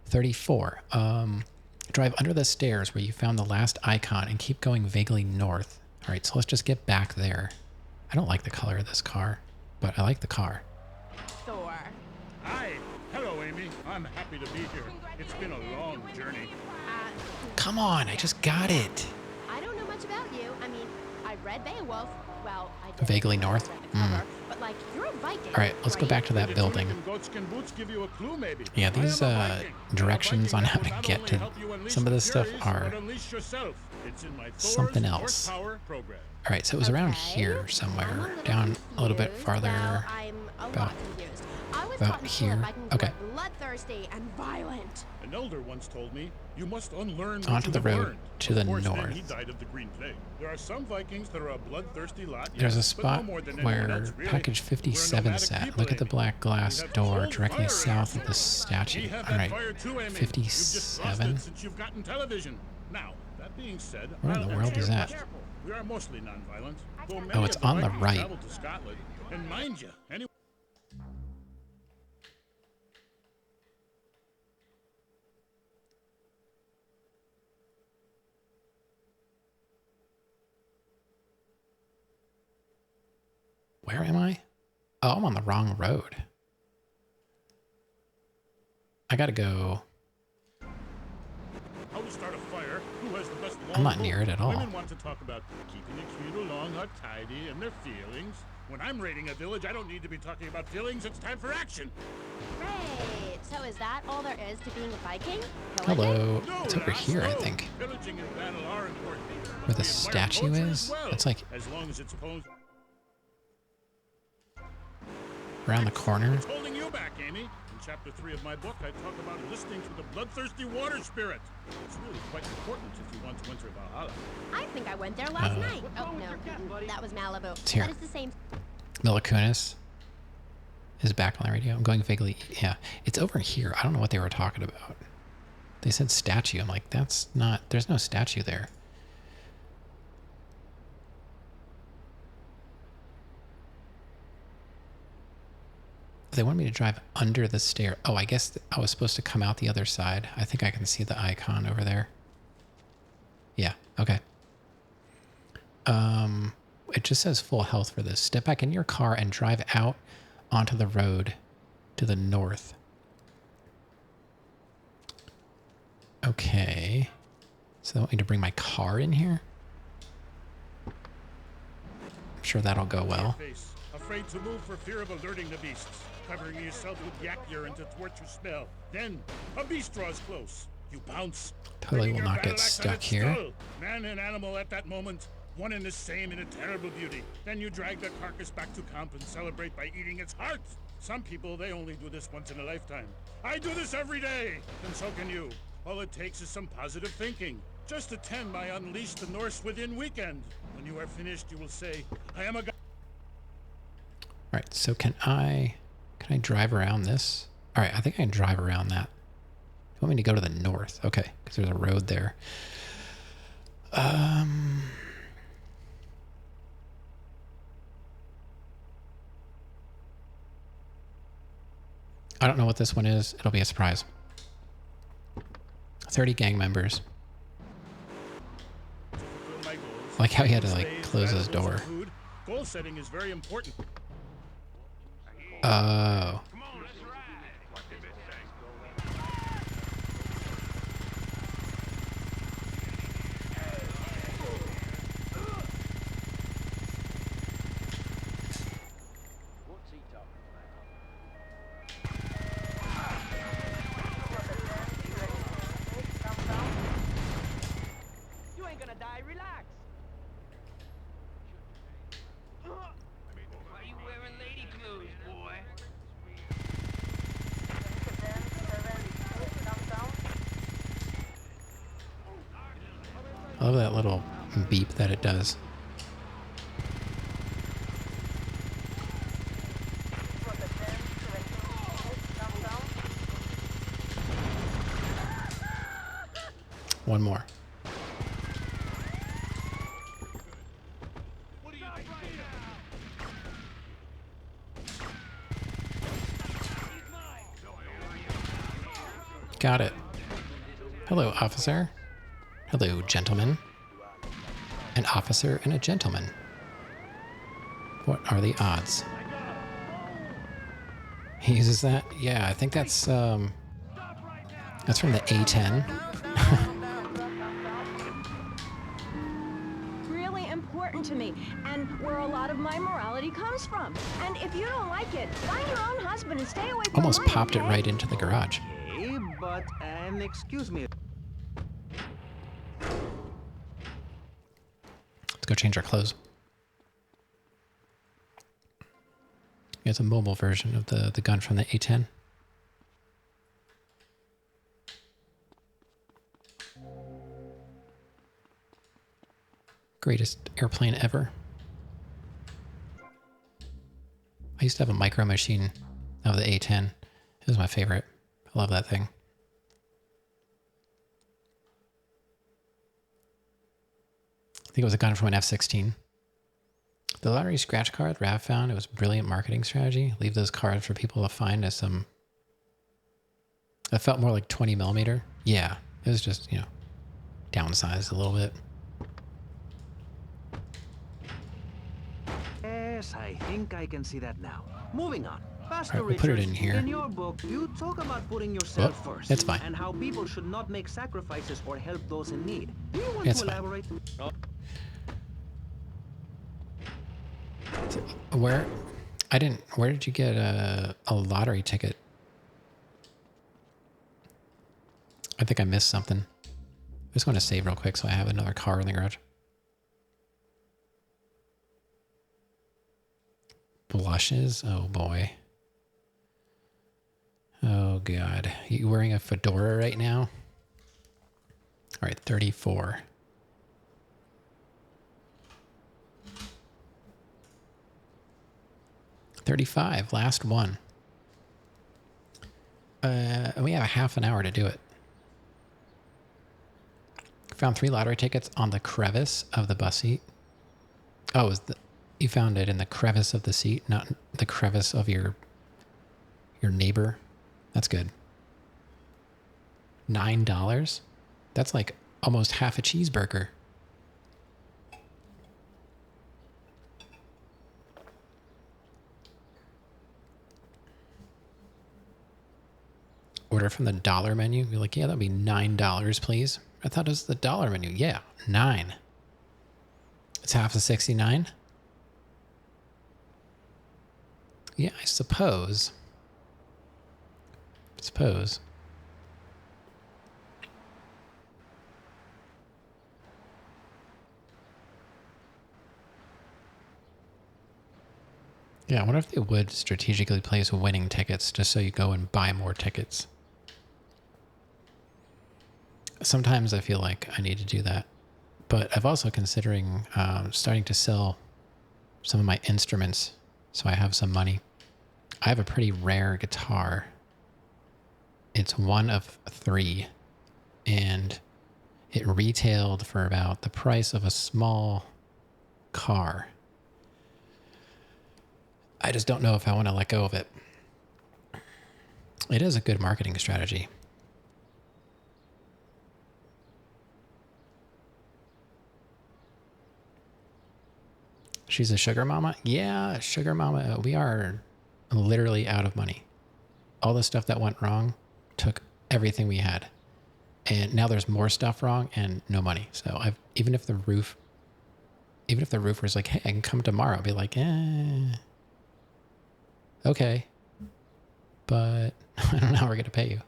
34. Drive under the stairs where you found the last icon and keep going vaguely north. All right, so let's just get back there. I don't like the color of this car, but I like the car. Thor. Hi. Hello, Amy. I'm happy to be here. It's been a long journey. Come on, I just got it. I don't know much about you. I mean, I read Beowulf. Well, I did. Vaguely north. But like, you're a Viking. All right, let's go back to that building. Yeah, these directions on how to get to some of this stuff are something else. All right, so it was around here somewhere, down a little bit farther, about here. Okay. Bloodthirsty and violent. An elder once told me, you must unlearn what Onto you the have road learned. to the Of course, then north. he died of the green plague. There are some Vikings that are a bloodthirsty lot. There's a yes, but no spot more than anyone where else, really. package 57 sat. Look at the black glass door directly south of the statue. All right, 57. Since you've gotten television. Now, that being said, Where in the world is that? we are mostly non-violent. though many Oh, it's of the on the Vikings right. traveled to Scotland. And mind you, any Where am I? Oh, I'm on the wrong road. I gotta go. how to start a fire, who has the best I'm not longbow. near it at all. Women want to talk about keeping a cute along are tidy and their feelings. When I'm raiding a village, I don't need to be talking about feelings. It's time for action. Great. So is that all there is to being a Viking? Hello. No, It's over not here, I so. think. Pillaging and battle are important. Where the We admire statue culture is? as well, It's like as long as it's posed. around the corner. What's holding you back, Amy? In chapter 3 of my book, I talk about listening to the bloodthirsty water spirit. It's really quite important if you want to enter Valhalla. I think I went there last night. Oh, no. That was Malibu. It's here. But it's the same. Mila Kunis is back on the radio. I'm going vaguely. Yeah, it's over here. I don't know what they were talking about. They said statue. I'm like, that's not. There's no statue there. They want me to drive under the stair. Oh, I guess I was supposed to come out the other side. I think I can see the icon over there. Yeah, okay. It just says full health for this. Step back in your car and drive out onto the road to the north. Okay. So they want me to bring my car in here? I'm sure that'll go well. Face, afraid to move for fear of alerting the beasts. Covering yourself with yak urine to thwart your smell. Then, a beast draws close. You bounce. Totally bringing will your not get battle axe on stuck its here. skull. Man and animal at that moment one and the same in a terrible beauty. Then you drag the carcass back to camp and celebrate by eating its heart. Some people, they only do this once in a lifetime. I do this every day, and so can you. All it takes is some positive thinking. Just attend my Unleash the Norse Within weekend. When you are finished, you will say, I am a god. All right, so can I drive around this? All right, I think I can drive around that. You want me to go to the north? Okay, because there's a road there. I don't know what this one is. It'll be a surprise. 30 gang members. Like how he had to like close his door. Goal setting is very important. Oh. You ain't gonna die, relax. Why you wearing lady clothes, boy? I love that little beep that it does. One more. Got it. Hello, officer. Hello, gentlemen. An officer and a gentleman. What are the odds? He uses that? Yeah, I think that's from the A10. Really important to me, and where a lot of my morality comes from. And if you don't like it, find your own husband and stay away from Almost mine, popped it okay? right into the garage. Okay, but, excuse me. Let's go change our clothes. It's a mobile version of the gun from the A10. Greatest airplane ever. I used to have a micro machine of the A10. It was my favorite. I love that thing. I think it was a gun from an F-16. The lottery scratch card Rav found, it was brilliant marketing strategy. Leave those cards for people to find as some... It felt more like 20 millimeter. Yeah, it was just, you know, downsized a little bit. Yes, I think I can see that now. Moving on. Pastor Alright, we'll put it Richards, in here. in your book, you talk about putting yourself Well, first. it's fine. And how people should not make sacrifices or help those in need. Do you want It's to fine. elaborate? Where did you get a lottery ticket? I think I missed something. I'm just going to save real quick so I have another car in the garage. Blushes? Oh boy. Oh god. You wearing a fedora right now? Alright, 34. $35, last one. And we have a half an hour to do it. Found 3 lottery tickets on the crevice of the bus seat. Oh, you found it in the crevice of the seat, not the crevice of your neighbor. That's good. $9? That's like almost half a cheeseburger. Order from the dollar menu. You're like, yeah, that'd be $9, please. I thought it was the dollar menu. Yeah, 9. It's half of 69. Yeah, I suppose. Yeah, I wonder if they would strategically place winning tickets just so you go and buy more tickets. Sometimes I feel like I need to do that. But I've also considering starting to sell some of my instruments so I have some money. I have a pretty rare guitar. It's one of 3, and it retailed for about the price of a small car. I just don't know if I want to let go of it. It is a good marketing strategy. She's a sugar mama? Yeah, sugar mama. We are literally out of money. All the stuff that went wrong took everything we had. And now there's more stuff wrong and no money. So even if the roofer's like, hey, I can come tomorrow, I'll be like, okay. But I don't know how we're going to pay you.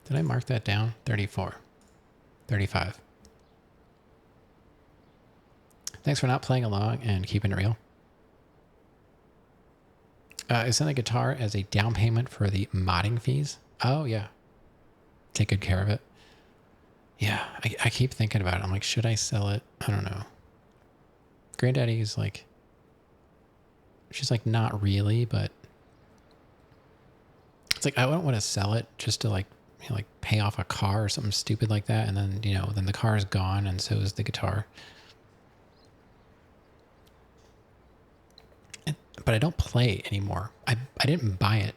Did I mark that down? 34. 35. Thanks for not playing along and keeping it real. I sent the guitar as a down payment for the modding fees. Oh, yeah. Take good care of it. Yeah, I keep thinking about it. I'm like, should I sell it? I don't know. Granddaddy's like, she's like, not really, but it's like, I don't want to sell it just to like, you know, like pay off a car or something stupid like that. And then, you know, then the car is gone and so is the guitar. But I don't play anymore. I didn't buy it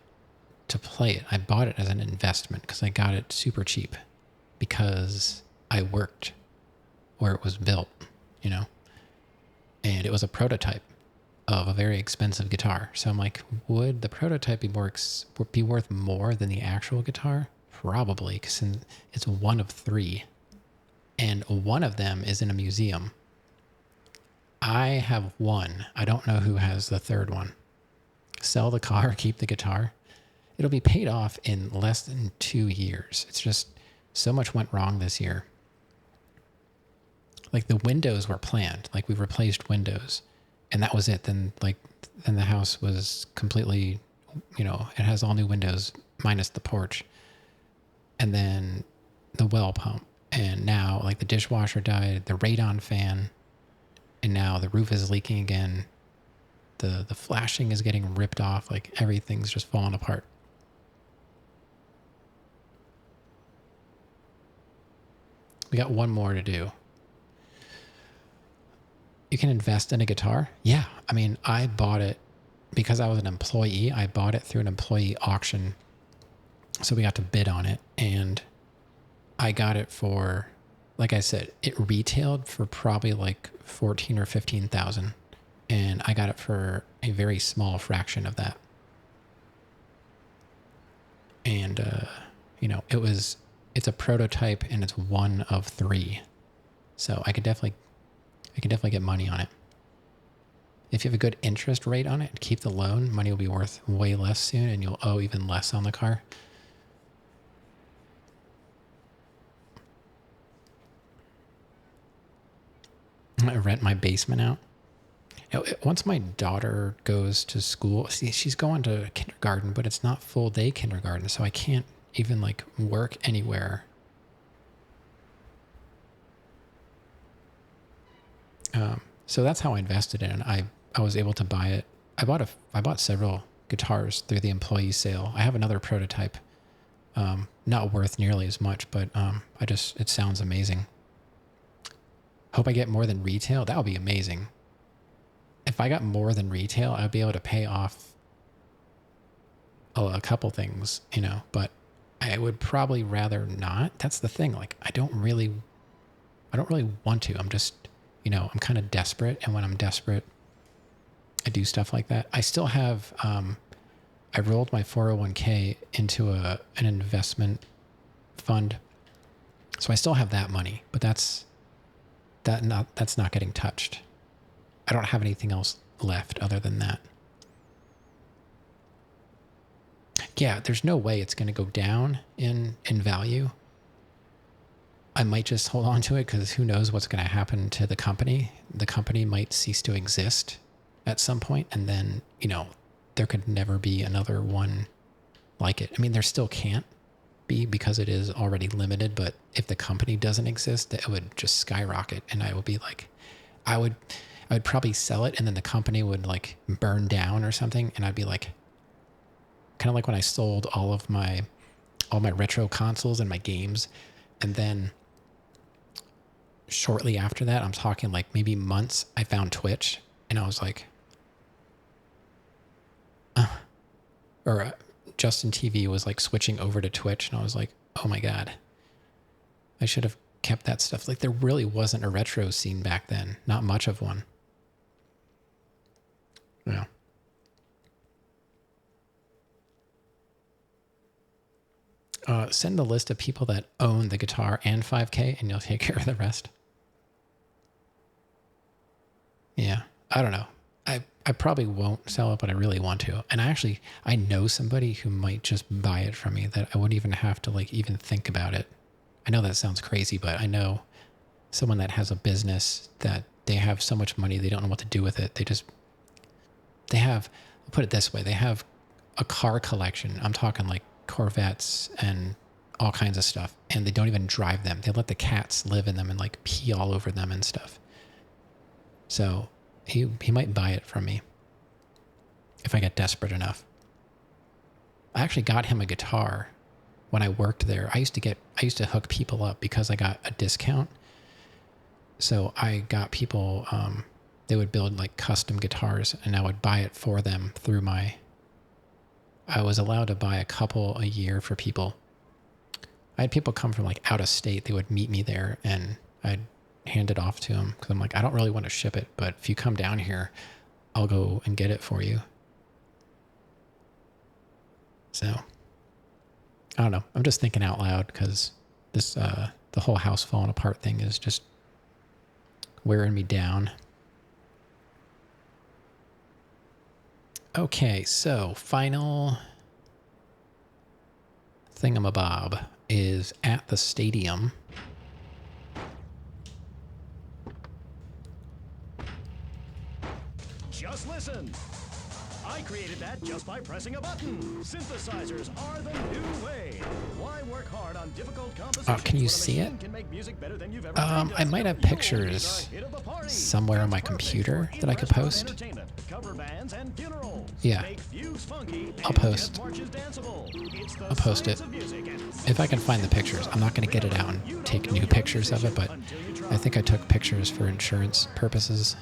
to play it. I bought it as an investment because I got it super cheap because I worked where it was built, you know, and it was a prototype of a very expensive guitar. So I'm like, would the prototype be worth more than the actual guitar? Probably, because it's one of 3 and one of them is in a museum. I have one. I don't know who has the third one. Sell the car, keep the guitar. It'll be paid off in less than 2 years. It's just so much went wrong this year. Like the windows were planned. Like we replaced windows and that was it. Then the house was completely, you know, it has all new windows minus the porch. And then the well pump. And now like the dishwasher died, the radon fan. And now the roof is leaking again. The flashing is getting ripped off. Like everything's just falling apart. We got one more to do. You can invest in a guitar? Yeah. I mean, I bought it because I was an employee. I bought it through an employee auction. So we got to bid on it. And I got it for, like I said, it retailed for probably like 14 or 15,000. And I got it for a very small fraction of that. And, you know, it's a prototype and it's one of 3. So I could definitely get money on it. If you have a good interest rate on it, keep the loan, money will be worth way less soon and you'll owe even less on the car. I rent my basement out. Once my daughter goes to school, see, she's going to kindergarten, but it's not full day kindergarten, so I can't even like work anywhere. So that's how I invested in it. I was able to buy it. I bought several guitars through the employee sale. I have another prototype, not worth nearly as much, but it sounds amazing. Hope I get more than retail. That would be amazing. If I got more than retail, I'd be able to pay off a couple things, you know, but I would probably rather not. That's the thing. Like, I don't really want to. I'm just, you know, I'm kind of desperate. And when I'm desperate, I do stuff like that. I still have, I rolled my 401k into an investment fund. So I still have that money, but that's not getting touched. I don't have anything else left other than that. Yeah, there's no way it's going to go down in value. I might just hold on to it because who knows what's going to happen to the company. The company might cease to exist at some point, and then, you know, there could never be another one like it. I mean, there still can't be because it is already limited, but if the company doesn't exist, it would just skyrocket, and I would be like, I would probably sell it, and then the company would like burn down or something, and I'd be like, kind of like when I sold all my retro consoles and my games, and then shortly after that, I'm talking like maybe months, I found Twitch, and I was like, Justin TV was like switching over to Twitch, and I was like, oh my God, I should have kept that stuff. Like, there really wasn't a retro scene back then, not much of one. Yeah. Send the list of people that own the guitar and 5K, and you'll take care of the rest. Yeah, I don't know. I probably won't sell it, but I really want to. And I know somebody who might just buy it from me that I wouldn't even have to like even think about it. I know that sounds crazy, but I know someone that has a business that they have so much money, they don't know what to do with it. They have, I'll put it this way, they have a car collection. I'm talking like Corvettes and all kinds of stuff, and they don't even drive them. They let the cats live in them and like pee all over them and stuff. So he might buy it from me if I get desperate enough. I actually got him a guitar when I worked there. I used to hook people up because I got a discount. So I got people, they would build like custom guitars, and I would buy it for them through I was allowed to buy a couple a year for people. I had people come from like out of state. They would meet me there, and I'd hand it off to them because I'm like, I don't really want to ship it, but if you come down here, I'll go and get it for you. So I don't know. I'm just thinking out loud because this, the whole house falling apart thing is just wearing me down. Okay, so final thingamabob is at the stadium. Just listen. I created that just by pressing a button. Synthesizers are the new way. Why work hard on difficult compositions? Can you see it? I might have pictures somewhere on my computer that I could post. Yeah, I'll post it if I can find the pictures. I'm not going to get it out and take new pictures of it, but I think I took pictures for insurance purposes.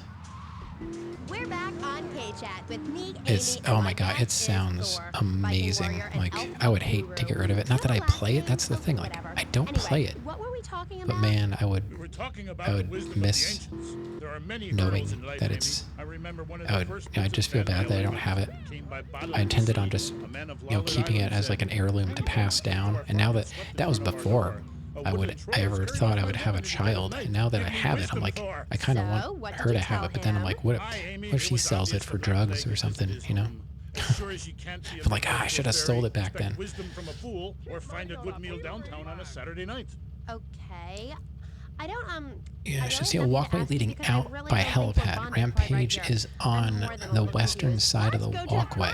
We're back on K-Chat with me, Oh my God, it sounds amazing. Like, I would hate to get rid of it. Not that I play it, that's the thing. Like, I don't play it. What were we talking But about? man, I would miss knowing that it's, I just feel bad that I don't have it. I intended on just, keeping it as like an heirloom to pass down. And now that was before I ever thought I would have a child, and now that I have it, I'm like, I kind of want her to have it, but then I'm like, what if she sells it for drugs or something, you know? I'm like, I should have sold it back then. Wisdom from a fool, or find a good meal downtown on a Saturday night. Okay. I don't Yeah, I should see a walkway leading out by helipad. Rampage is on the western side of the walkway.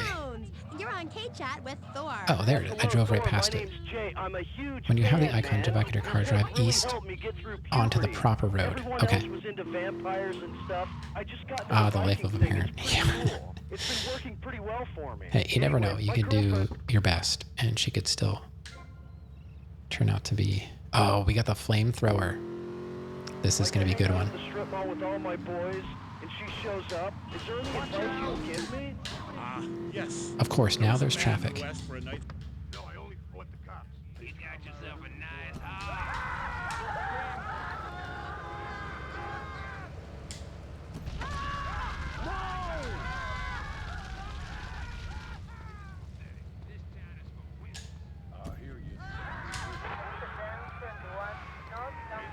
You're on K-Chat with Thor. Oh, there it is. I drove right past it. When you have the icon to back in your car, drive east onto the proper road. Okay. The life of a parent. It's been working pretty well for me. Hey, you never know. You could do your best, and she could still turn out to be... Oh, we got the flamethrower. This is going to be a good one. The strip mall with all my boys, and she shows up. Is there any advice you'll give me? Yes. Of course, now there's traffic. No, I only report the cops. You got yourself a nice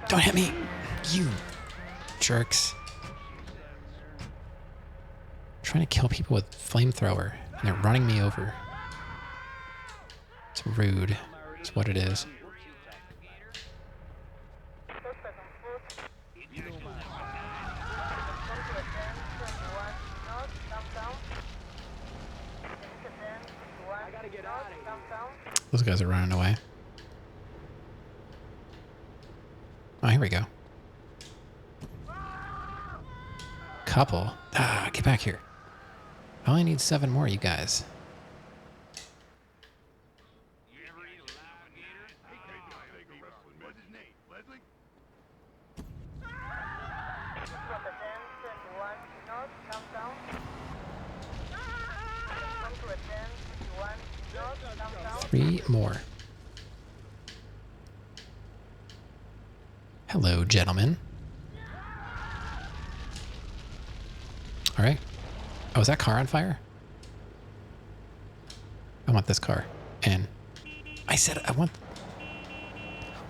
Don't hit me, you jerks. Trying to kill people with flamethrower, and they're running me over. It's rude. It's what it is. Those guys are running away. Oh, here we go. Couple. Ah, get back here. I only need 7 more, you guys. Three more. Hello, gentlemen. All right. Oh, is that car on fire? I want this car. And I said I want...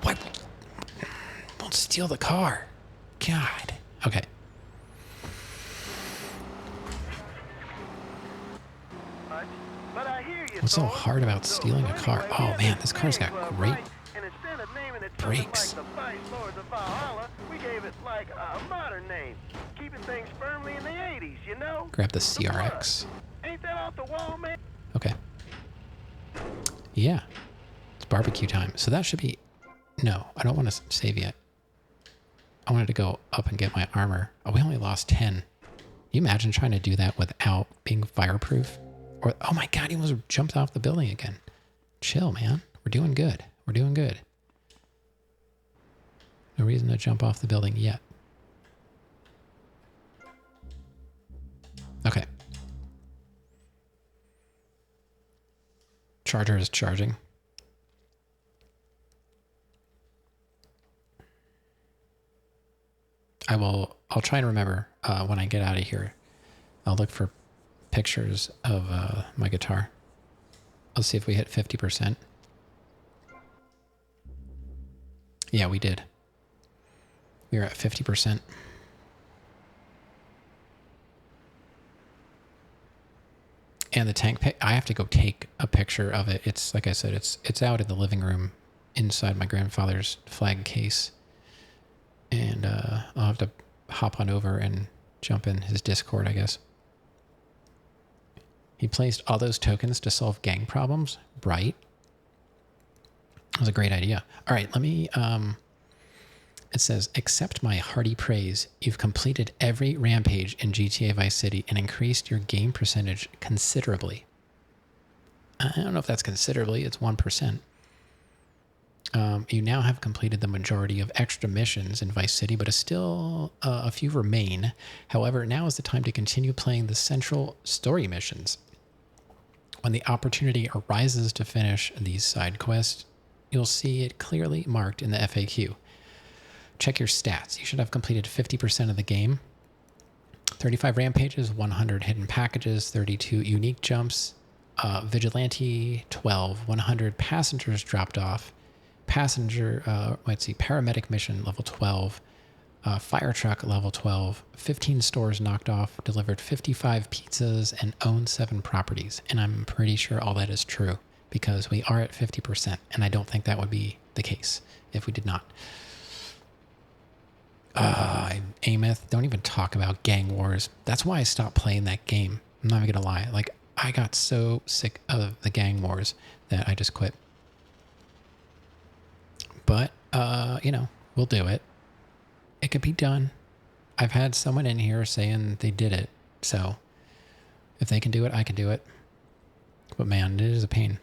What? Don't steal the car. God. Okay. What's so hard about stealing a car? Oh man, this car's got great brakes. We gave it like a modern name, keeping things firmly in the 80s, you know? Grab the CRX. Ain't that off the wall, man? Okay. Yeah. It's barbecue time. So that should be... No, I don't want to save yet. I wanted to go up and get my armor. Oh, we only lost 10. Can you imagine trying to do that without being fireproof? Or, oh my god, he almost jumped off the building again. Chill, man. We're doing good. We're doing good. No reason to jump off the building yet. Okay. Charger is charging. I'll try and remember when I get out of here. I'll look for pictures of my guitar. Let's see if we hit 50%. Yeah, we did. We were at 50%. And the tank pick, I have to go take a picture of it. It's like I said, it's out in the living room inside my grandfather's flag case. And I'll have to hop on over and jump in his Discord, I guess. He placed all those tokens to solve gang problems. Right. That was a great idea. All right, let me... It says, accept my hearty praise. You've completed every rampage in GTA Vice City and increased your game percentage considerably. I don't know if that's considerably. It's 1%. You now have completed the majority of extra missions in Vice City, but still a few remain. However, now is the time to continue playing the central story missions. When the opportunity arises to finish these side quests, you'll see it clearly marked in the FAQ. Check your stats. You should have completed 50% of the game. 35 rampages, 100 hidden packages, 32 unique jumps, vigilante 12, 100 passengers dropped off, paramedic mission level 12, fire truck level 12, 15 stores knocked off, delivered 55 pizzas, and owned 7 properties. And I'm pretty sure all that is true because we are at 50%, and I don't think that would be the case if we did not. Ameth, don't even talk about gang wars. That's why I stopped playing that game. I'm not even gonna lie. Like, I got so sick of the gang wars that I just quit. But, you know, we'll do it. It could be done. I've had someone in here saying they did it. So, if they can do it, I can do it. But man, it is a pain.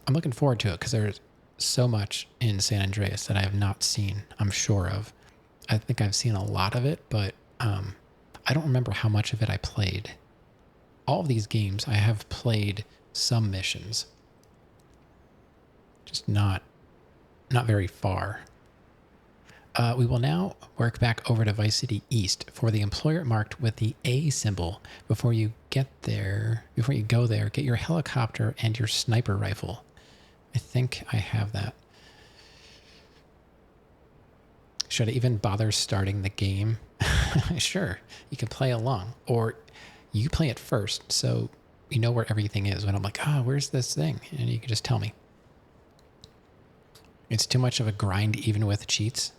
I'm looking forward to it because there's so much in San Andreas that I have not seen, I'm sure of. I think I've seen a lot of it, but I don't remember how much of it I played. All of these games, I have played some missions. Just not very far. We will now work back over to Vice City East for the employer marked with the A symbol. Before you go there, get your helicopter and your sniper rifle. I think I have that. Should I even bother starting the game? Sure, you can play along. Or you play it first, so you know where everything is. When I'm like, where's this thing? And you can just tell me. It's too much of a grind even with cheats.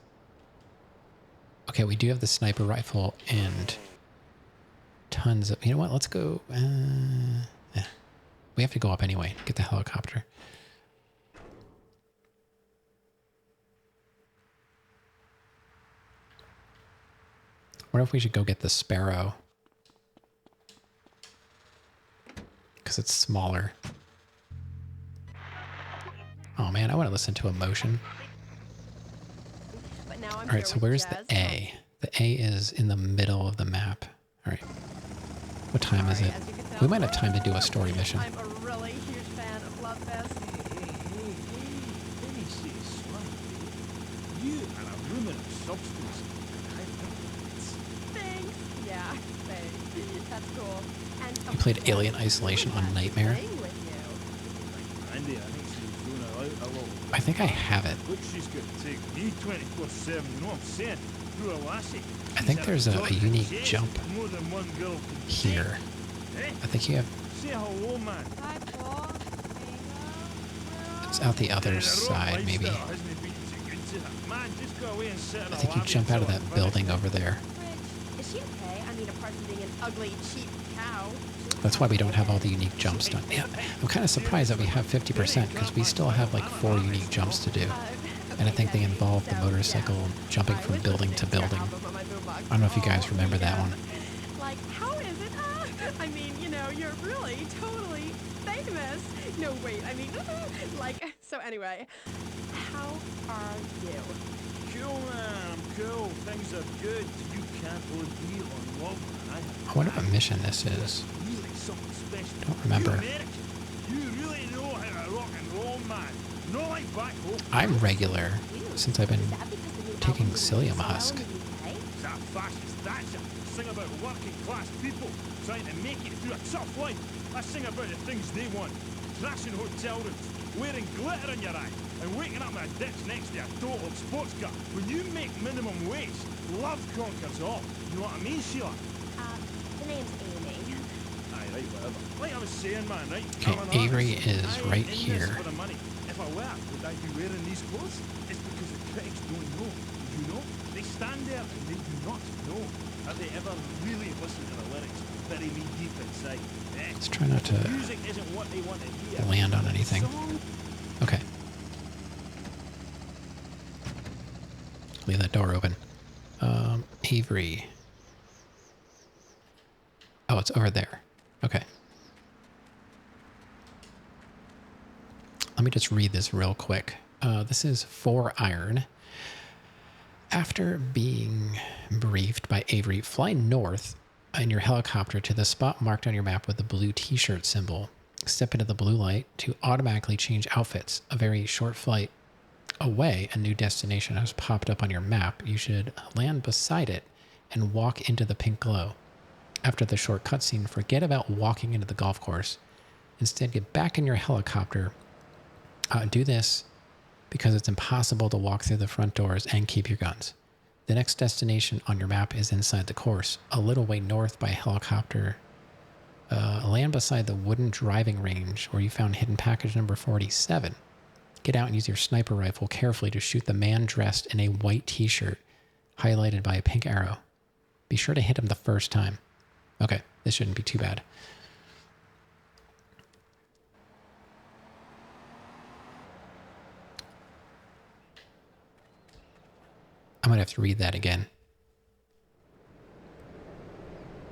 Okay, we do have the sniper rifle and tons of... You know what? Let's go... We have to go up anyway. Get the helicopter. What if we should go get the Sparrow? Because it's smaller. Oh man, I want to listen to Emotion. But now I'm Alright, so where's the A? The A is in the middle of the map. Alright. What time is it? We might have time to do a story mission. I'm a really huge fan of Love Fest. Let me see, Swanky. You are a woman of substance. Thanks. Yeah, thanks. That's cool. And You played Alien Isolation on Nightmare? Andy, I think she's doing a little. I think I have it. Look, she's going to take me 24/7. You know what I'm saying? Through a lassie. I think there's a unique jump More than one girl can here. I think you have... say hello, man. It's out the other side, maybe. Man, just go away and sit in I a think you lobby jump out of until that I'm building over there. Is she okay? I mean, apart from being an ugly, cheap cow. That's why we don't have all the unique jumps done. Yeah, I'm kind of surprised that we have 50% because we still have like 4 unique jumps to do. And I think they involve the motorcycle jumping from building to building. I don't know if you guys remember that one. Like, how is it? I mean, you know, you're really totally famous. No, wait, I mean, like, so anyway, how are you? Cool, man. I'm cool. Things are good. You can't OD on love, man. I wonder what mission this is. Really something special. Don't remember. You American. You really know how to rock and roll, man. Not like back home. I'm regular since I've been taking psyllium husk. It's that fascist Thatcher. Sing about working class people trying to make it through a tough life. I sing about the things they want. Trashing hotel rooms, wearing glitter in your eye, and waking up in a ditch next to a total sports car. When you make minimum wage, love conquers all. You know what I mean, Sheila? The name's Amy. Aye, right, whatever. Like I was saying, man, right? Okay, I'm an Avery artist. is I ain't right in this here. for the money. If I were, would I be wearing these clothes? It's because the critics don't know. You know? They stand there and they do not know. Have they ever really listened to the lyrics? Bury me deep inside. Let's try not to Music isn't what they want to hear. land on anything. Okay. Leave that door open. Avery. Oh, it's over there. Okay. Let me just read this real quick. This is 4 iron. After being briefed by Avery, fly north in your helicopter to the spot marked on your map with the blue t-shirt symbol. Step into the blue light to automatically change outfits. A very short flight away, a new destination has popped up on your map. You should land beside it and walk into the pink glow. After the short cutscene, forget about walking into the golf course. Instead, get back in your helicopter. Do this because it's impossible to walk through the front doors and keep your guns. The next destination on your map is inside the course, a little way north by helicopter. Land beside the wooden driving range where you found hidden package number 47. Get out and use your sniper rifle carefully to shoot the man dressed in a white t-shirt highlighted by a pink arrow. Be sure to hit him the first time. Okay, this shouldn't be too bad. I might have to read that again.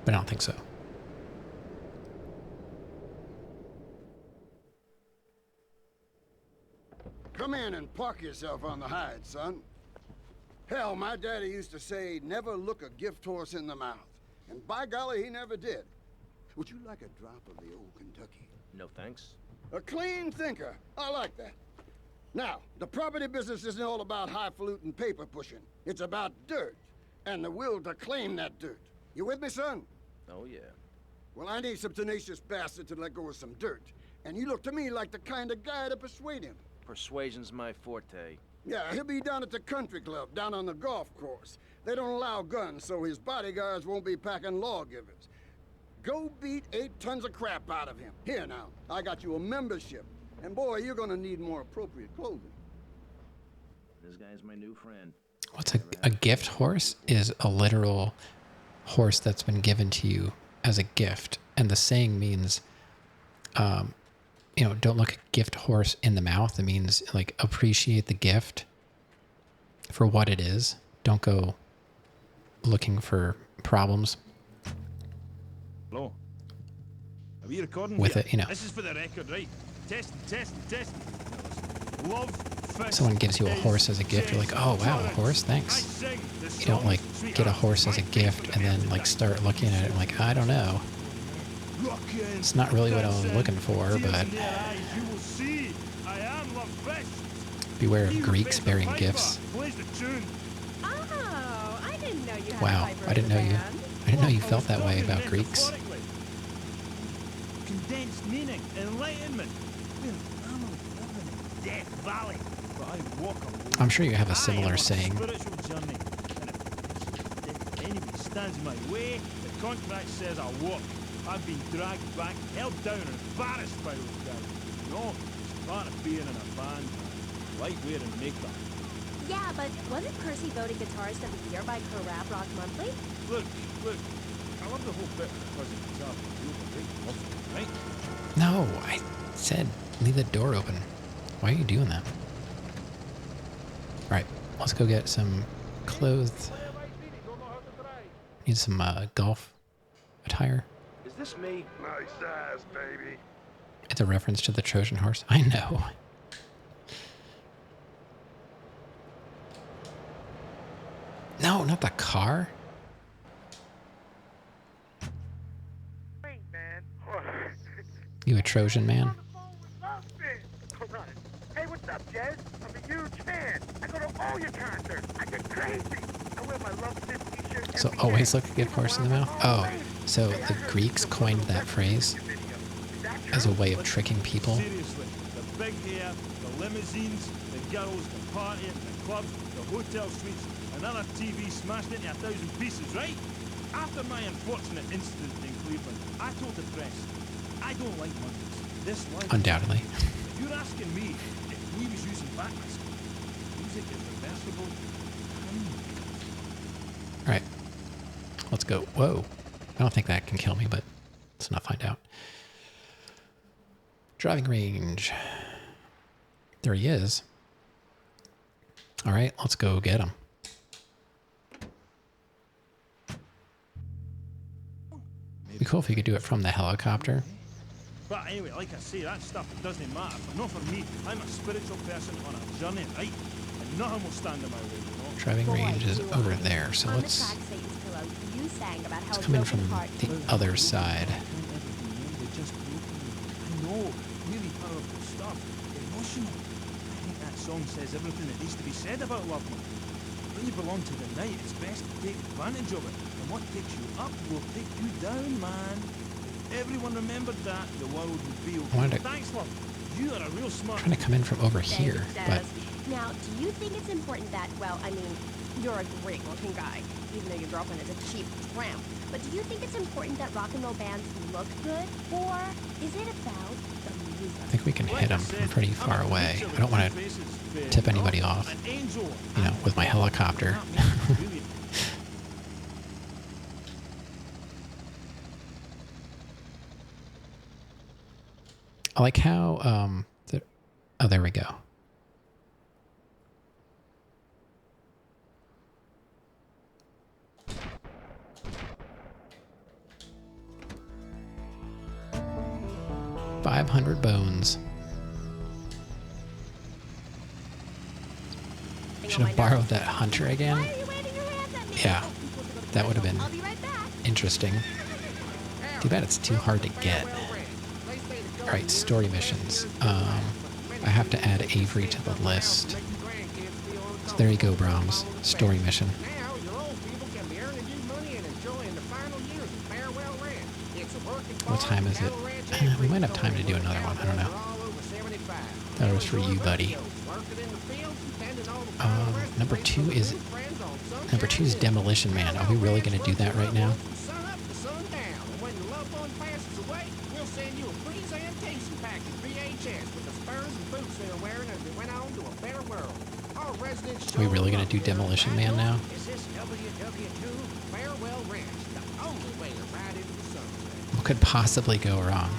But I don't think so. Come in and park yourself on the hide, son. Hell, my daddy used to say, never look a gift horse in the mouth. And by golly, he never did. Would you like a drop of the old Kentucky? No thanks. A clean thinker. I like that. Now, the property business isn't all about highfalutin paper pushing. It's about dirt, and the will to claim that dirt. You with me, son? Oh, yeah. Well, I need some tenacious bastard to let go of some dirt. And you look to me like the kind of guy to persuade him. Persuasion's my forte. Yeah, he'll be down at the country club, down on the golf course. They don't allow guns, so his bodyguards won't be packing lawgivers. Go beat 8 tons of crap out of him. Here now, I got you a membership. And boy, you're gonna need more appropriate clothing. This guy's my new friend. What's a gift horse? Is a literal horse that's been given to you as a gift. And the saying means, you know, don't look a gift horse in the mouth. It means, like, appreciate the gift for what it is. Don't go looking for problems. Hello. Are we recording? With it, you know. This is for the record, right? Test. Love, fish, Someone gives you a horse as a gift. You're like, oh, wow, a horse? Thanks. You don't, like, get a horse as a gift and then, like, start looking at it and, like, I don't know. It's not really what I was looking for, but beware of Greeks bearing gifts. Oh, I didn't know you had Wow, I didn't know you felt that way about Greeks. Condensed meaning, enlightenment. I'm living in Death Valley, but I walk alone. I'm sure you have a similar saying. Spiritual journey. And if anybody stands in my way, the contract says I'll walk. I've been dragged back, held down, and embarrassed by those guys. You know, it's part of being in a band, man. Light wearing makeup. Yeah, but wasn't Percy voted Guitarist of the Year by Rap Rock Monthly? Look. I love the whole bit because it's up. Right? No, I said leave the door open. Why are you doing that? Alright, let's go get some clothes. Need some golf attire. Is this me? Nice ass, baby. It's a reference to the Trojan horse. I know. No, not the car. You a Trojan man? Hey, what's up, Jez? I'm a huge fan. I go to all your concerts. I get crazy. I wear my Love Sis t-shirt. So always look a gift horse in the mouth? Oh, so the Greeks coined that phrase as a way of tricking people? Seriously, the big hair, the limousines, the girls, the partying, the clubs, the hotel suites, another TV smashed into 1,000 pieces, right? After my unfortunate incident in Cleveland, I told the press, I don't like Mondays. This life. Undoubtedly. If you're asking me if we was using backwards, music is reversible. Alright. Let's go. Whoa. I don't think that can kill me, but let's not find out. Driving range. There he is. Alright, let's go get him. It'd be cool if you could do it from the helicopter. But anyway, like I say, that stuff doesn't matter. But not for me. I'm a spiritual person on a journey, right? And nothing will stand in my way, you know? Driving range is over there, so let's come in from the other side. I know, really powerful stuff. Emotional. I think that song says everything that needs to be said about love. When you belong to the night, it's best to take advantage of it. And what takes you up will take you down, man. If everyone remembered that, the world would be okay. Thanks, love. You are a real smart. I'm trying to come in from over here, but Now, do you think it's important that, well, I mean, you're a great-looking guy, even though your girlfriend is a cheap tramp, but do you think it's important that rock and roll bands look good, or is it about the music? I think we can hit him from pretty far away. I don't want to tip anybody off, you know, with my helicopter. I like how, oh, there we go. $500 bones. Should have borrowed that hunter again. Yeah, that would have been interesting. Too bad it's too hard to get. Alright, story missions. I have to add Avery to the list. So there you go, Brahms. Story mission. What time is it? We might have time to do another one. I don't know. That was for you, buddy. Number two is Demolition Man. Are we really going to do that right now? President's Are we show really of gonna do love here Demolition at Man now? Is this WW2 Farewell Ranch, the only way to ride into the sunset? What could possibly go wrong?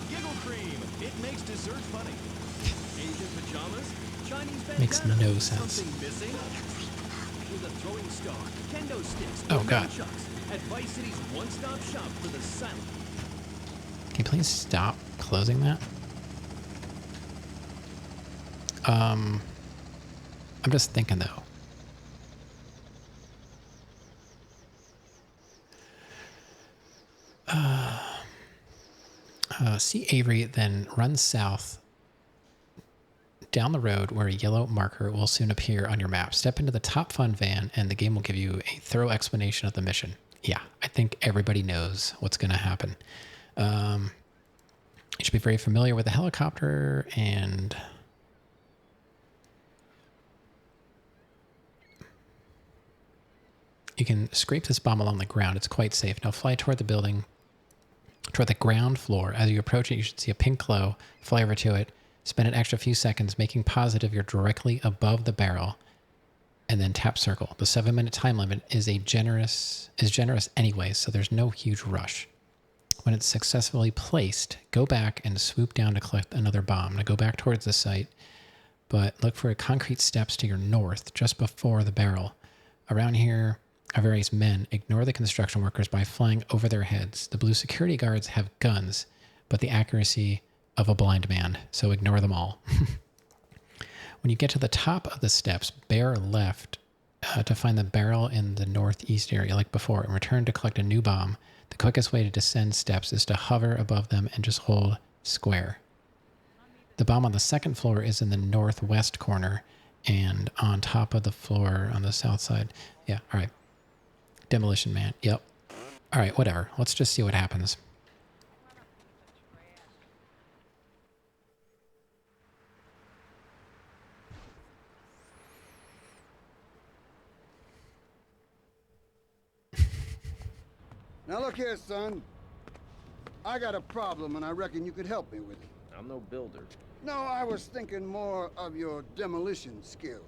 Giggle cream. It makes dessert funny. Asian pajamas. Chinese Makes bandana. no sense. Something missing. With a throwing star, kendo sticks, Oh, or God. nunchucks at Vice City's one-stop shop for the silent. Can you please stop closing that? I'm just thinking though. See Avery, then run south down the road where a yellow marker will soon appear on your map. Step into the top fun van and the game will give you a thorough explanation of the mission. Yeah, I think everybody knows what's going to happen. You should be very familiar with the helicopter and you can scrape this bomb along the ground. It's quite safe. Now fly toward the building, toward the ground floor. As you approach it, you should see a pink glow. Fly over to it. Spend an extra few seconds making positive you're directly above the barrel, and then tap circle. The 7-minute time limit is generous anyway, so there's no huge rush. When it's successfully placed, go back and swoop down to collect another bomb. Now go back towards the site, but look for concrete steps to your north, just before the barrel. Around here are various men. Ignore the construction workers by flying over their heads. The blue security guards have guns, but the accuracy of a blind man, so ignore them all. When you get to the top of the steps, bear left to find the barrel in the northeast area like before and return to collect a new bomb. The quickest way to descend steps is to hover above them and just hold square. The bomb on the second floor is in the northwest corner and on top of the floor on the south side. Yeah, all right. Demolition Man, yep. All right, whatever. Let's just see what happens. Now look here, son. I got a problem, and I reckon you could help me with it. I'm no builder. No, I was thinking more of your demolition skills.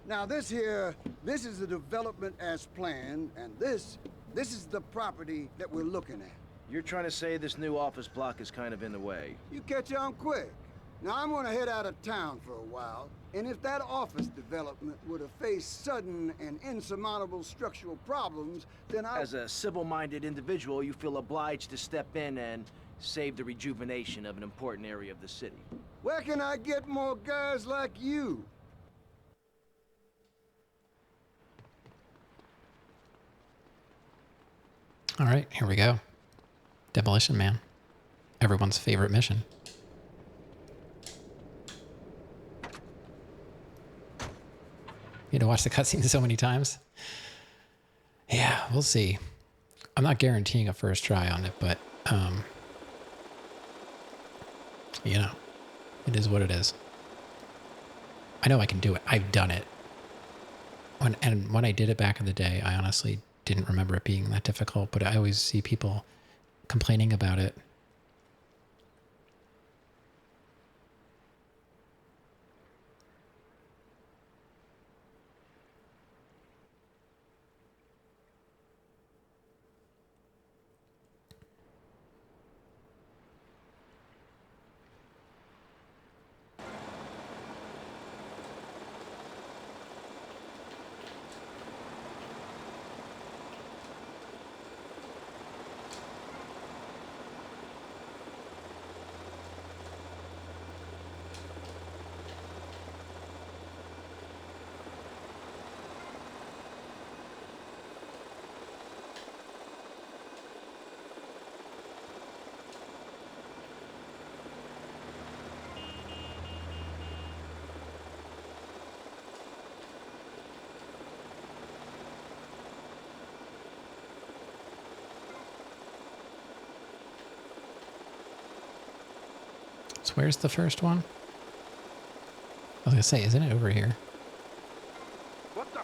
Now this is the development as planned, and this is the property that we're looking at. You're trying to say this new office block is kind of in the way. You catch on quick. Now I'm gonna head out of town for a while, and if that office development were to face sudden and insurmountable structural problems, then As a civil-minded individual, you feel obliged to step in and save the rejuvenation of an important area of the city. Where can I get more guys like you? All right, here we go. Demolition Man. Everyone's favorite mission. You had to watch the cutscene so many times. Yeah, we'll see. I'm not guaranteeing a first try on it, but, you know, it is what it is. I know I can do it. I've done it. When I did it back in the day, I honestly didn't remember it being that difficult, but I always see people complaining about it. So where's the first one? I was gonna say, isn't it over here? What the?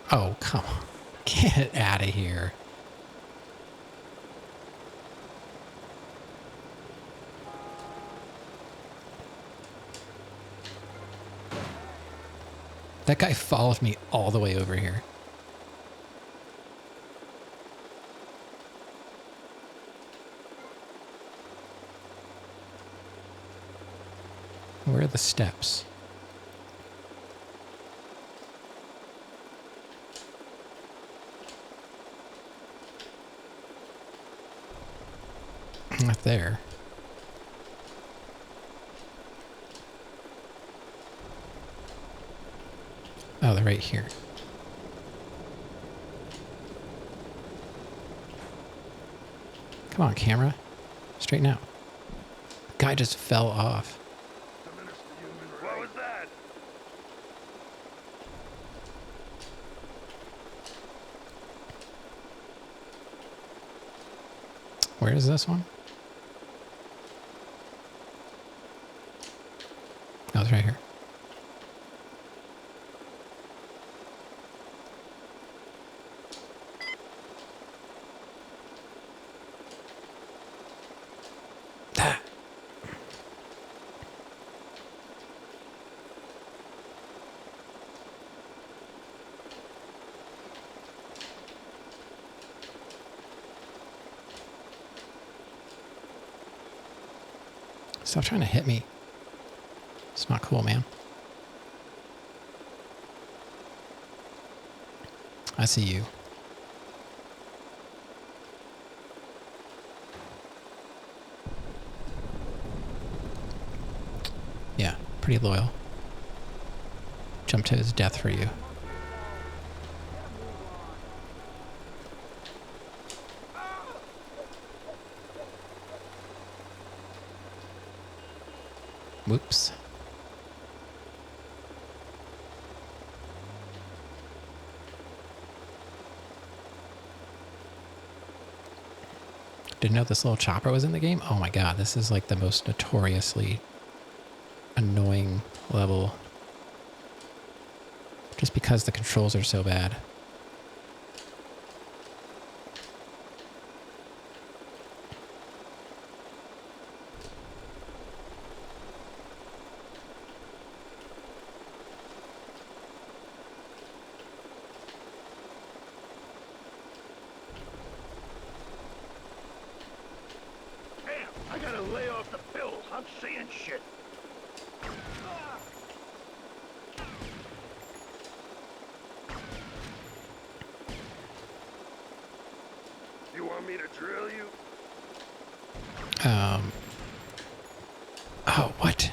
Oh, come on. Get out of here. That guy followed me all the way over here. Where are the steps? Not there. Oh, they're right here. Come on, camera. Straighten out. Guy just fell off. What was that? Where is this one? Oh, it's right here. Stop trying to hit me. It's not cool, man. I see you. Yeah, pretty loyal. Jump to his death for you. Whoops. Didn't know this little chopper was in the game? Oh my god, this is like the most notoriously annoying level. Just because the controls are so bad. I gotta lay off the pills. I'm seeing shit. You want me to drill you? Oh, what?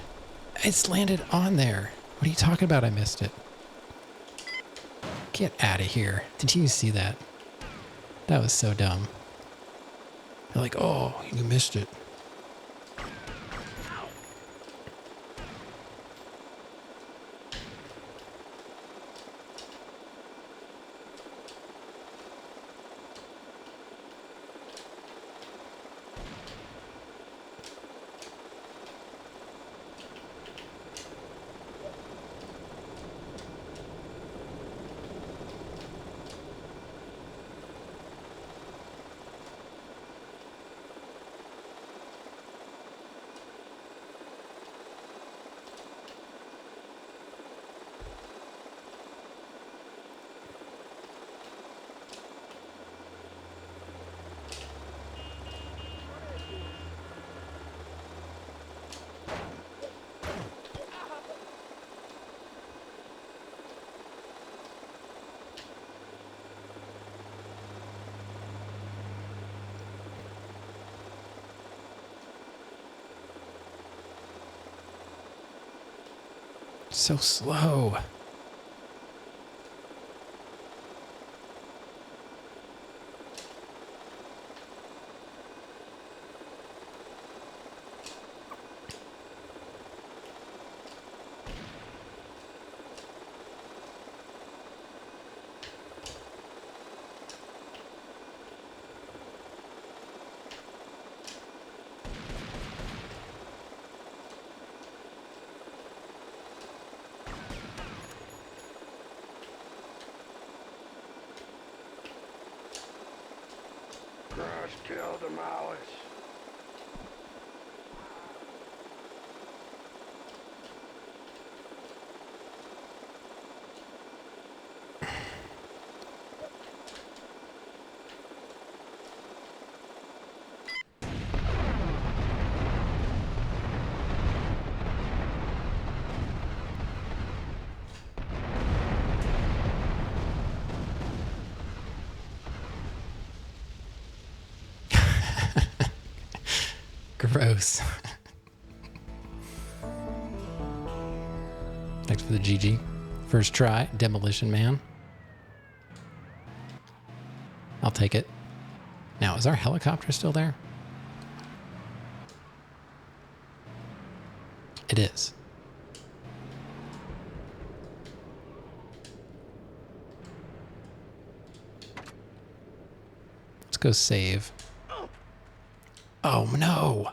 It's landed on there. What are you talking about? I missed it. Get out of here. Did you see that? That was so dumb. They're like, oh, you missed it. So slow. Crush, kill, demolish. Gross. Thanks for the GG. First try, Demolition Man. I'll take it. Now, is our helicopter still there? It is. Let's go save. Oh, no.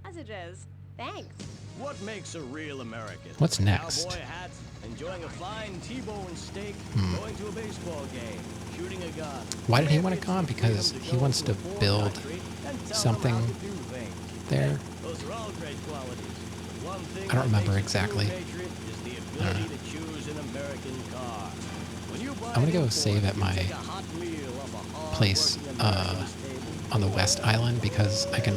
As it is. Thanks. What makes a real American? What's next? Cowboy hat, enjoying a fine T-bone steak, going to a baseball game, shooting a gun. Why did he want it gone? Because he wants to build something there. Those are all great qualities. But one thing I don't remember exactly. is the ability to choose an American car. When you buy I'm gonna go save at my take a hot meal off a hard place on the West Island because I can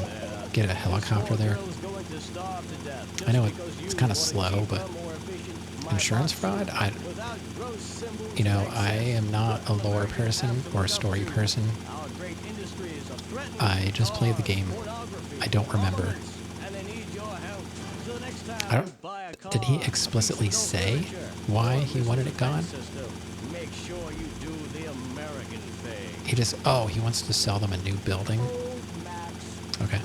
get a helicopter there. I know it's kind of slow, but insurance fraud? I am not a lore person or a story person. I just play the game. I don't remember. Did he explicitly say why he wanted it gone? Make sure you do the American thing. He just, he wants to sell them a new building. Okay.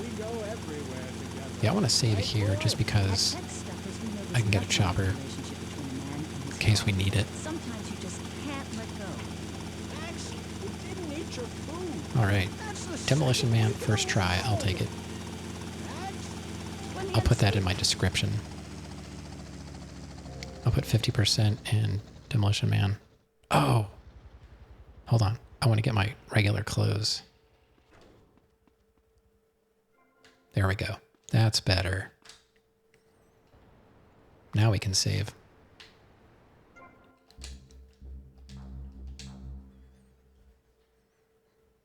Yeah, I want to save here just because I can get a chopper in case we need it. Sometimes you just can't let go. Max, we didn't eat your food. All right. Demolition Man, first try. I'll take it. I'll put that in my description. I'll put 50% in Demolition Man. Oh. Hold on. I want to get my regular clothes. There we go. That's better. Now we can save.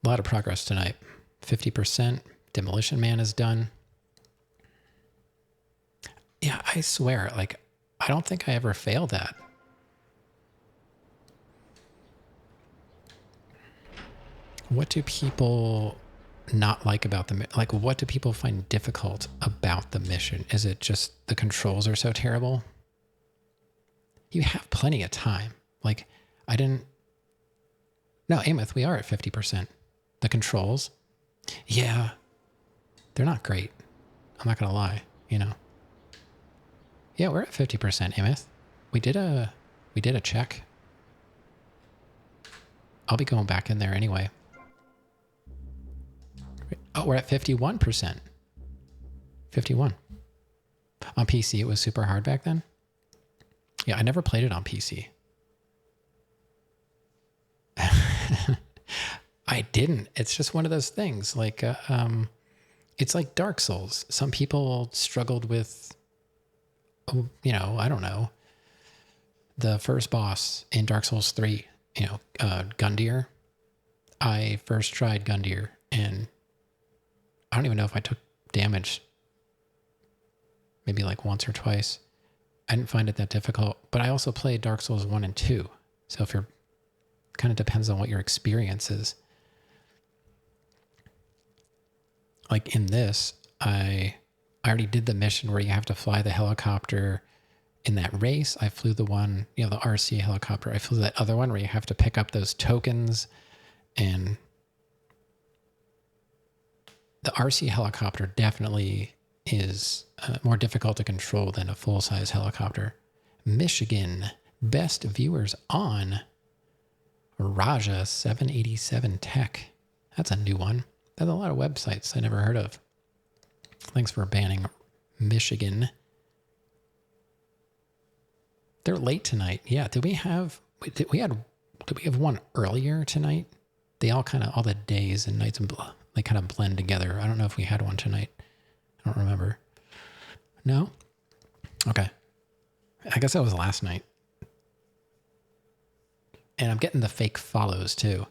A lot of progress tonight. 50%. Demolition Man is done. Yeah, I swear, like, I don't think I ever failed that. What do people not like about the like? What do people find difficult about the mission? Is it just the controls are so terrible? You have plenty of time. Like, I didn't. No, Ameth, we are at 50%. The controls, yeah, they're not great. I'm not gonna lie, you know. Yeah, we're at 50%, Ameth. We did a check. I'll be going back in there anyway. Oh, we're at 51%. 51. On PC, it was super hard back then. Yeah, I never played it on PC. I didn't. It's just one of those things. Like, it's like Dark Souls. Some people struggled with, I don't know, the first boss in Dark Souls 3, Gundyr. I first tried Gundyr, and I don't even know if I took damage. Maybe like once or twice. I didn't find it that difficult, but I also played Dark Souls 1 and 2. So if you're, kind of depends on what your experience is. Like in this, I already did the mission where you have to fly the helicopter in that race. I flew the one, the RC helicopter. I flew that other one where you have to pick up those tokens, and the RC helicopter definitely is more difficult to control than a full-size helicopter. Michigan, best viewers on Raja 787 Tech. That's a new one. There's a lot of websites I never heard of. Thanks for banning Michigan. They're late tonight. Yeah, did we have one earlier tonight? They all all the days and nights, they kind of blend together. I don't know if we had one tonight. I don't remember. No? Okay. I guess that was last night. And I'm getting the fake follows too.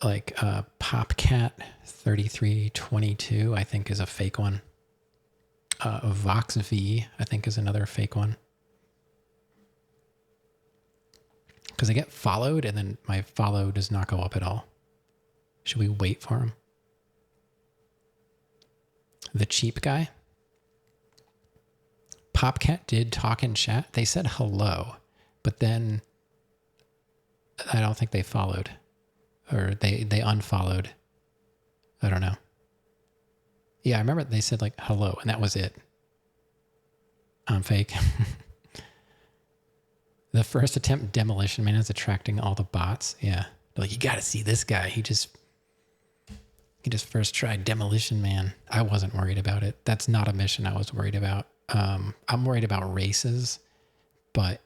Like Popcat3322, I think is a fake one. VoxV, I think is another fake one. Because I get followed and then my follow does not go up at all. Should we wait for him? The cheap guy? Popcat did talk in chat. They said hello, but then I don't think they followed. Or they unfollowed. I don't know. Yeah, I remember they said like hello, and that was it. I'm fake. The first attempt, Demolition Man, is attracting all the bots. Yeah. They're like, you gotta see this guy. He just first tried Demolition Man. I wasn't worried about it. That's not a mission I was worried about. I'm worried about races, but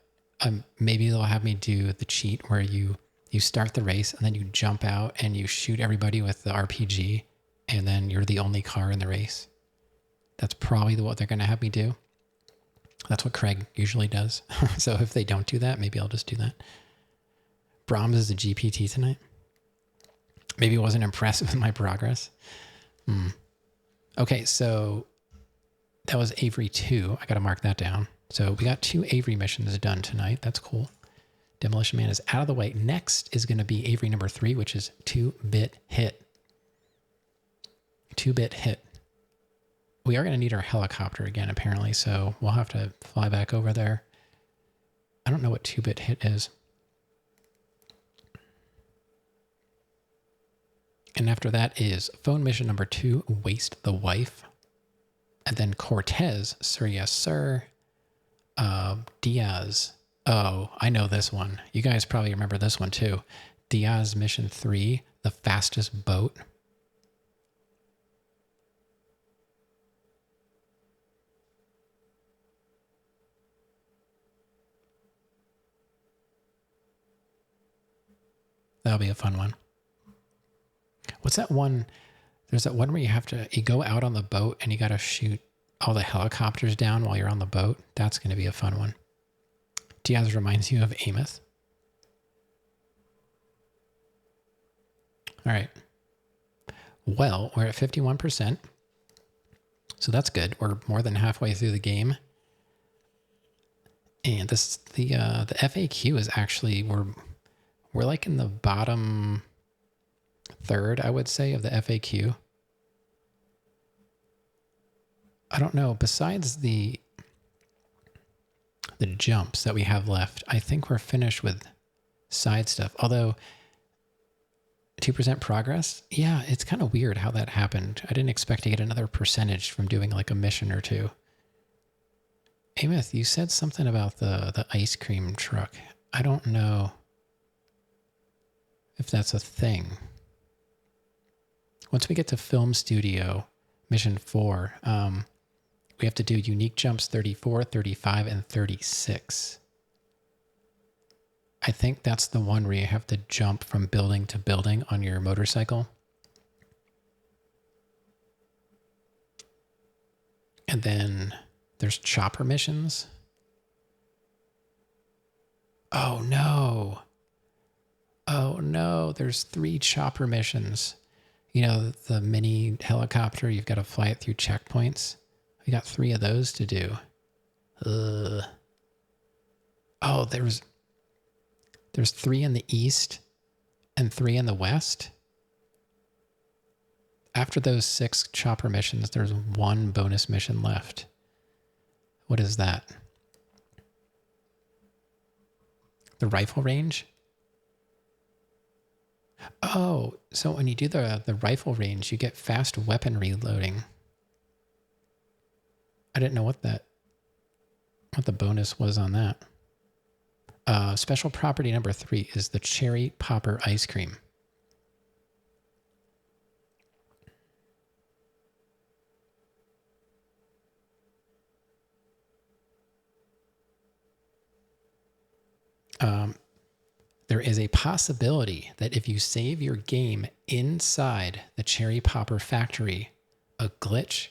maybe they'll have me do the cheat where you start the race and then you jump out and you shoot everybody with the RPG and then you're the only car in the race. That's probably what they're going to have me do. That's what Craig usually does. So if they don't do that, maybe I'll just do that. Brahms is a GPT tonight. Maybe he wasn't impressed with my progress. Okay, so that was Avery 2. I got to mark that down. So we got 2 Avery missions done tonight. That's cool. Demolition Man is out of the way. Next is going to be Avery number 3, which is 2-bit hit. 2-bit hit. We are going to need our helicopter again, apparently, so we'll have to fly back over there. I don't know what 2-bit hit is. And after that is phone mission number 2, Waste the Wife. And then Cortez, Sir Yes Sir. Diaz. Oh, I know this one. You guys probably remember this one too. Diaz mission 3, the fastest boat. That'll be a fun one. What's that one? There's that one where you go out on the boat and you got to shoot all the helicopters down while you're on the boat. That's going to be a fun one. Diaz reminds you of Amos. All right. Well, we're at 51%. So that's good. We're more than halfway through the game. And this the FAQ is actually we're like in the bottom third, I would say, of the FAQ. I don't know. Besides the jumps that we have left, I think we're finished with side stuff. Although 2% progress, yeah, it's kind of weird how that happened. I didn't expect to get another percentage from doing like a mission or 2. Ameth, you said something about the ice cream truck. I don't know if that's a thing. Once we get to Film Studio, Mission 4, we have to do unique jumps 34, 35, and 36. I think that's the one where you have to jump from building to building on your motorcycle. And then there's chopper missions. Oh no. Oh no, there's 3 chopper missions. You know, the mini helicopter, you've got to fly it through checkpoints. We got 3 of those to do. Oh, there's 3 in the east and 3 in the west. After those 6 chopper missions, there's 1 bonus mission left. What is that? The rifle range? Oh, so when you do the rifle range, you get fast weapon reloading. I didn't know what the bonus was on that. Special property number 3 is the cherry popper ice cream. There is a possibility that if you save your game inside the cherry popper factory, a glitch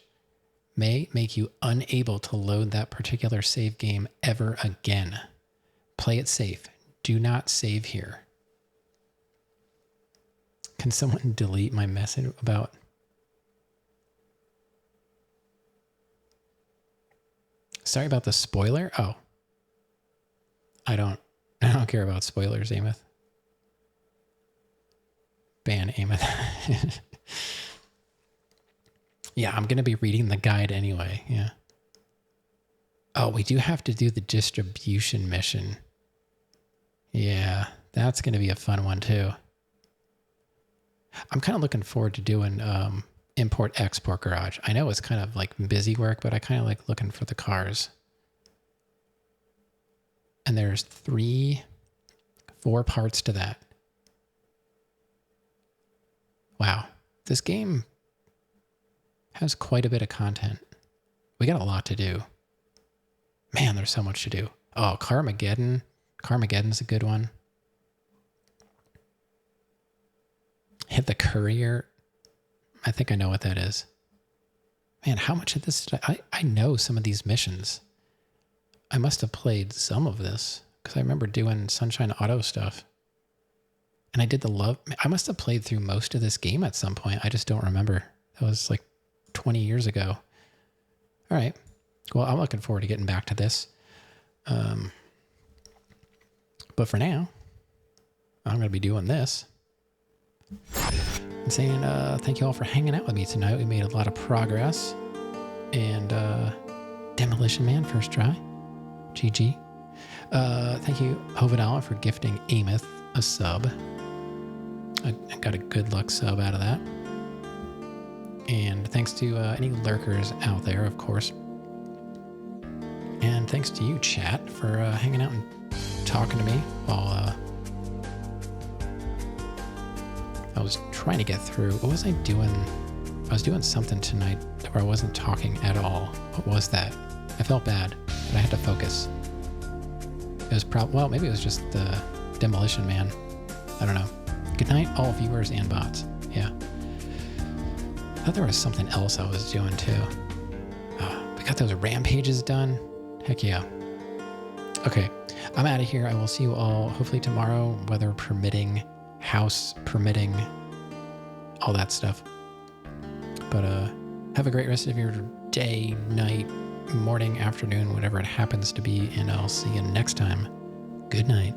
may make you unable to load that particular save game ever again. Play it safe. Do not save here. Can someone delete my message about... Sorry about the spoiler? Oh. I don't care about spoilers, Ameth. Ban Ameth. Yeah, I'm going to be reading the guide anyway. Yeah. Oh, we do have to do the distribution mission. Yeah, that's going to be a fun one too. I'm kind of looking forward to doing import-export garage. I know it's kind of like busy work, but I kind of like looking for the cars. And there's 4 parts to that. Wow. This game has quite a bit of content. We got a lot to do. Man, there's so much to do. Oh, Carmageddon. Carmageddon's a good one. Hit the Courier. I think I know what that is. Man, how much of this did I know some of these missions. I must have played some of this because I remember doing Sunshine Auto stuff. And I did the love. I must have played through most of this game at some point. I just don't remember. That was like 20 years ago. All right. Well, I'm looking forward to getting back to this. But for now, I'm going to be doing this. And saying thank you all for hanging out with me tonight. We made a lot of progress. And Demolition Man, first try. GG. Thank you, Hovidala, for gifting Ameth a sub. I got a good luck sub out of that. And thanks to any lurkers out there, of course. And thanks to you, chat, for hanging out and talking to me while I was trying to get through. What was I doing? I was doing something tonight where I wasn't talking at all. What was that? I felt bad, but I had to focus. It was well, maybe it was just the Demolition Man. I don't know. Good night, all viewers and bots. Yeah. I thought there was something else I was doing too. We got those rampages done. Heck yeah. Okay, I'm out of here. I will see you all hopefully tomorrow, weather permitting, house permitting, all that stuff. But have a great rest of your day, night, morning, afternoon, whatever it happens to be, and I'll see you next time. Good night.